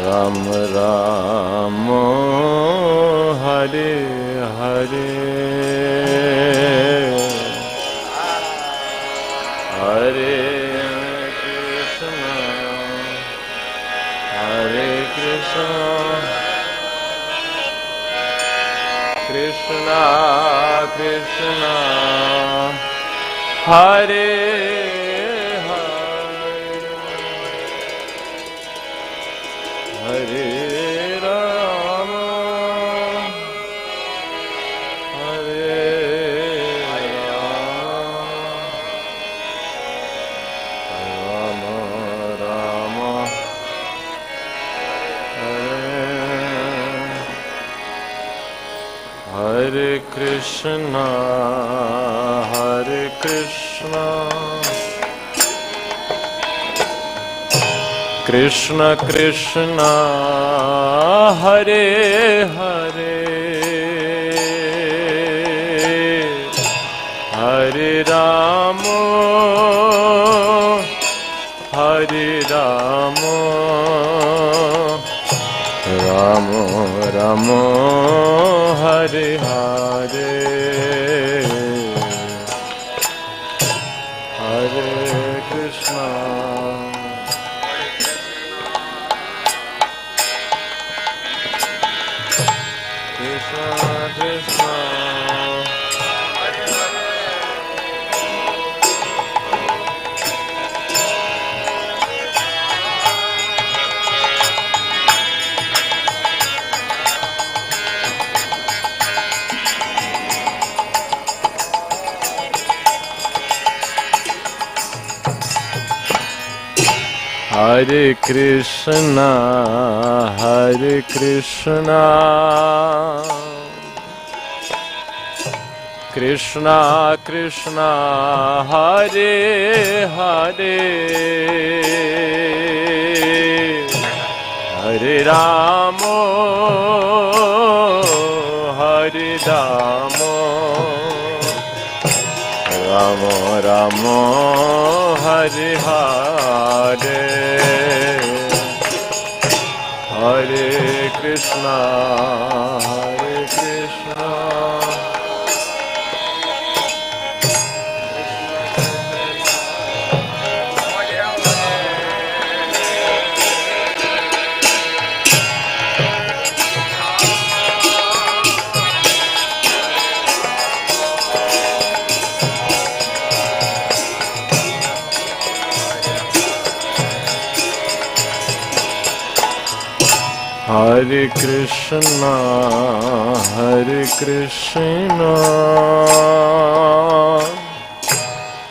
Rama Rama, Hare Hare, Hare Krishna, Hare Krishna. Krishna Krishna Hare Hare Rama Hare Rama Rama Hare Krishna Hare Krishna Krishna Krishna Hare Hare Hare Rama Hare Rama Rama Rama Hare Hare Hare Krishna Krishna Krishna Hare Krishna Hare Krishna Krishna Krishna Hare Hare Hare Rama Hare Rama Rama Rama Hare Hare Hare Krishna Hare Krishna Hare Krishna Hare Krishna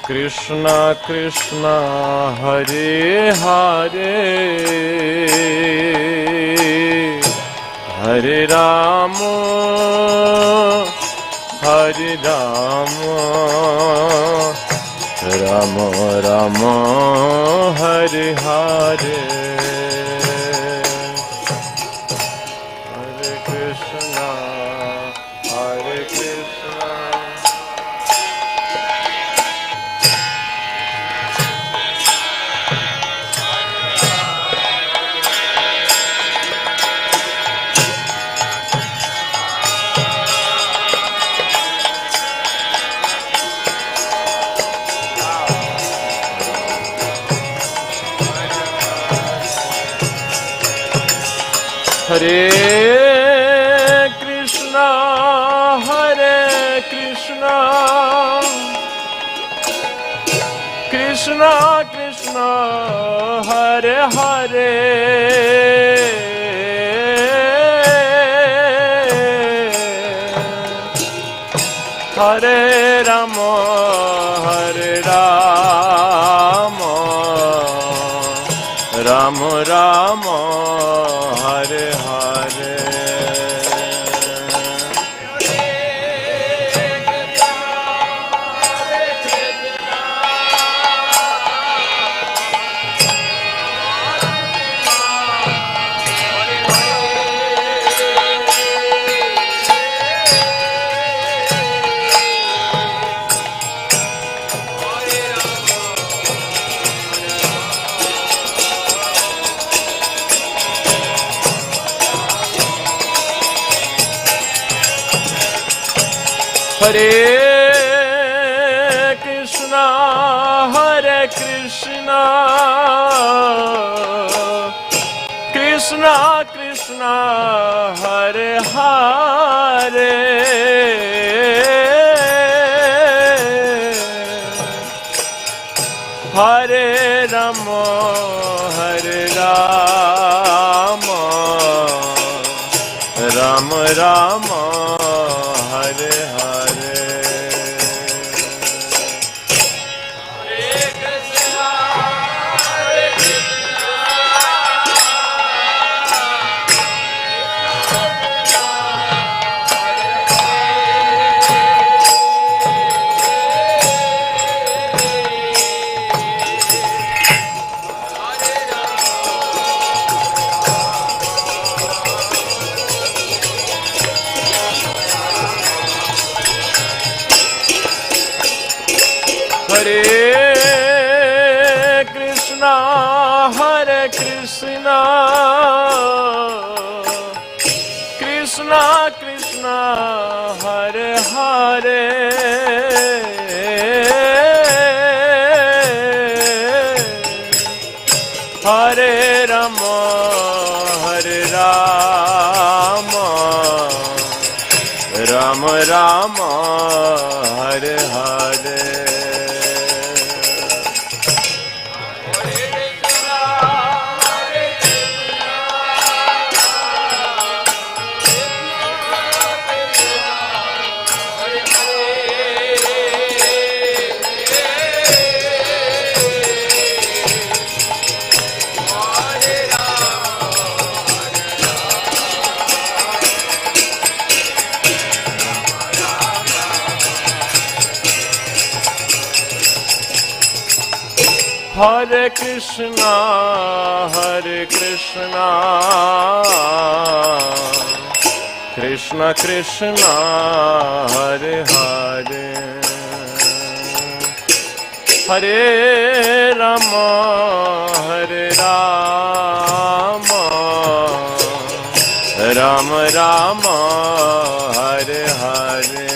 Krishna Krishna Hare Hare Hare Rama Hare Rama Rama Rama Hare Hare Hare Krishna Hare Krishna Krishna Krishna Hare Hare Hare Rama Hare Rama Rama Rama Hare Hare Hare Krishna Hare Krishna Krishna Krishna Hare Hare Hare Rama Hare Rama Rama Rama Hare Hare Hare Krishna, Hare Krishna, Krishna Krishna, Hare Hare, Hare Rama, Hare Rama, Rama Rama, Hare Hare. Hare Krishna, Hare Krishna, Krishna Krishna, Hare Hare, Hare Rama, Hare Rama, Rama Rama, Hare Hare.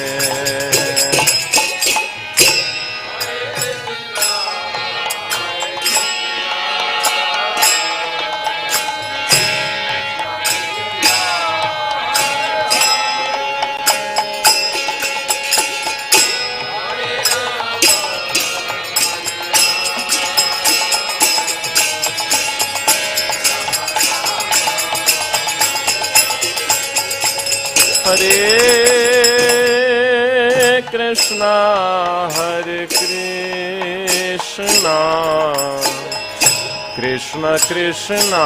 Hare Krishna, Hare Krishna, Krishna Krishna,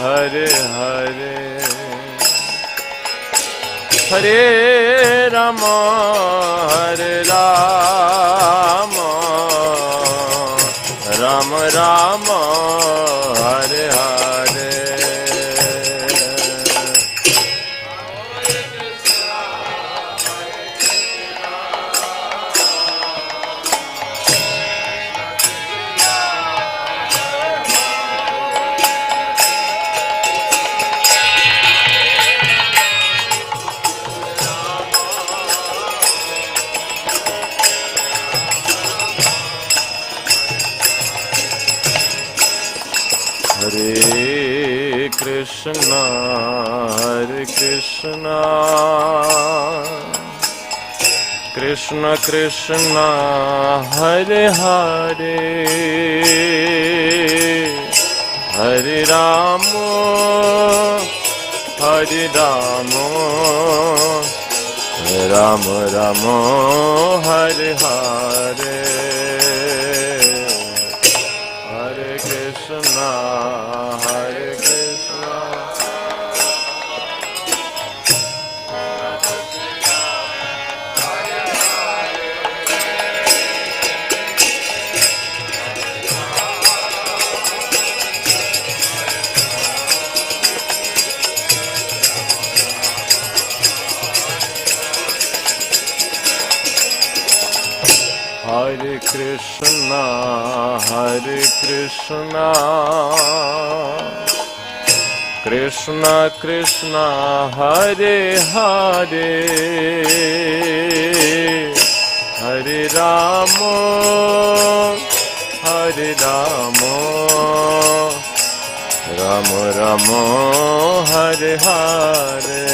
Hare Hare, Hare Rama, Hare Rama, Rama Rama, Hare Hare. Hare Krishna, Hare Krishna, Krishna Krishna, Hare Hare, Hare Rama, Hare Rama, Rama Rama, Hare Hare, Hare Krishna, Hare Krishna, Hare Krishna, Hare Krishna, Krishna Krishna, Hare Hare, Hare Rama, Hare Rama, Ram Ram Hare Hare.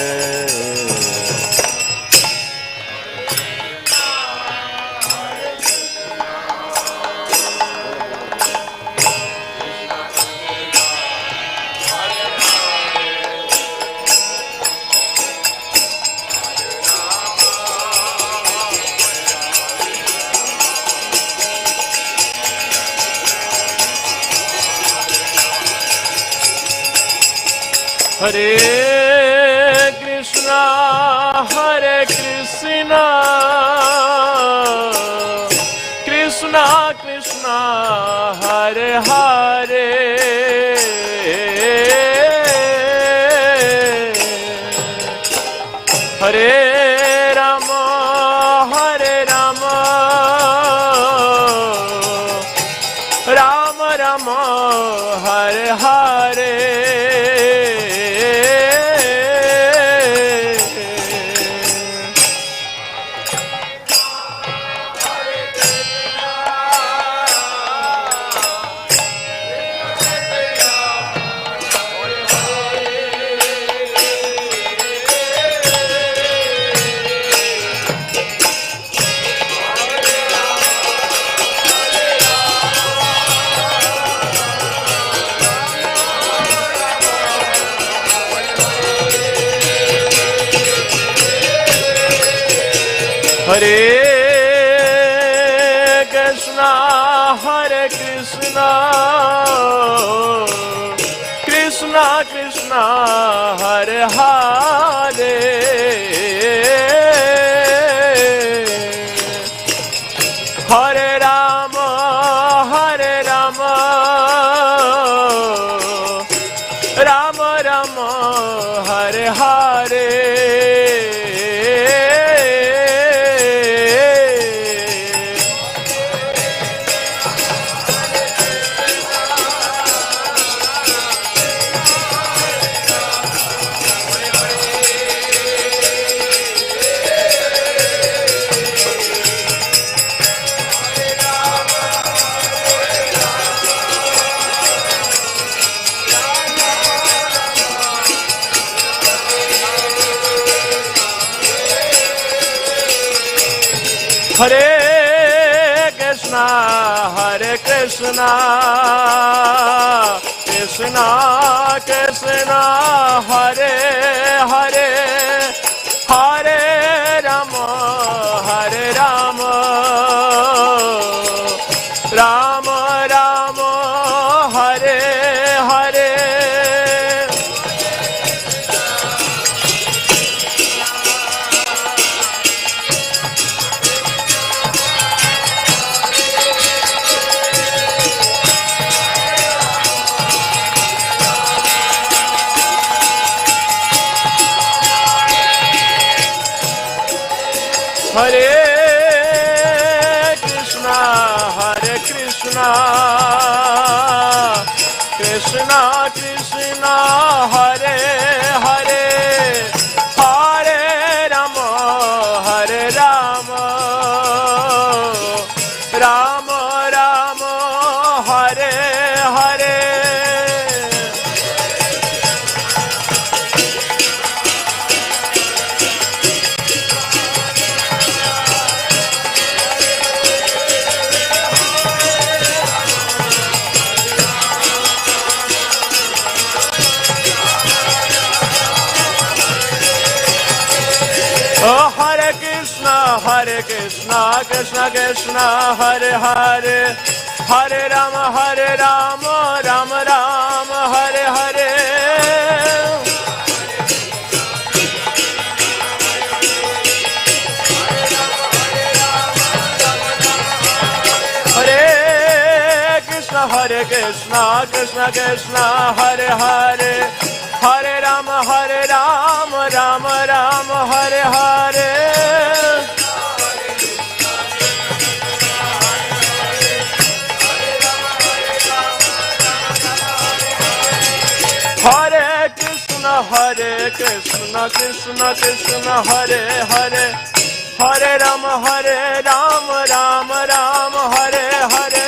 Hare Krishna, Hare Krishna, Krishna Krishna, Hare Hare, Hare Rama, Hare Rama, Rama Rama, Hare Hare. Hare Krishna, Hare Krishna, Krishna Krishna, Hare Hare, Hare Rama, Hare Rama, Rama Rama, Hare Hare. Hare Krishna, Hare Krishna, Krishna Krishna, Hare Hare, Hare Rama, Hare Rama, Rama Rama, Hare Hare. Hare Krishna, Hare Krishna, Krishna Krishna, Hare Hare, Hare Rama, Hare Rama, Rama Rama, Hare Hare. Oh, Hare Krishna, Hare Krishna, Krishna Krishna, Hare Hare, Hare Rama, Hare Rama, Rama Rama, Hare Hare. Hare Krishna, Hare Krishna, Krishna Krishna, Hare Hare, Hare Rama, Hare Rama, Rama Rama, Hare Hare. Hare Krishna, Hare Krishna, Krishna Krishna, Hare Hare, Hare Rama, Hare Rama, Rama Rama, Hare Hare.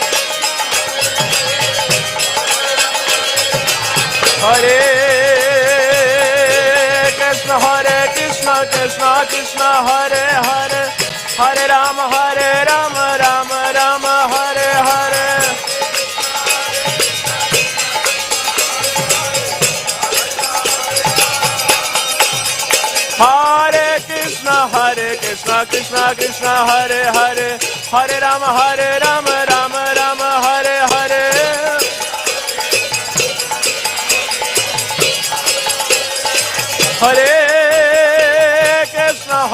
Hare Krishna Krishna Hare Hare Hare Rama Rama Rama Hare Hare Hare Krishna Krishna Krishna Hare Hare Hare Rama Rama Rama Hare Hare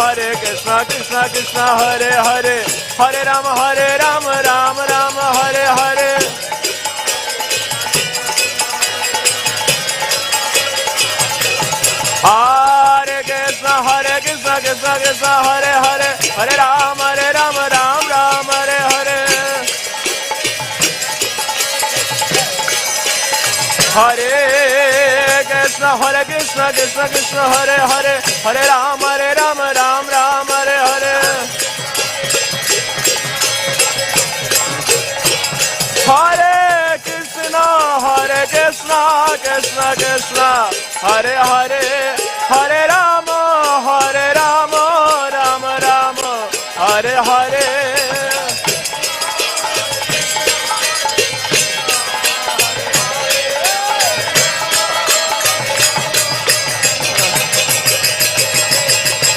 Hare Krishna Krishna Krishna Hare Hare Hare Rama Rama Rama Hare Hare Hare Krishna Krishna Krishna Hare Hare Hare Rama Rama Hare Hare Hare Krishna Krishna Hare Hare Hare Rama Rama Hare Hare Hare Krishna Krishna Krishna Hare Hare Hare Rama Rama Rama Hare Hare Hare Krishna Krishna Hare Hare Hare Rama Rama Hare Hare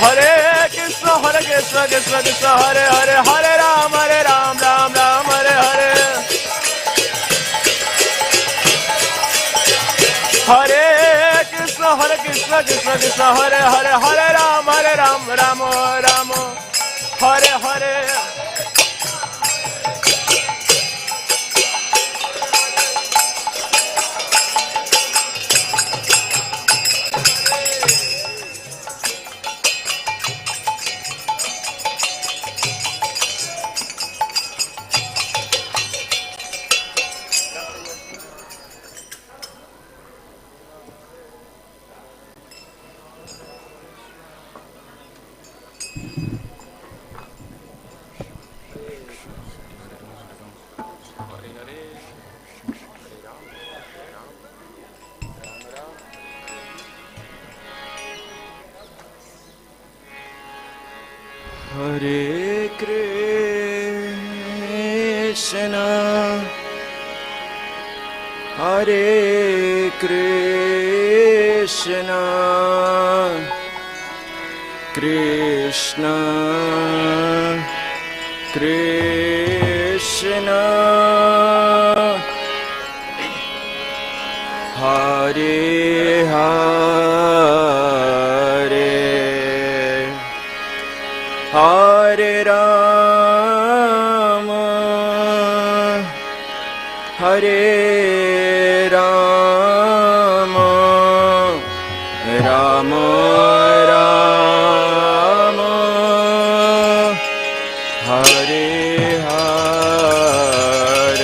Hare Krishna Krishna Hare Hare Hare Rama Rama Hare Hare Hare Krishna Hare Krishna Krishna Krishna Hare Hare Hare Rama Hare Rama Rama Rama Hare Hare Hare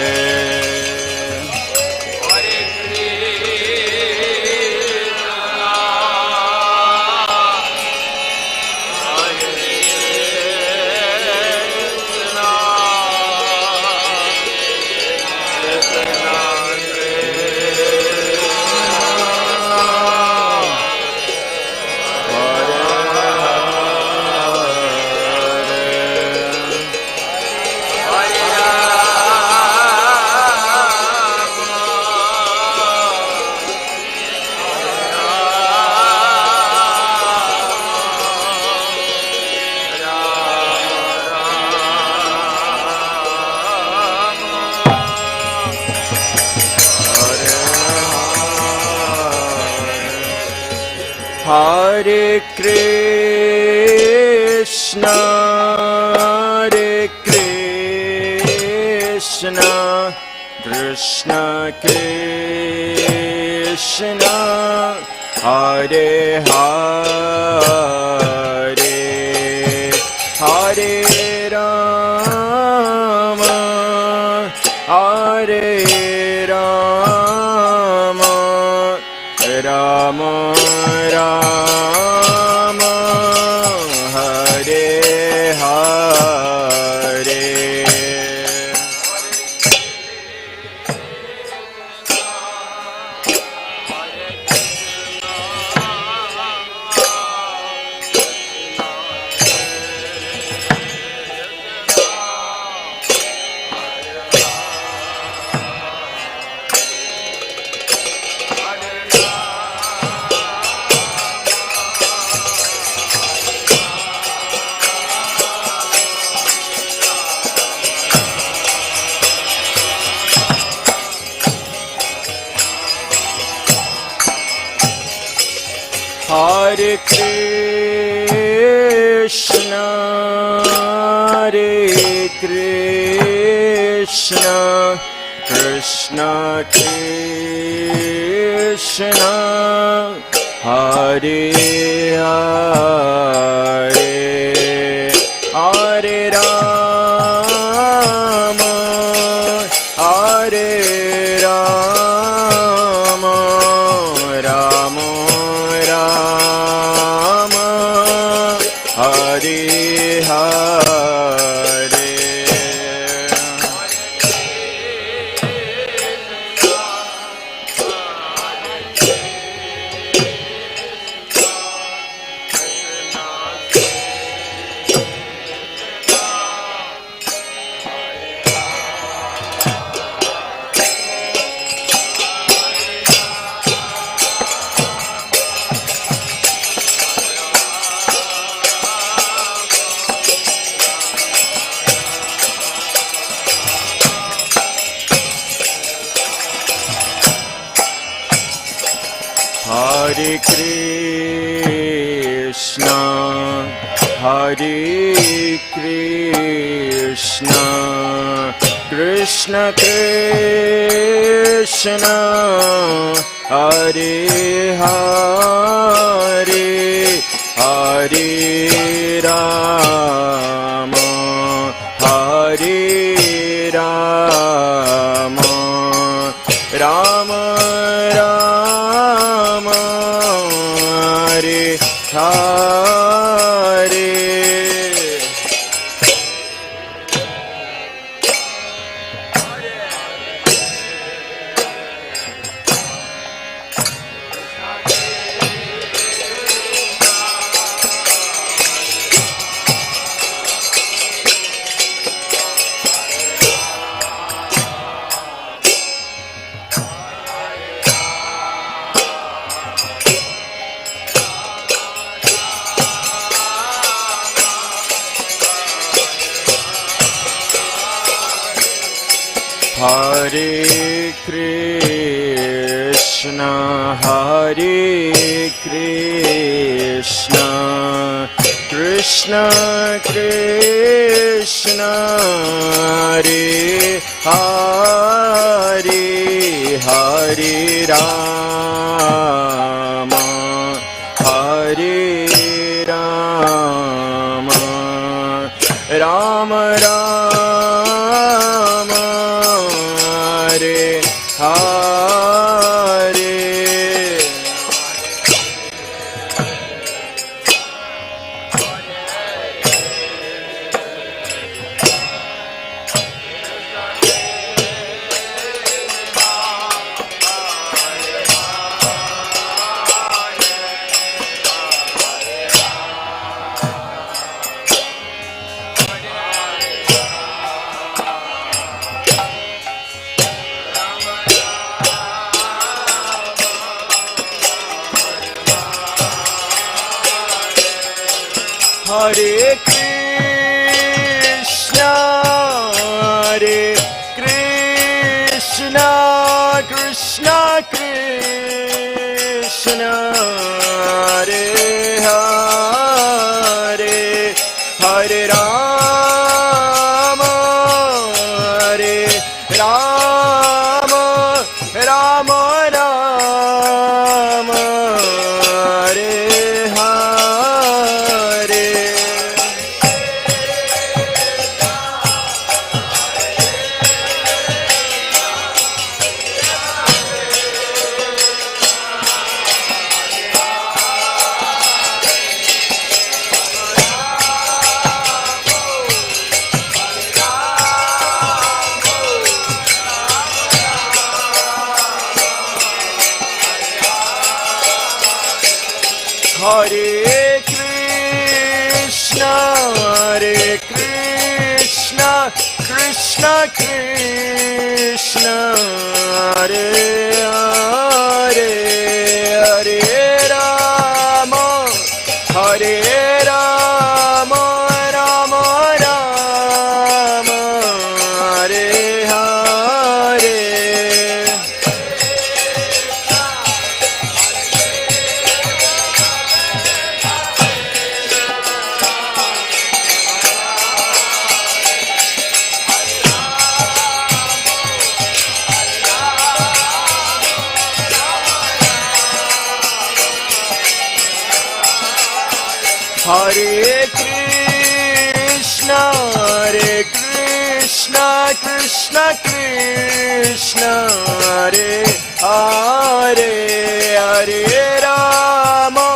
Krishna Krishna Krishna Hare Hare Hare Rama Hare Rama Rama Rama Hare Hare Hare Krishna, Krishna Krishna, Hare Hare, Hare Rama, Hare Rama, Rama Rama, Hare Hare. Hare Krishna, Hare Krishna, Krishna Krishna, Hare Hare, Hare Rama, Hare Rama, Rama Rama, Hare Hare. Hare Krishna, Hare Krishna, Krishna Krishna, Hare Hare, Hare Rama, Hare Rama, Rama Rama, Hare Hare. Hare Krishna, Hare Krishna, Krishna Krishna, Hare Hare, Hare Rama, Hare Rama, Rama Rama, Hare Hare. Hare Krishna, Hare Krishna, Krishna Krishna, Hare Hare, Hare Rama, Hare Rama, Rama Rama, Hare Hare. Hare Krishna, Krishna Krishna, Hare Hare, Hare Rama,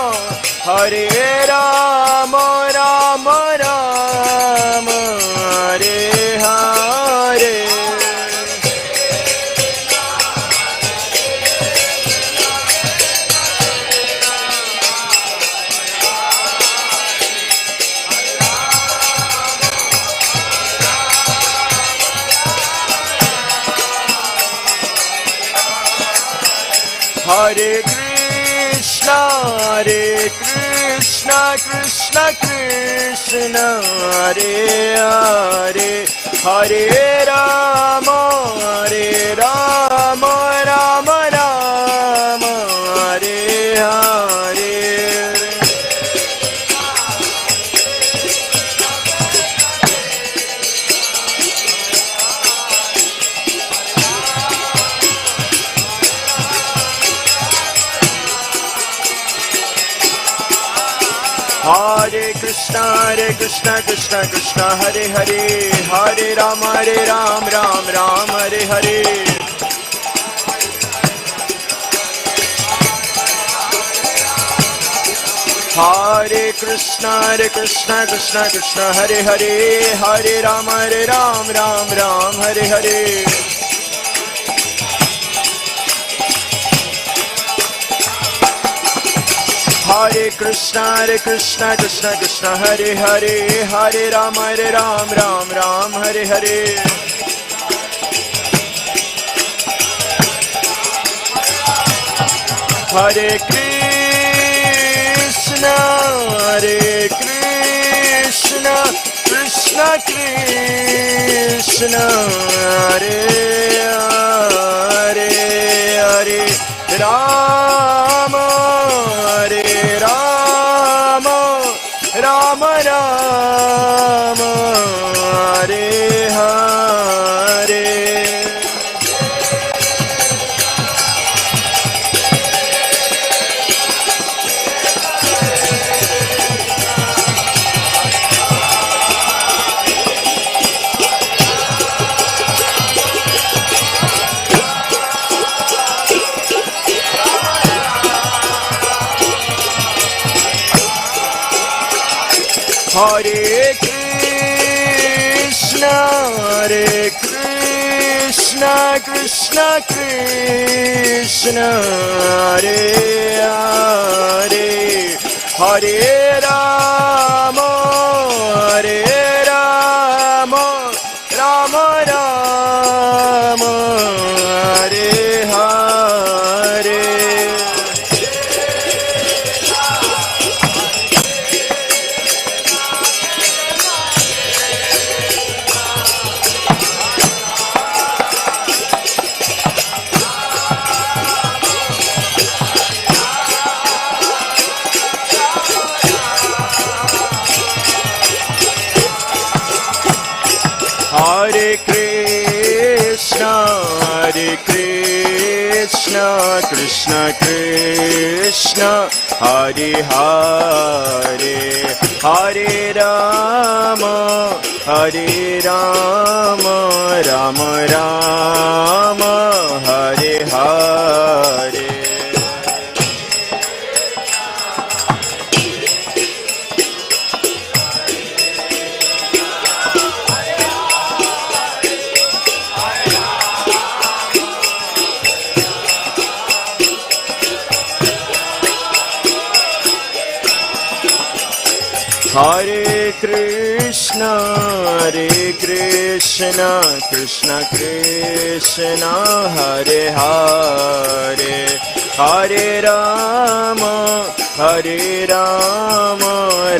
Hare Rama, Rama Rama, Hare Hare. Hare Krishna, Krishna Krishna, Hare Hare, Hare Rama, Rama Rama, Hare Hare. Hare Krishna, Krishna Krishna, Hare Hare, Hare Ram, Ram Ram, Hare Hare. Hare Krishna, Krishna Krishna, Hare Hare, Hare Ram, Ram Hare Hare. Hare Krishna, Krishna Krishna, Hare Hare, Hare Ram, Ram Hare Hare. Hare Krishna, Krishna Krishna, Hare Hare, Hare Rama, Hare Rama, Rama Rama, Hare Hare. Hare Krishna, Krishna Krishna, Hare Hare, Hare Rama, Rama Rama, Hare Hare. Hare Krishna, Krishna Krishna, Hare Hare, Hare Rama, Rama Rama, Hare Hare. Hare Krishna, Krishna Krishna, Hare Hare, Hare Rama,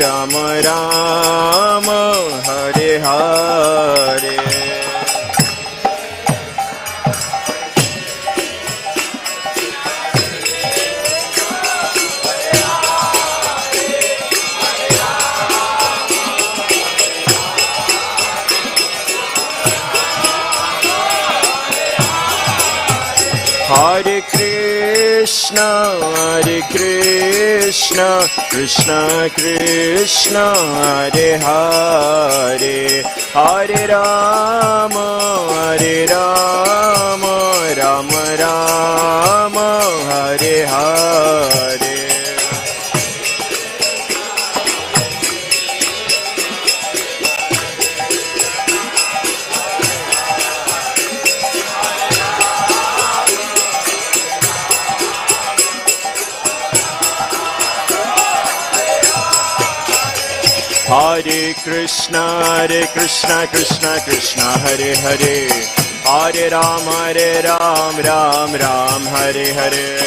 Rama Rama, Hare Hare. Hare Krishna, Krishna, Hare Krishna, Krishna Krishna, Hare Hare, Hare Rama, Hare Rama, Rama Rama, Hare Hare. Hare Krishna, Krishna Krishna, Hare Hare, Hare Ram, Ram Ram, Hare Hare.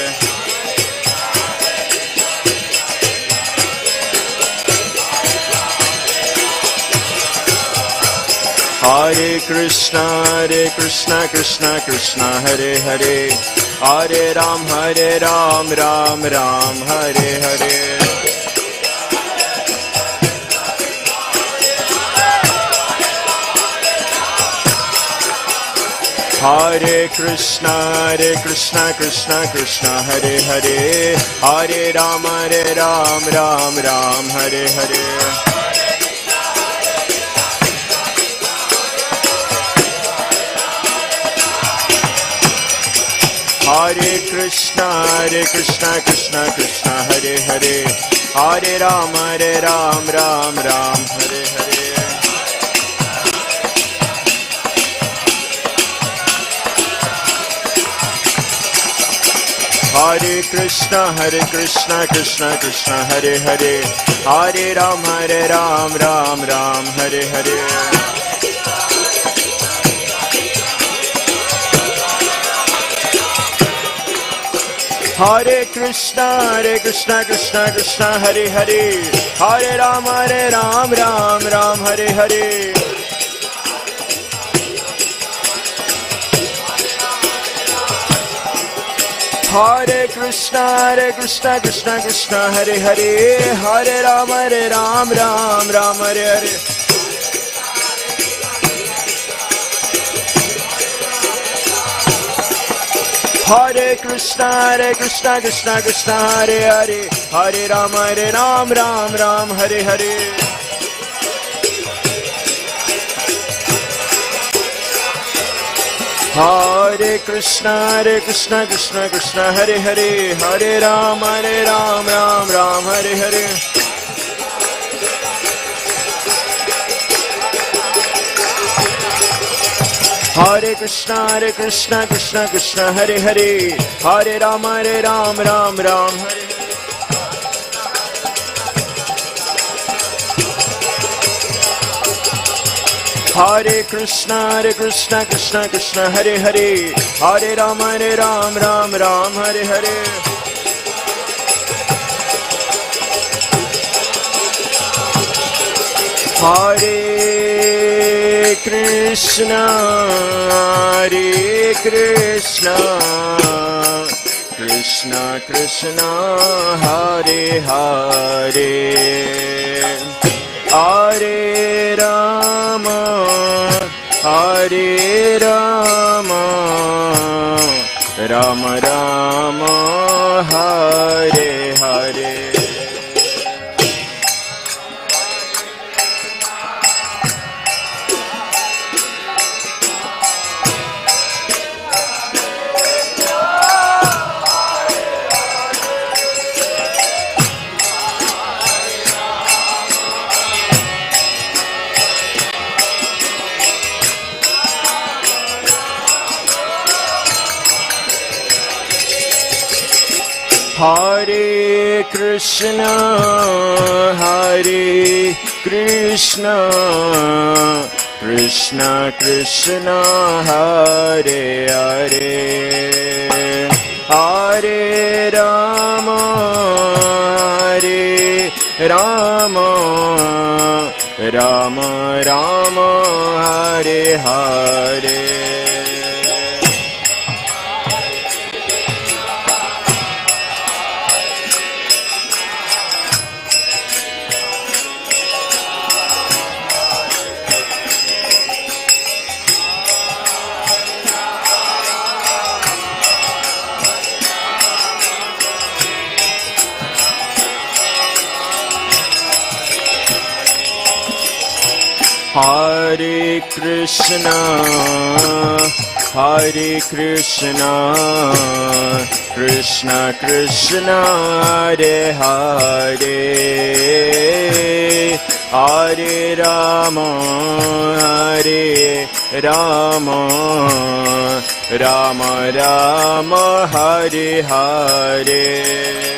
Hare Krishna, Krishna Krishna, Hare Hare, Hare Ram, Ram Ram, Hare Hare. Hare Krishna, Krishna Krishna, Hare Hare, Hare Ram, Ram Ram, Hare Hare. Hare Krishna, Krishna Krishna, Hare Hare, Hare Ram, Ram Ram, Hare Hare. Hare Krishna, Krishna Krishna, Hare Hare, Hare Ram, Ram Ram, Hare Hare. Hare Krishna, Krishna Krishna, Hare Hare, Hare Ram, Ram Ram, Hare Hare. Hare Krishna, Krishna, Hare Hare, Hare Ram, Ram Ram, Hare Hare. Hare Krishna, Krishna Hare Hare, Hare Ram, Ram Hare Hare. Hare Krishna, Krishna Hare Hare, Hare Ram, Ram Hare Hare. Hare Krishna, Krishna Hare Hare, Hare Ram, Ram Hare Hare. Hare Krishna, Krishna Hare Hare, Hare Ram, Ram Hare Hare. Hare Krishna, Krishna Krishna, Hare Hare, Hare Rama, Rama Rama, Hare Hare. Hare Krishna, Krishna Krishna, Hare Hare, Hare Rama, Rama Rama, Hare Hare. Hare Krishna, Hare Krishna, Krishna Krishna, Hare Hare, Hare Rama, Hare Rama, Rama Rama, Hare Hare.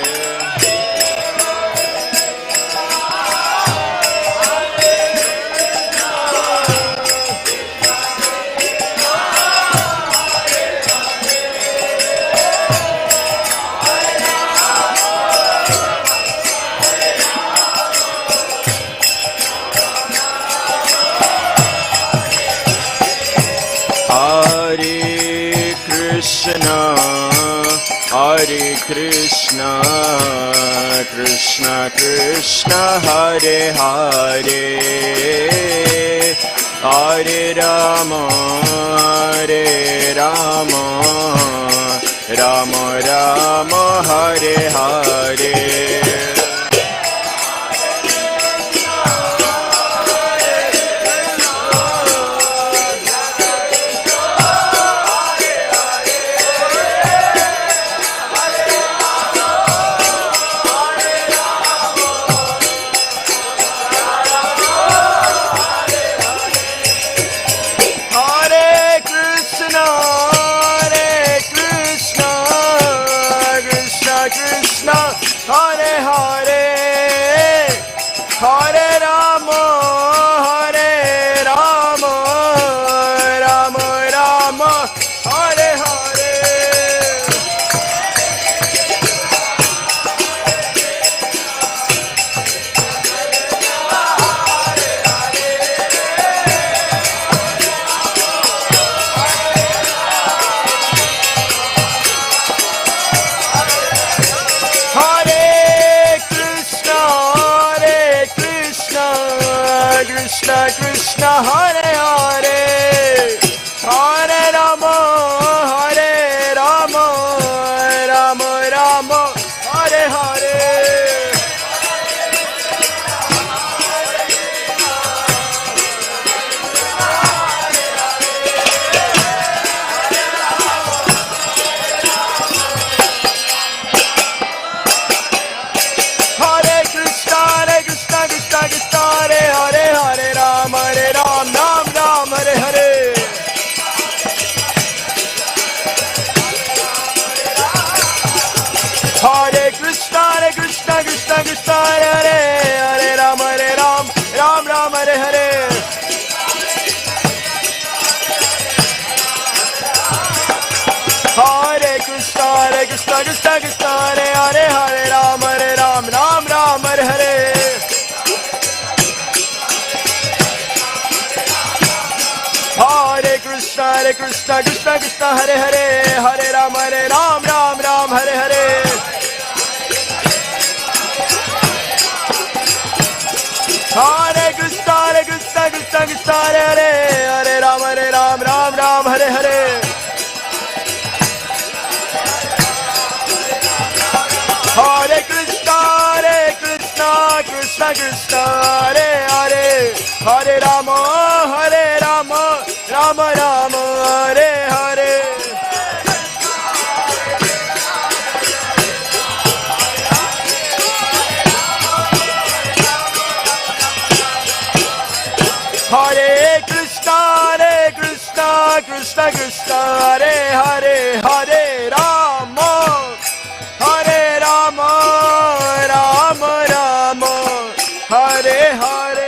Hare Krishna, Hare Krishna, Krishna Krishna, Hare Hare, Hare Rama, Hare Rama, Rama Rama, Hare Hare. Krishna Krishna Krishna Hare Hare Hare Ram Ram Ram Hare Hare Hare Krishna Krishna Krishna Hare Hare Hare Ram Ram Hare Hare Hare Krishna Krishna Krishna Hare Hare Hare Rama Rama Rama Hare Hare Hare Krishna Krishna Krishna Hare Hare Hare Rama Rama Rama Hare Hare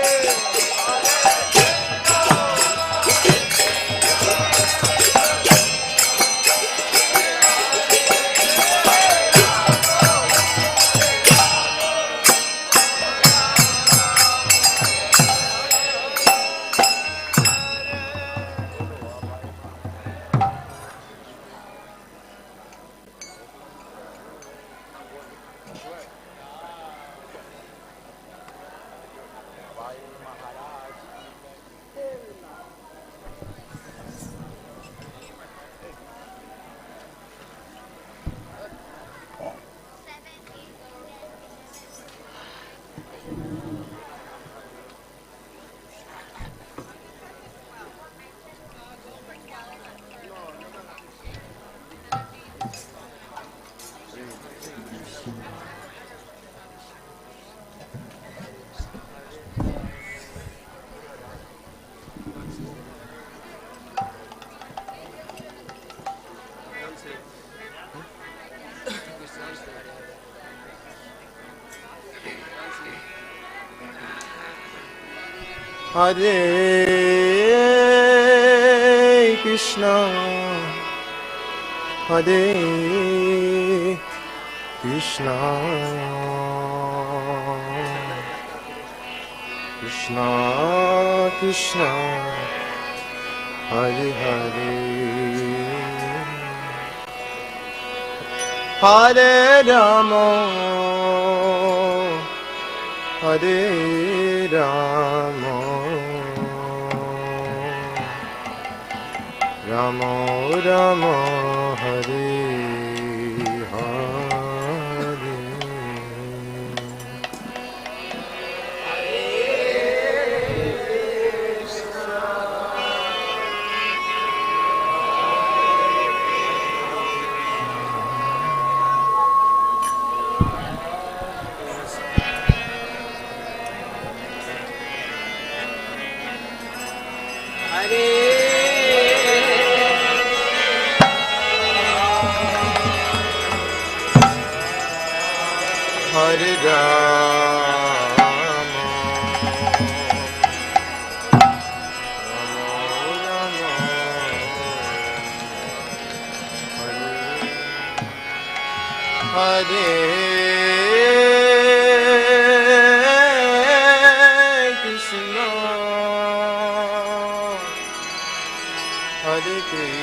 Hare Krishna, Hare Krishna, Krishna Krishna, Hare Hare, Hare Rama, Hare Rama, Rama Rama, Hare Hare Rama, Rama Rama, Hare Krishna, Hare Krishna,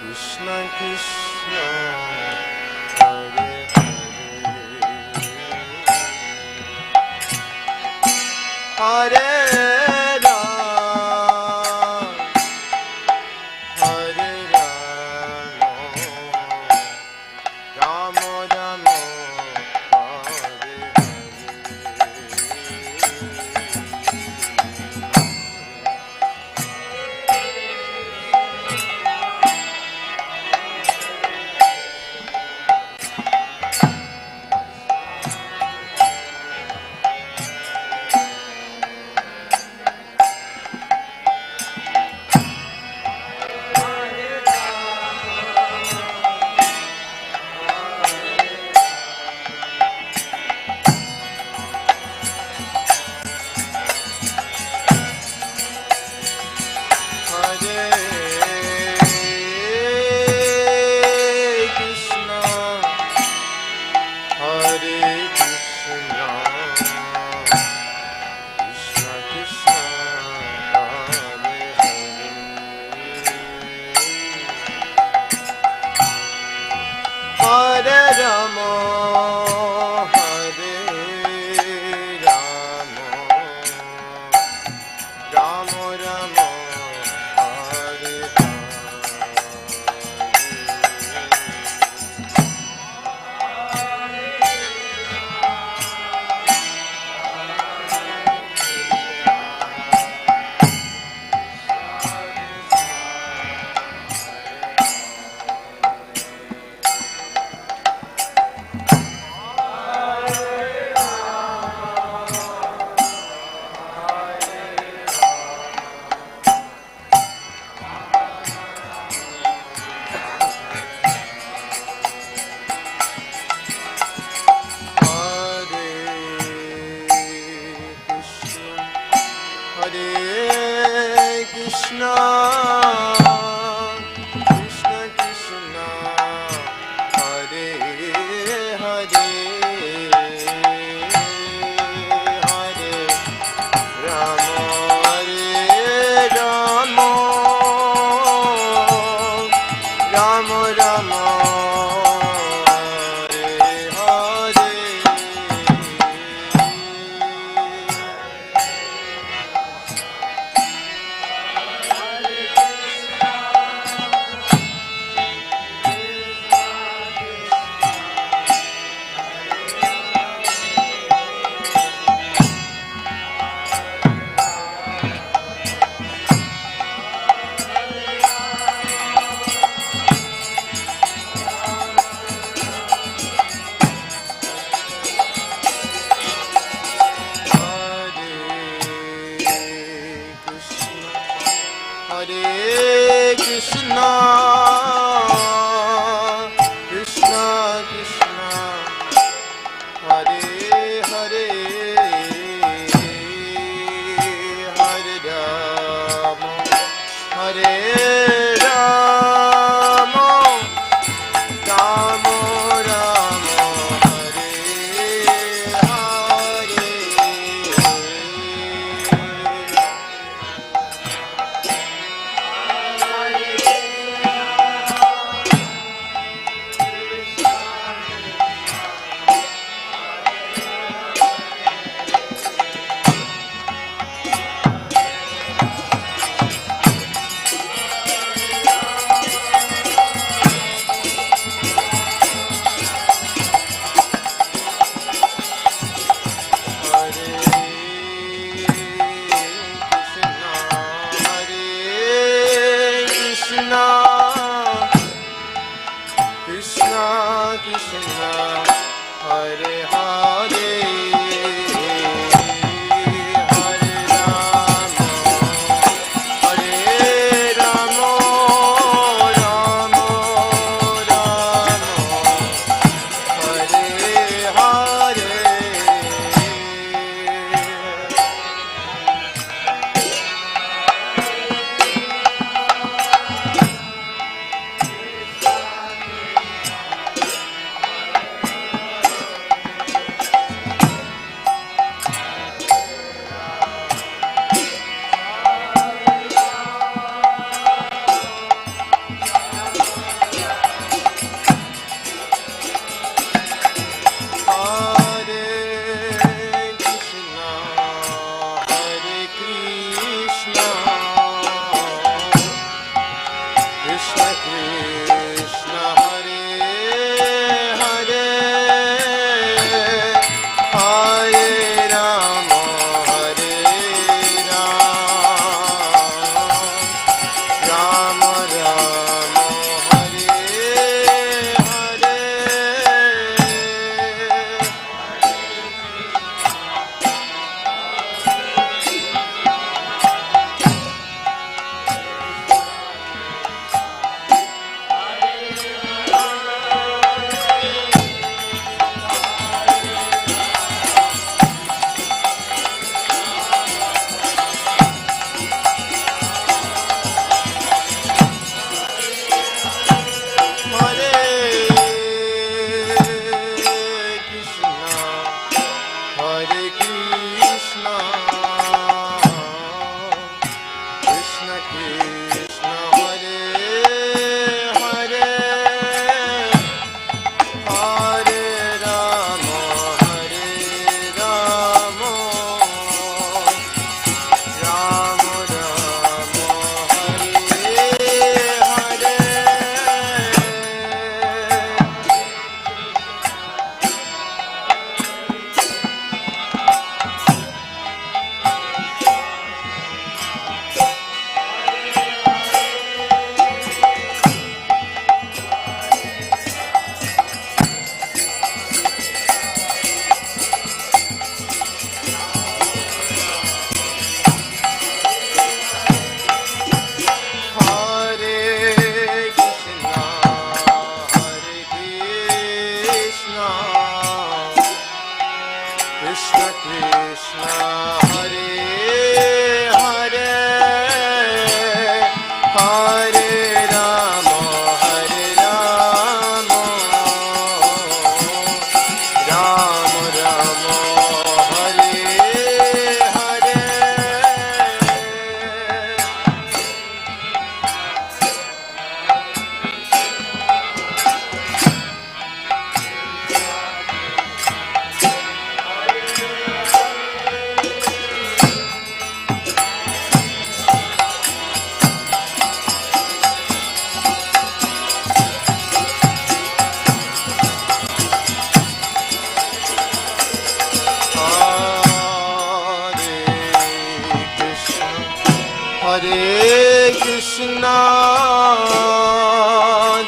Krishna Krishna, Hare Hare, Hare Hare Krishna, Krishna Krishna Hare Hare, Hare Rama, Hare Rama, Rama Rama, Hare Hare. Krishna Krishna Hare Hare, Hare Rama, Hare Rama, Rama Rama, Hare Hare. Hare Krishna,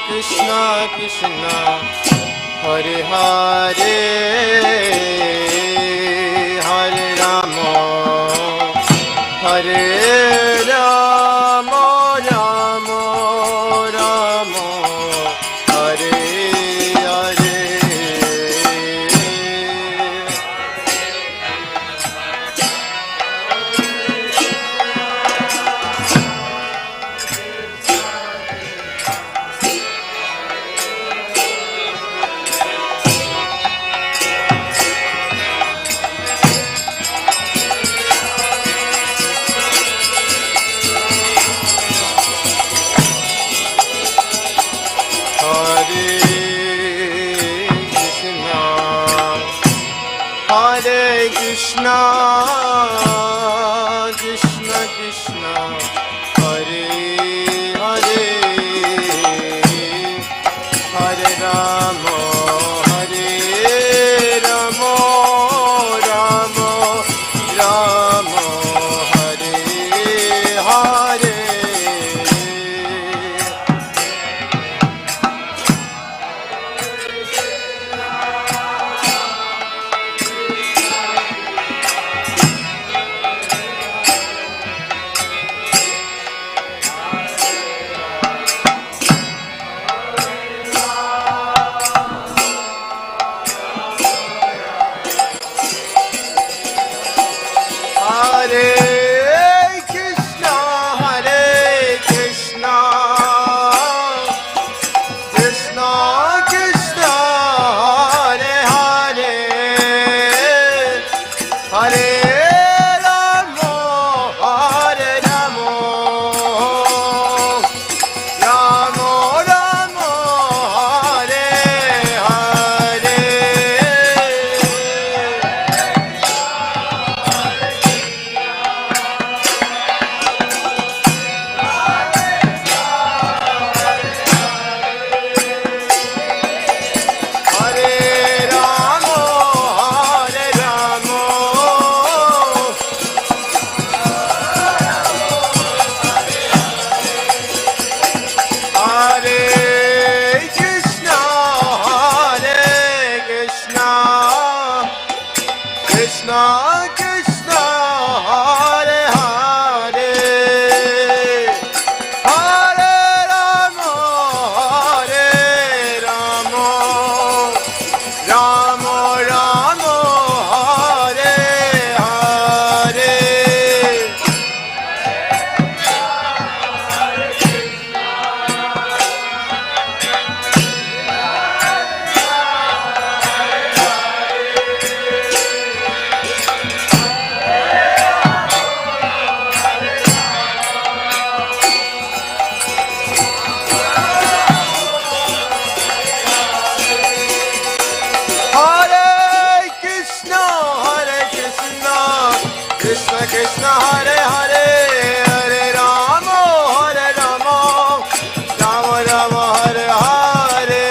Krishna Krishna, Hare Hare, Hare Rama, Hare Rama, Rama Rama, Hare Hare. Hare Krishna, Krishna Krishna, Hare Hare, Hare Rama, Hare Rama, Rama Rama, Hare Hare. Hare Krishna, Hare Krishna, Krishna Krishna, Hare Hare, Hare Rama, Hare Rama, Rama Rama, Hare Hare. Hare Rama, Hare Rama, Hare Krishna, Hare Krishna, Krishna Krishna, Hare Hare, Hare Rama, Hare Rama, Rama Rama, Hare Hare. Krishna Hare Hare Hare Rama Rama Rama Hare Hare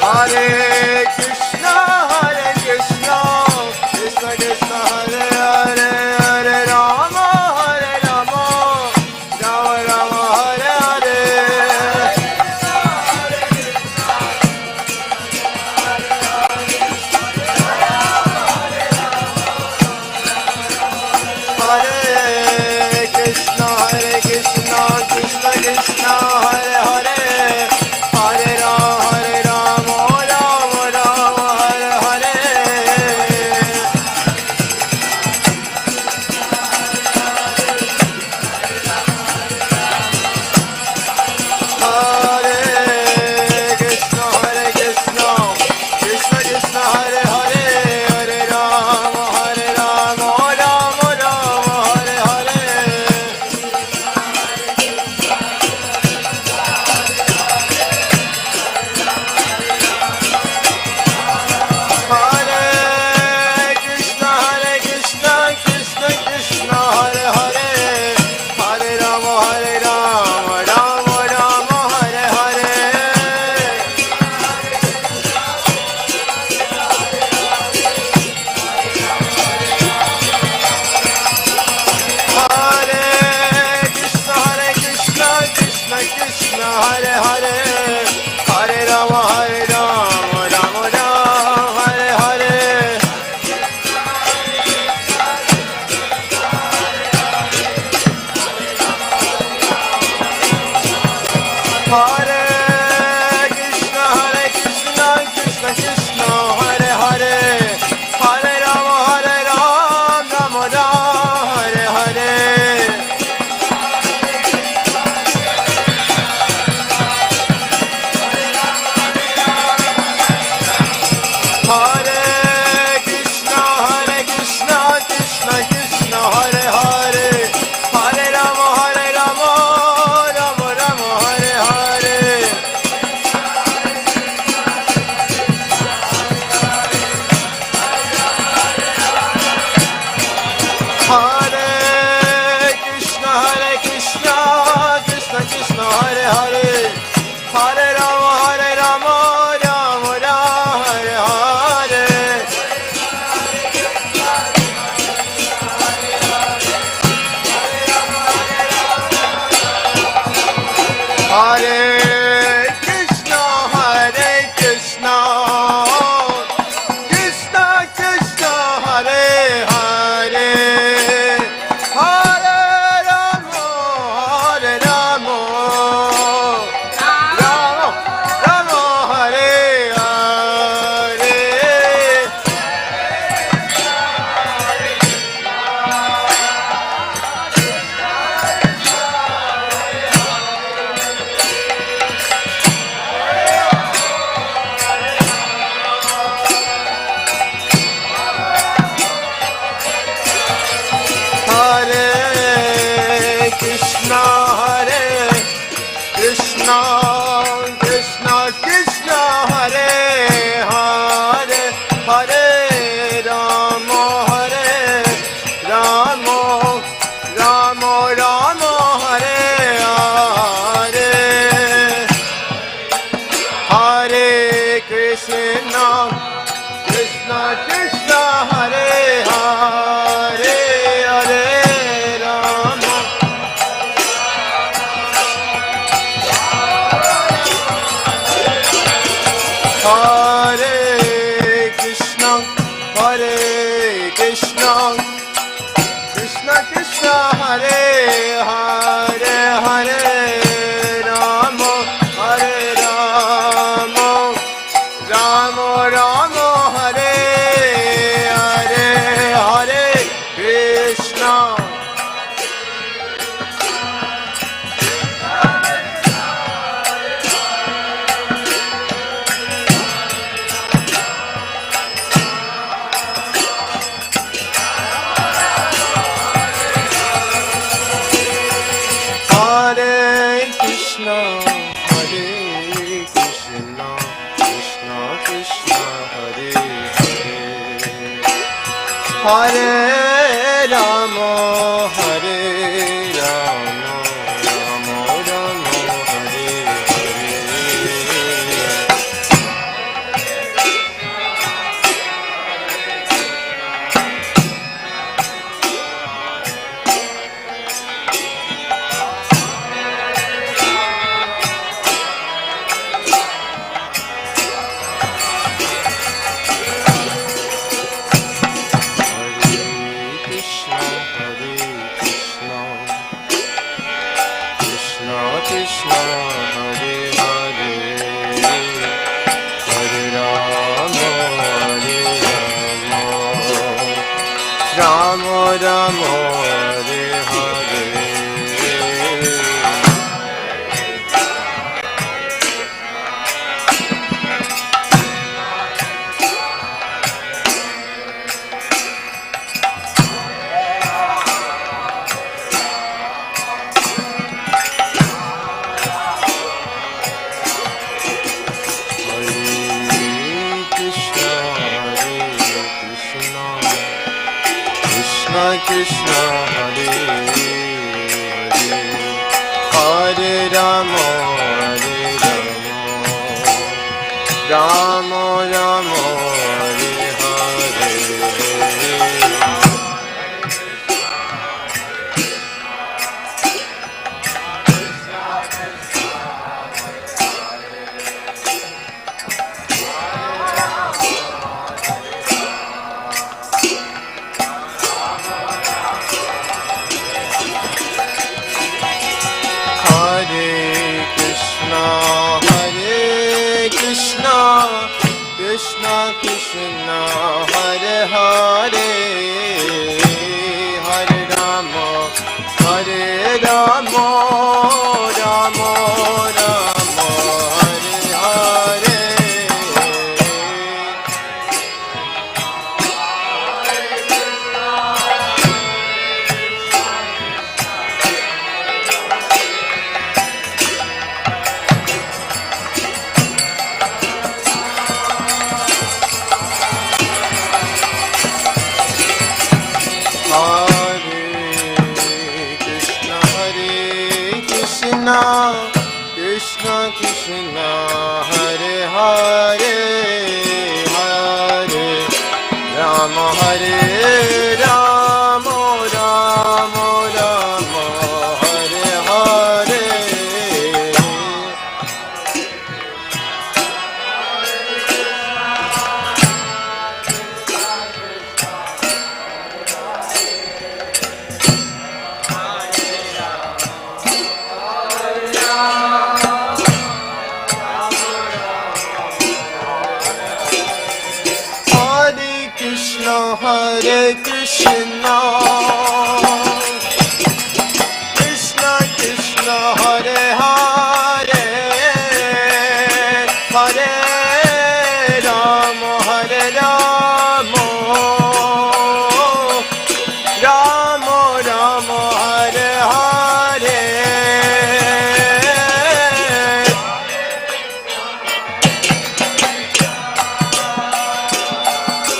Hare Krishna Krishna Krishna Hare Hare Hare Rama Rama Rama Hare Hare Hare Krishna Krishna Krishna Hare Hare Hare Rama Rama Rama Hare Hare Hare Krishna Krishna Krishna Hare Hare Hare Rama Rama Rama Hare Hare Hare Krishna Krishna Krishna Hare Hare Hare Rama Rama Rama Hare Hare Hare Krishna Krishna Krishna Hare Hare Hare Rama Rama Rama Hare Hare Hare Krishna Krishna Krishna Hare Hare Hare Rama Rama Hare Hare Hare Krishna Krishna Krishna Hare Hare Hare Rama Rama Rama Hare Hare Hare Krishna Krishna Krishna Hare Hare Hare Rama Rama Rama Hare Hare Hare Krishna Krishna Krishna Hare Hare Hare Rama Rama Rama Hare Hare Hare Krishna Krishna Krishna Hare Hare Hare Rama Rama Rama Hare Hare Hare Krishna Krishna Hare Hare Hare Rama Hare Krishna Krishna Hare Hare Hare Rama Rama Rama Hare Hare Hare Krishna Hare Krishna Hare Rama, Hare Rama, Rama Rama, Hare Hare. Krishna, Hare Hare, Hare Rama, Hare Rama, Rama Rama, Hare Hare. Krishna Krishna, Hare Hare, Hare Rama, Hare Rama, Rama Rama, Hare Hare. Krishna Krishna, Hare Hare, Hare Rama, Hare Rama, Rama Rama, Hare Hare. Hare Krishna, Krishna Krishna, Hare Hare, Hare Rama, Hare Rama, Rama Rama, Hare Hare.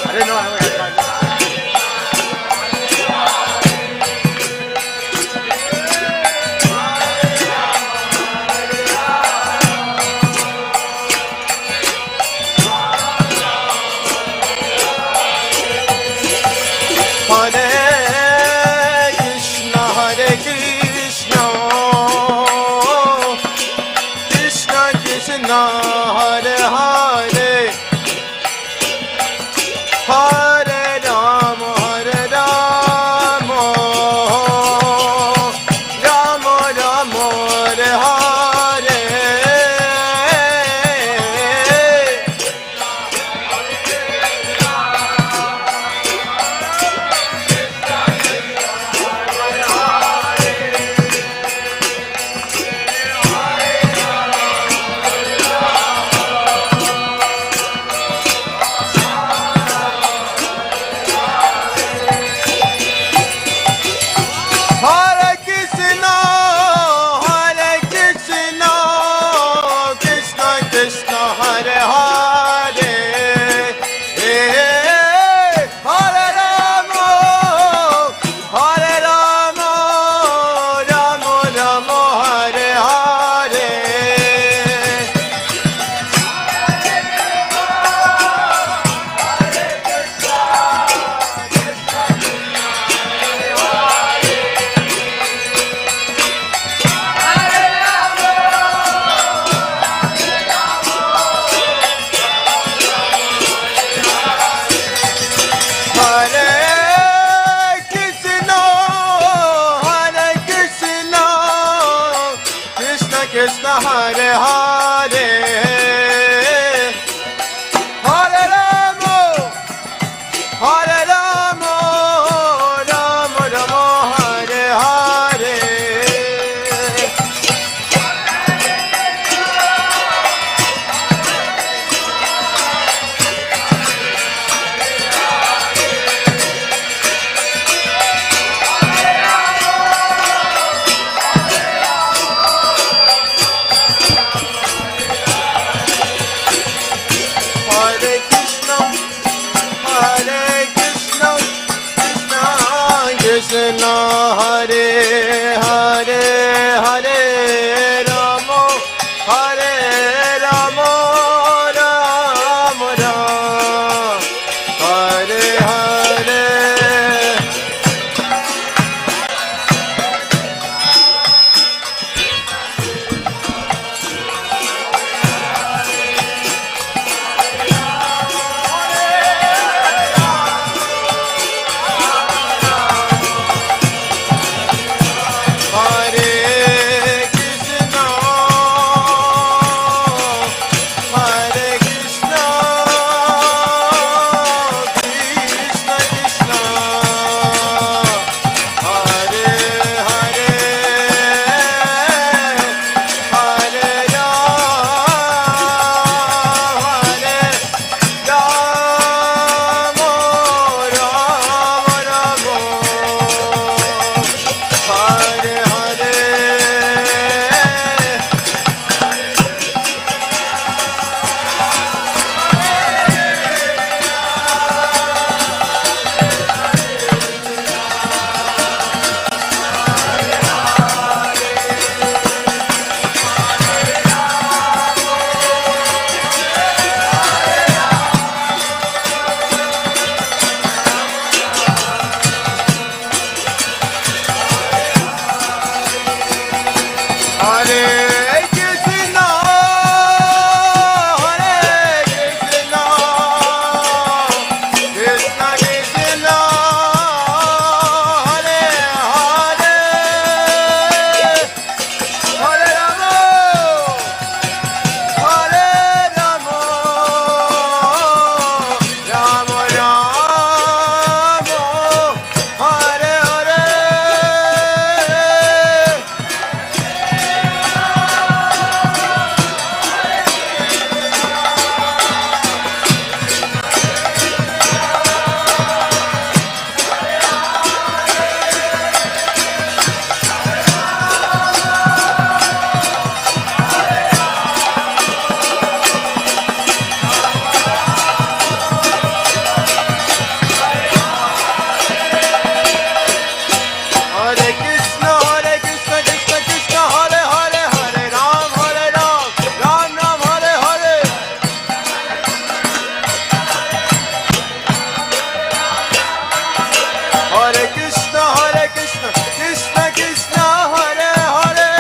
I didn't know I Krishna Hare Hare Hare Rama Hare Rama Rama Rama Hare Hare Hare Krishna, Krishna Krishna, Hare Hare, Hare Rama, Hare Rama, Rama Rama, Hare Hare. Hare Krishna, Hare Krishna, Krishna Krishna, Hare Hare, Hare Rama, Rama Rama, Hare Hare. Hare Krishna, Hare Krishna, Krishna Krishna, Hare Hare,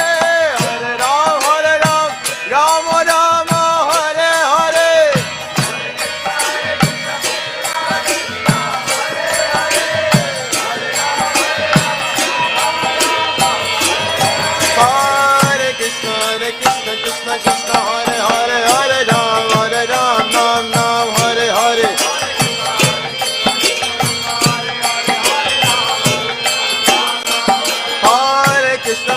Hare Rama, Hare Rama, Rama Rama, Hare Hare. Hare Krishna, Krishna Krishna, Hare Hare, Hare Ram, Ram Ram, Hare Hare. Hare Krishna,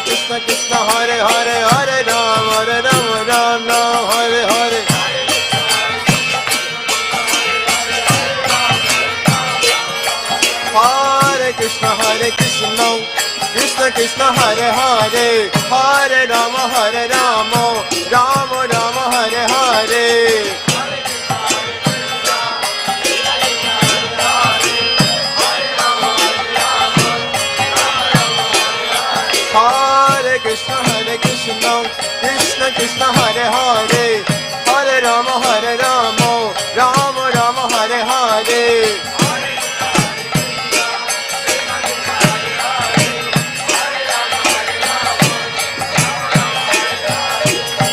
Krishna Krishna, Hare Hare, Hare Ram, Ram Ram, Hare Hare. Hare Krishna, Krishna Krishna, Hare Hare, Hare Ram, Ram Ram, Hare Hare. Hare Krishna, Krishna, Hare Hare, Hare Ram, Ram Ram, Hare Hare. Hare Krishna, Krishna Krishna, Hare Hare, Hare Rama, Rama Rama, Hare Hare. Hare Krishna, Krishna Krishna, Hare Hare, Hare Rama, Rama Rama, Hare Hare.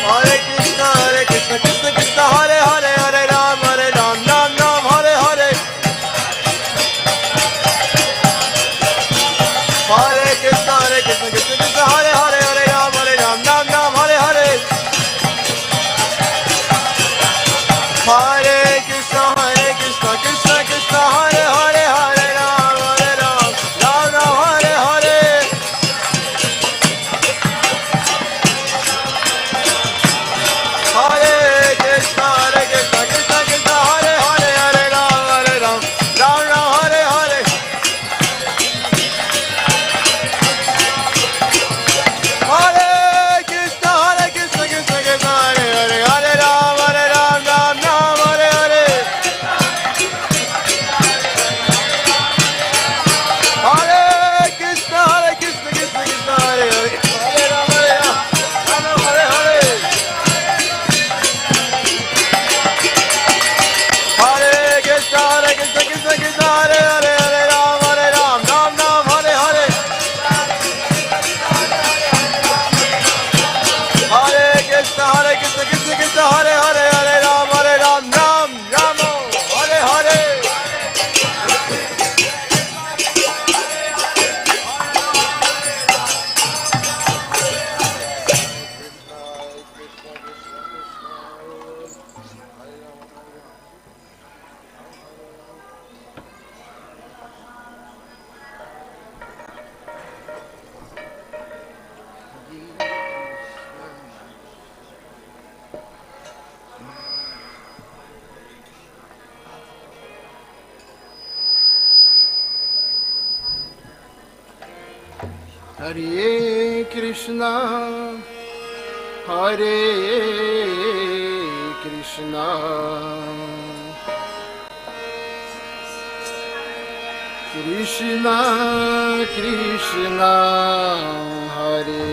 Hare Krishna, Krishna Krishna, Hare Hare, Hare Ram, Ram Ram, Hare Hare. Hare Krishna, Krishna Krishna, Hare Hare, Hare Ram, Ram Ram. Hare Krishna, Hare Krishna, Krishna Krishna, Hare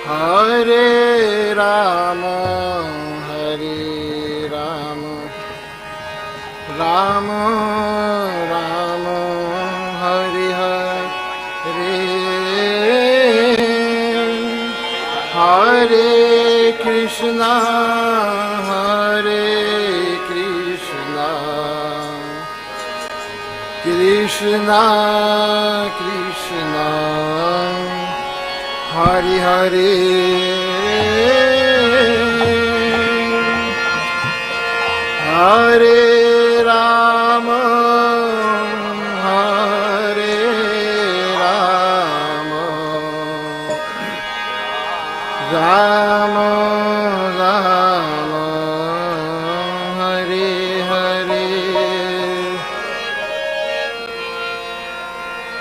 Hare Rama, Hare Rama, Rama Rama, Hare Hare, Hare Krishna, Hare Krishna, Krishna Krishna, Hare Hare, Hare Rama, Hare Rama, Rama Rama, Hare Hare,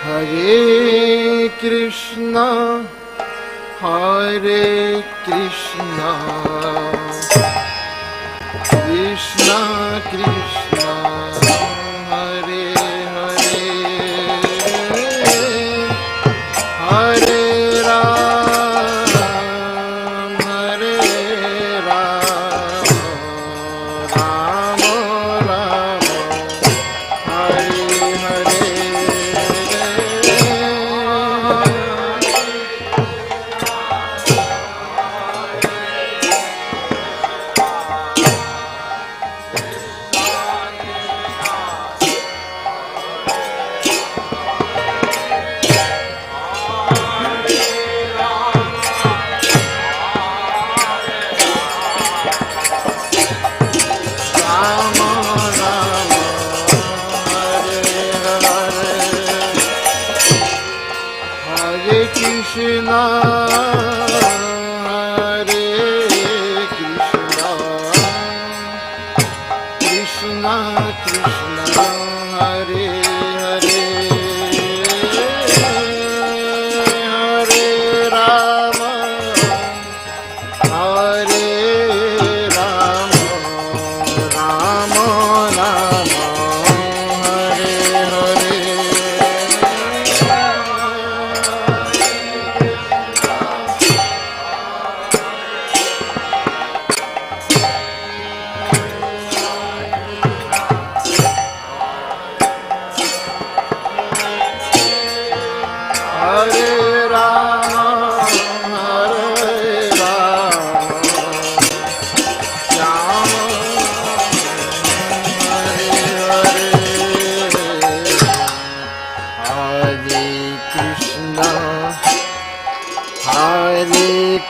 Hare Krishna, Hare Krishna, Krishna Krishna, Hare Hare, Hare Ram, Hare Ram, Ram Ram, Hare Hare. Krishna, Hare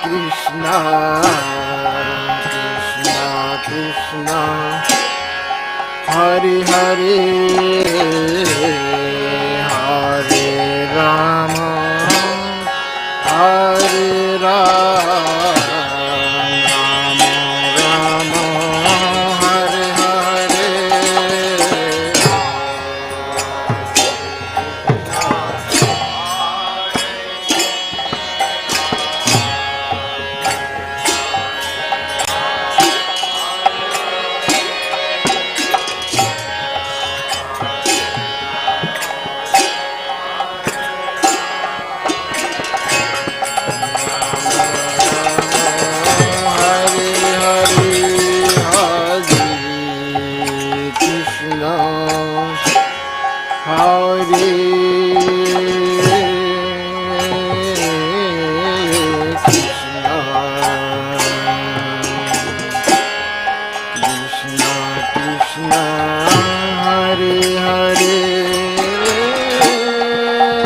Krishna, Krishna Krishna, Hare Hare, Hare Rama, Hare Rama, Rama Rama, Hare Hare. Hare Rama, Hare Rama, Rama Hare Hare, Hare Krishna, Hare Krishna, Krishna Krishna, Hare Hare,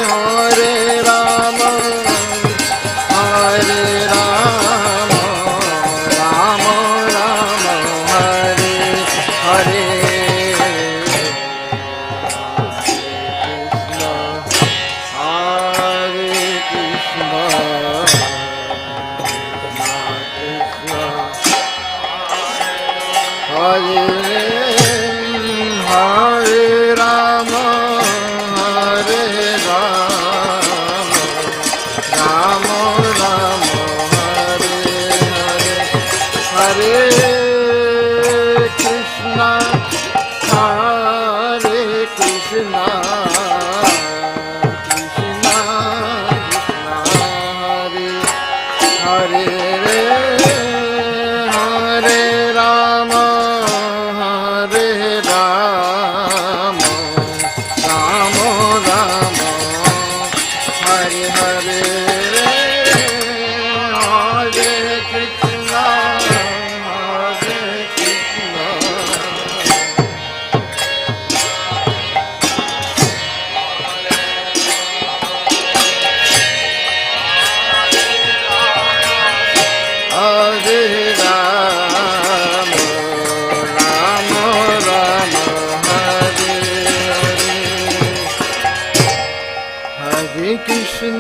Hare Rama, Hare Rama, Rama Rama, Hare Hare.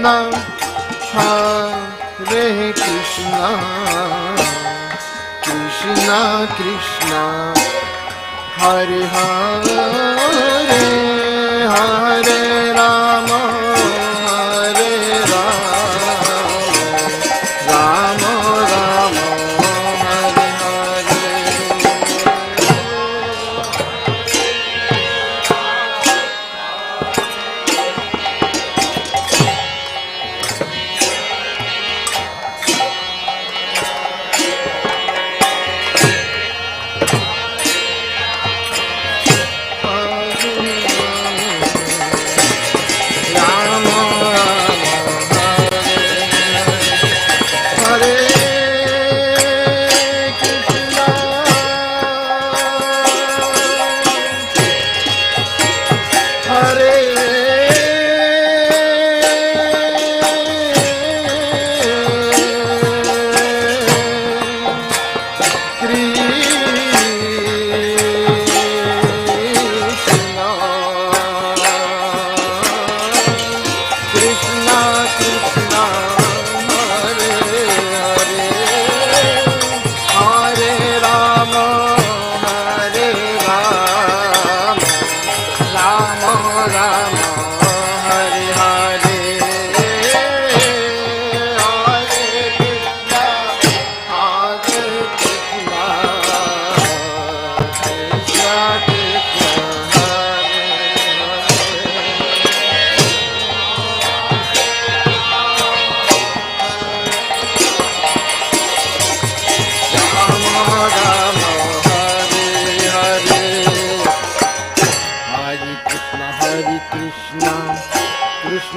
Krishna, Hare Krishna, Krishna Krishna, Hare Hare, Hare Rama, Hare Rama, Rama Rama, Hare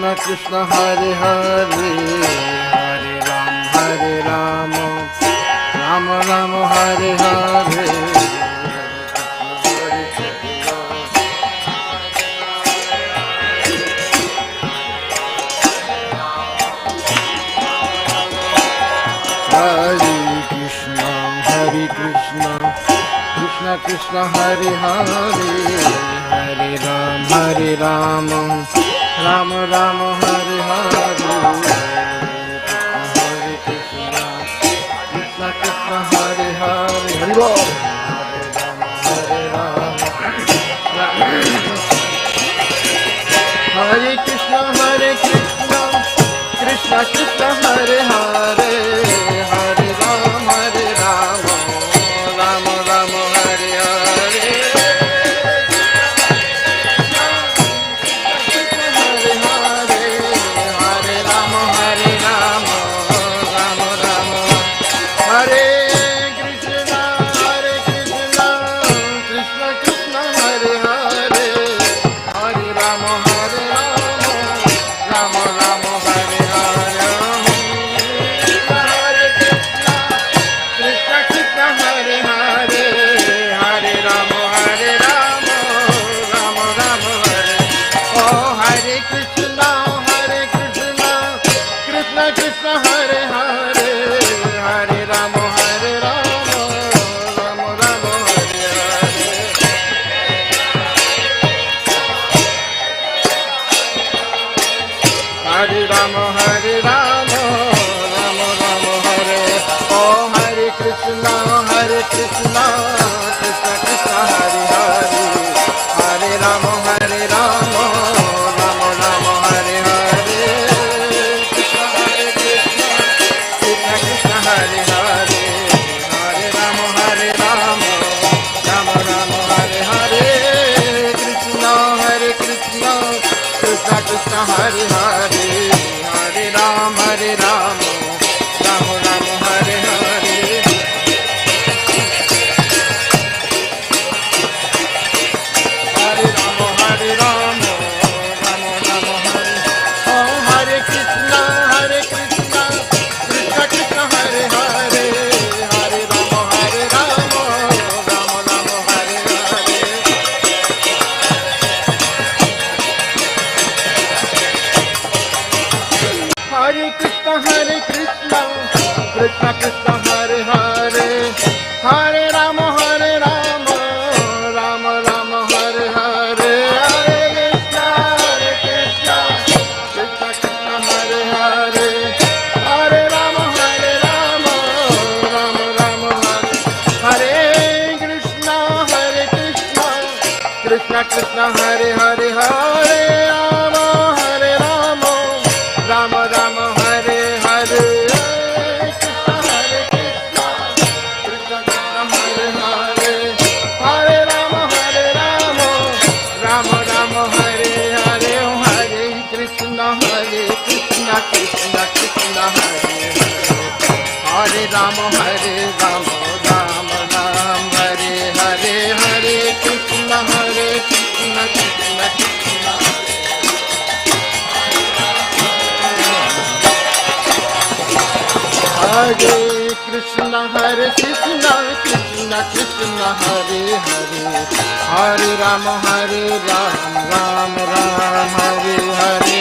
Krishna Krishna Hare Hare, Hare Ram, Rama Rama Hare Hare. Hare Krishna, Krishna Krishna Hare Hare, Hare Ram, Rama Rama Hare Hare. Hare Krishna, Krishna Krishna Hare Hare, Hare Bol. Hare Krishna, Krishna Krishna Hare Hare, Hare Ram, Rama Rama Hare Hare. Krishna Krishna Hare Hare Hare Rama Hare Rama Rama Rama Hare Hare Krishna Hare Krishna Krishna Krishna Hare Hare Hare Rama Rama Rama Hare Hare Hare Krishna Krishna Krishna Hare Hare Rama Rama Ram Hare Hare Hare Krishna Krishna Krishna Hare Krishna Krishna Krishna Hare Hare Hare Rama Ram Hare Hare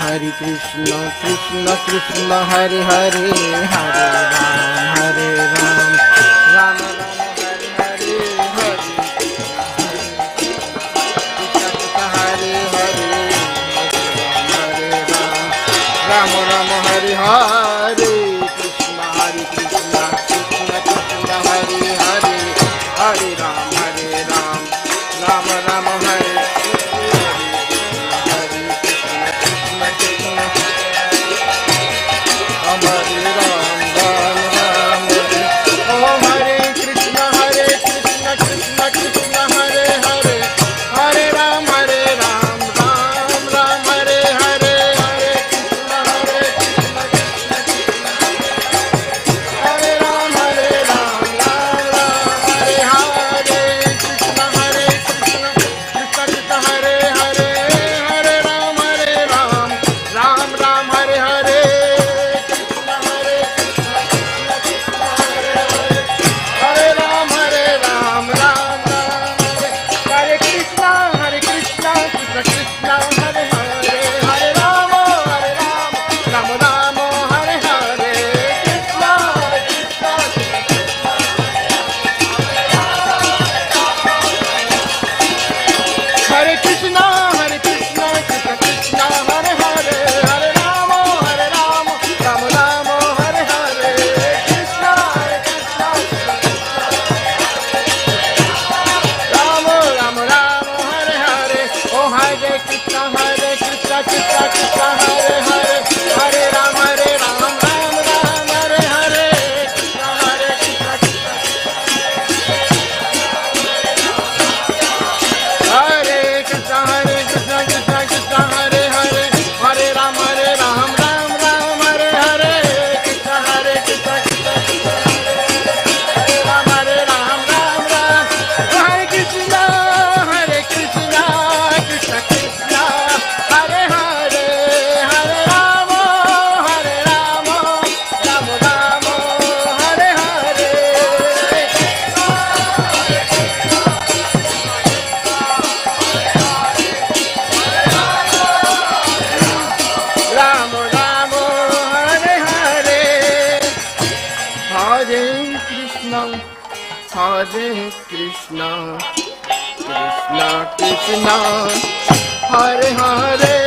Hare Krishna Krishna Krishna Hare Hare Ram Ram Hare Hare Krishna Krishna Krishna Hare Hare Hare Ram Ram Hare Hare Hare Ram Ram Hare Hare Krishna Krishna Krishna Hare Hare Hare Ram Ram Ram Hare Hare Krishna, Krishna Krishna, Hare Hare, Hare Rama, Hare Rama, Rama Rama, Hare Hare, Hare Krishna, Hare Krishna, Krishna, Hare Hare,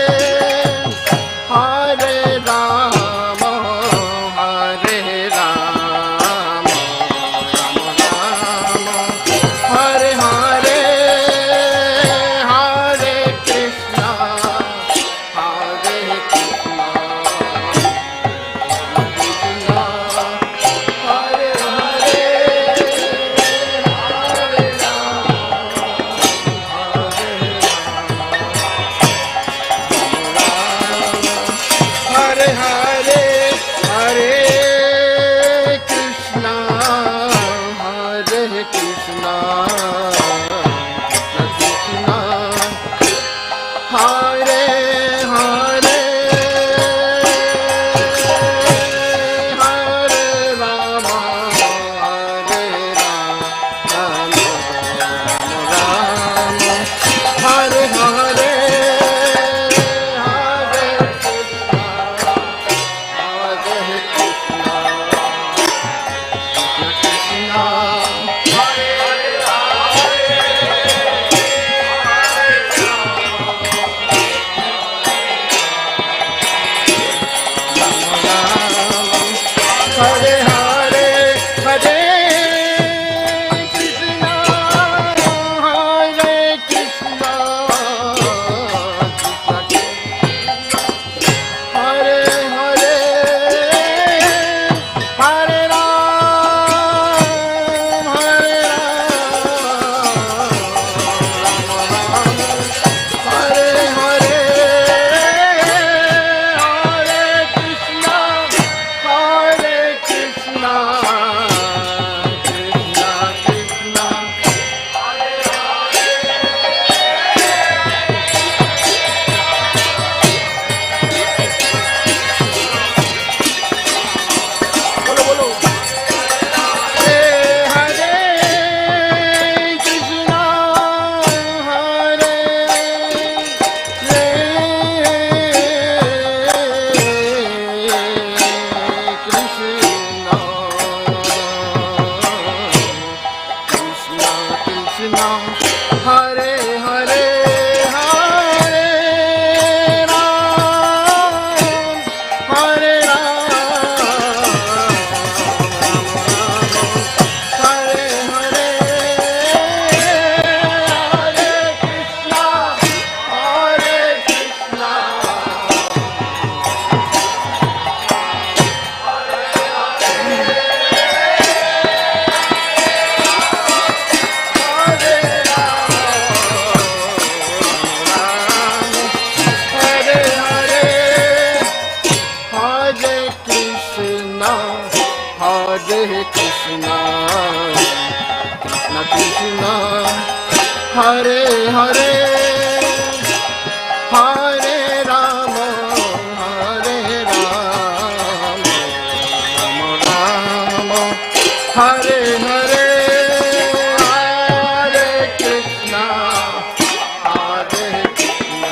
Krishna, Krishna Krishna, Hare Hare, Hare Rama, Hare Rama, Rama Rama, Hare Hare, Hare Krishna, Hare Krishna.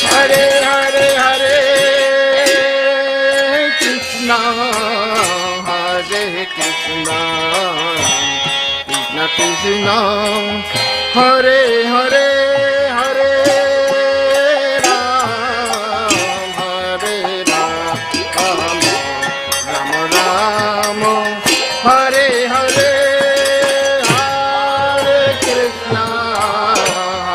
Hare Hare Hare Krishna, Hare Krishna, Krishna Krishna, Hare Hare, Hare Ram, Hare Ram, Ram Ram, Hare Hare, Hare Krishna, Hare Krishna,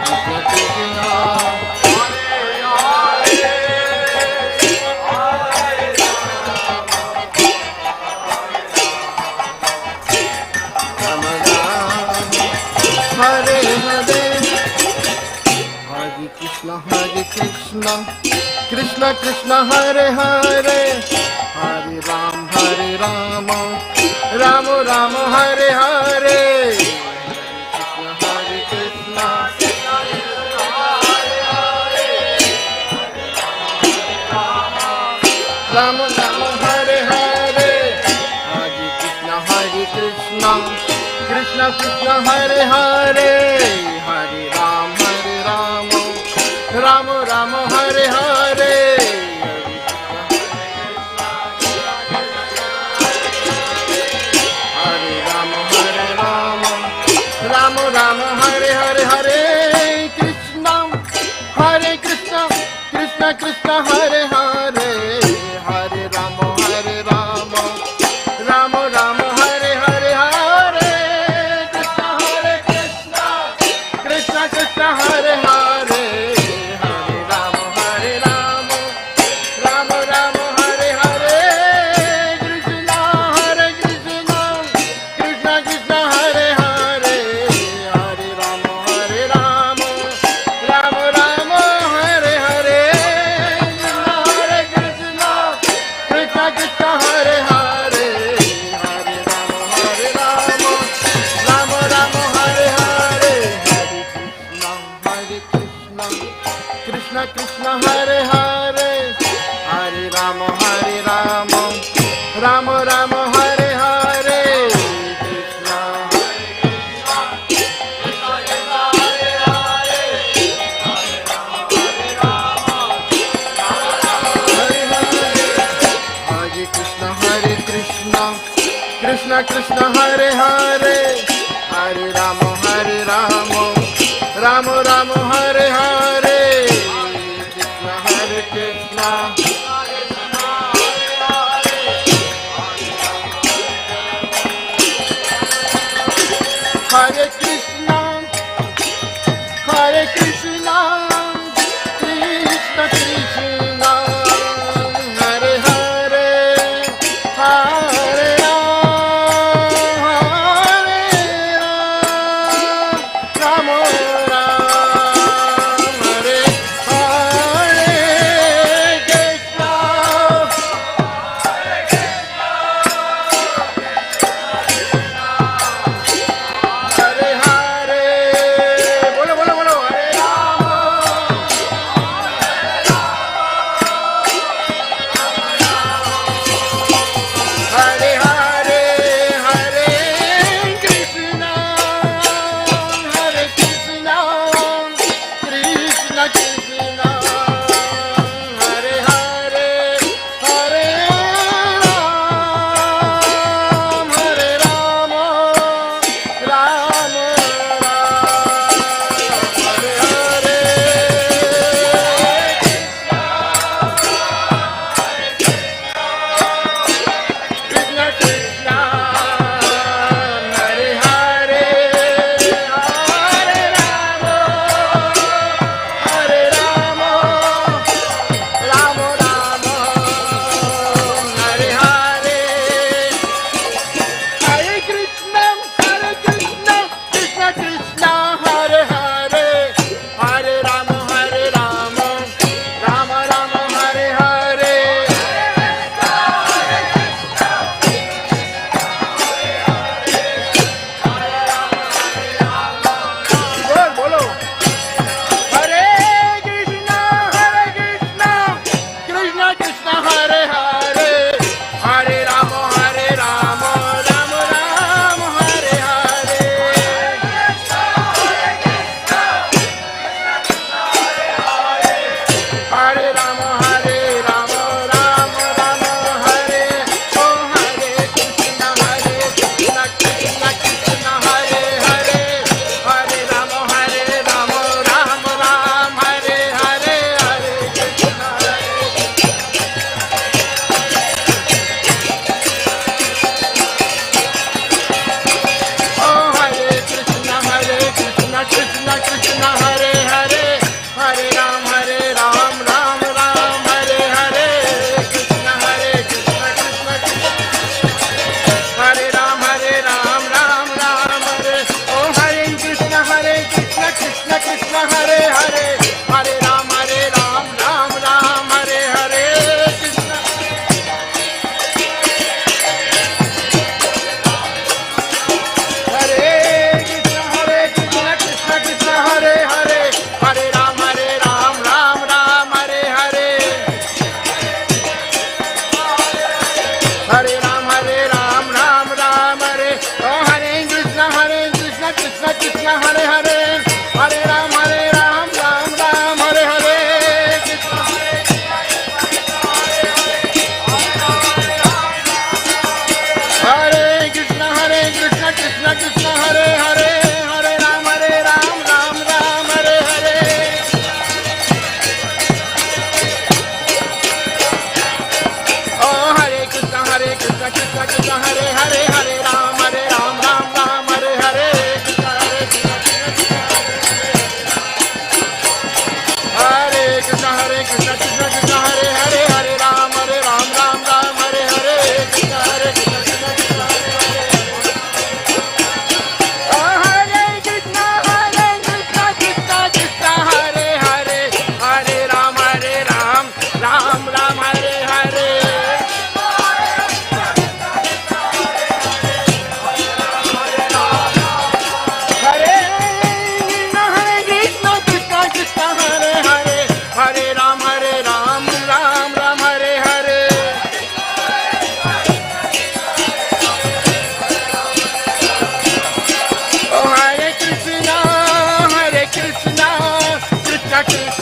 Krishna Krishna, Ram Ram, Hare Hare, Hare Krishna, Krishna Krishna, Hare Hare, Hare Ram, Ram Ram, Hare Hare, Hare Krishna, Ram Ram, Hare Hare, Hare Krishna, Krishna Krishna, Hare Hare, Hare Ram, Ram Ram, Hare Hare, Hare Ram, Ram Ram, Hare Hare, Hare Krishna, Krishna Krishna, Hare Hare, Hare Ram, Ram Ram, Hare Hare, Hare Krishna, Krishna Krishna, Hare Hare, Hare Ram, Ram Ram, Hare Hare, Krishna, Krishna Krishna, Hare Hare, Hare Ram, Ram Ram, Hare Hare, Krishna, Krishna Krishna, Hare Hare, Hare Ram, Ram Ram, Hare Hare, Krishna, Krishna, Hare Hare, Hare Ram, Ram Ram, Hare Hare, Krishna, Hare Krishna, Krishna Krishna, Hare Hare, Hare Ram, Ram Ram, Hare Hare, Krishna, Hare Krishna, Hare Krishna, Hare Krishna, Krishna Krishna, Hare Hare, Hare Ram,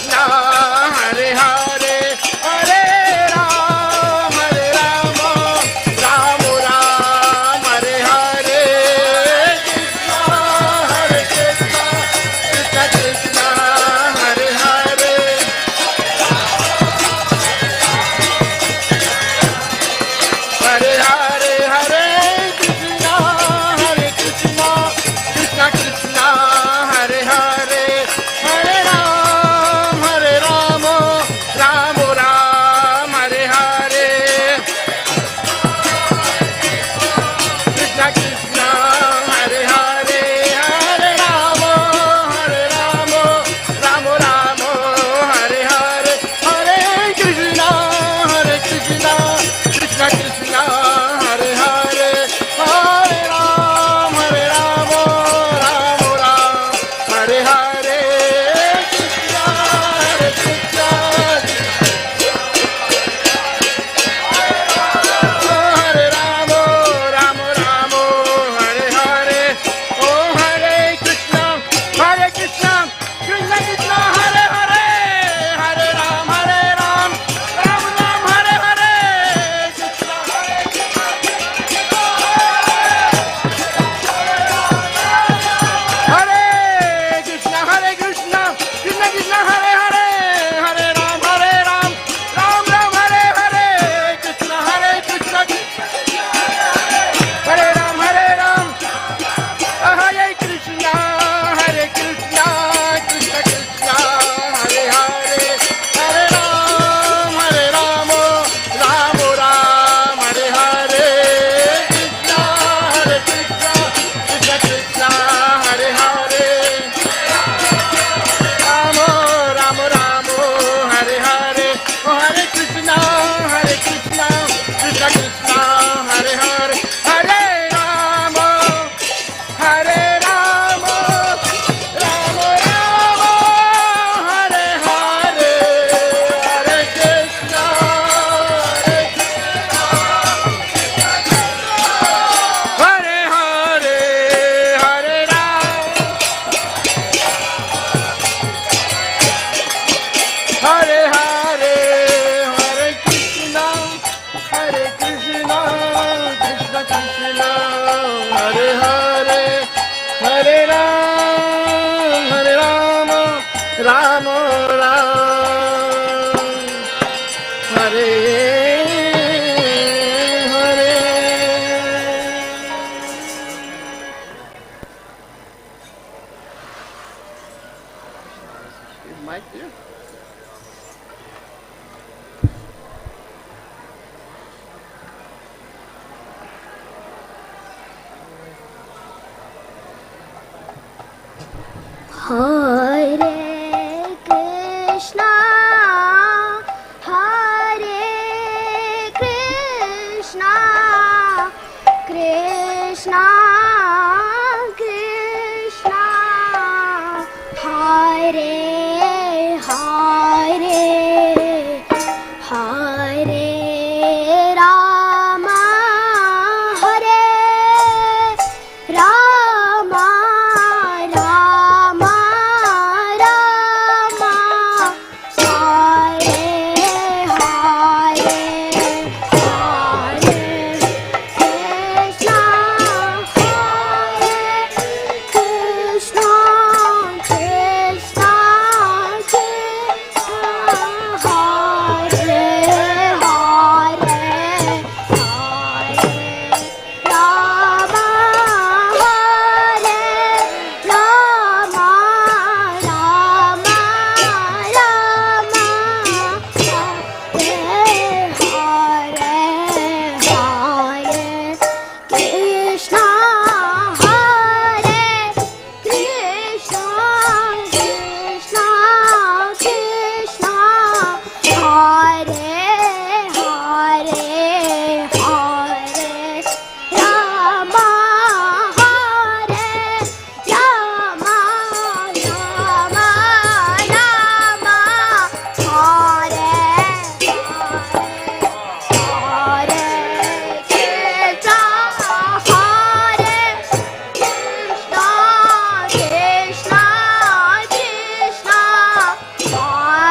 Krishna, Hare Hare, Hare Ram, Ram Ram, Hare Hare, Krishna, Hare Krishna, Krishna Krishna, Hare Hare. Hare Hare, Hare Krishna, Krishna Krishna, Hare Hare, Hare Ram, Ram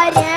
Hare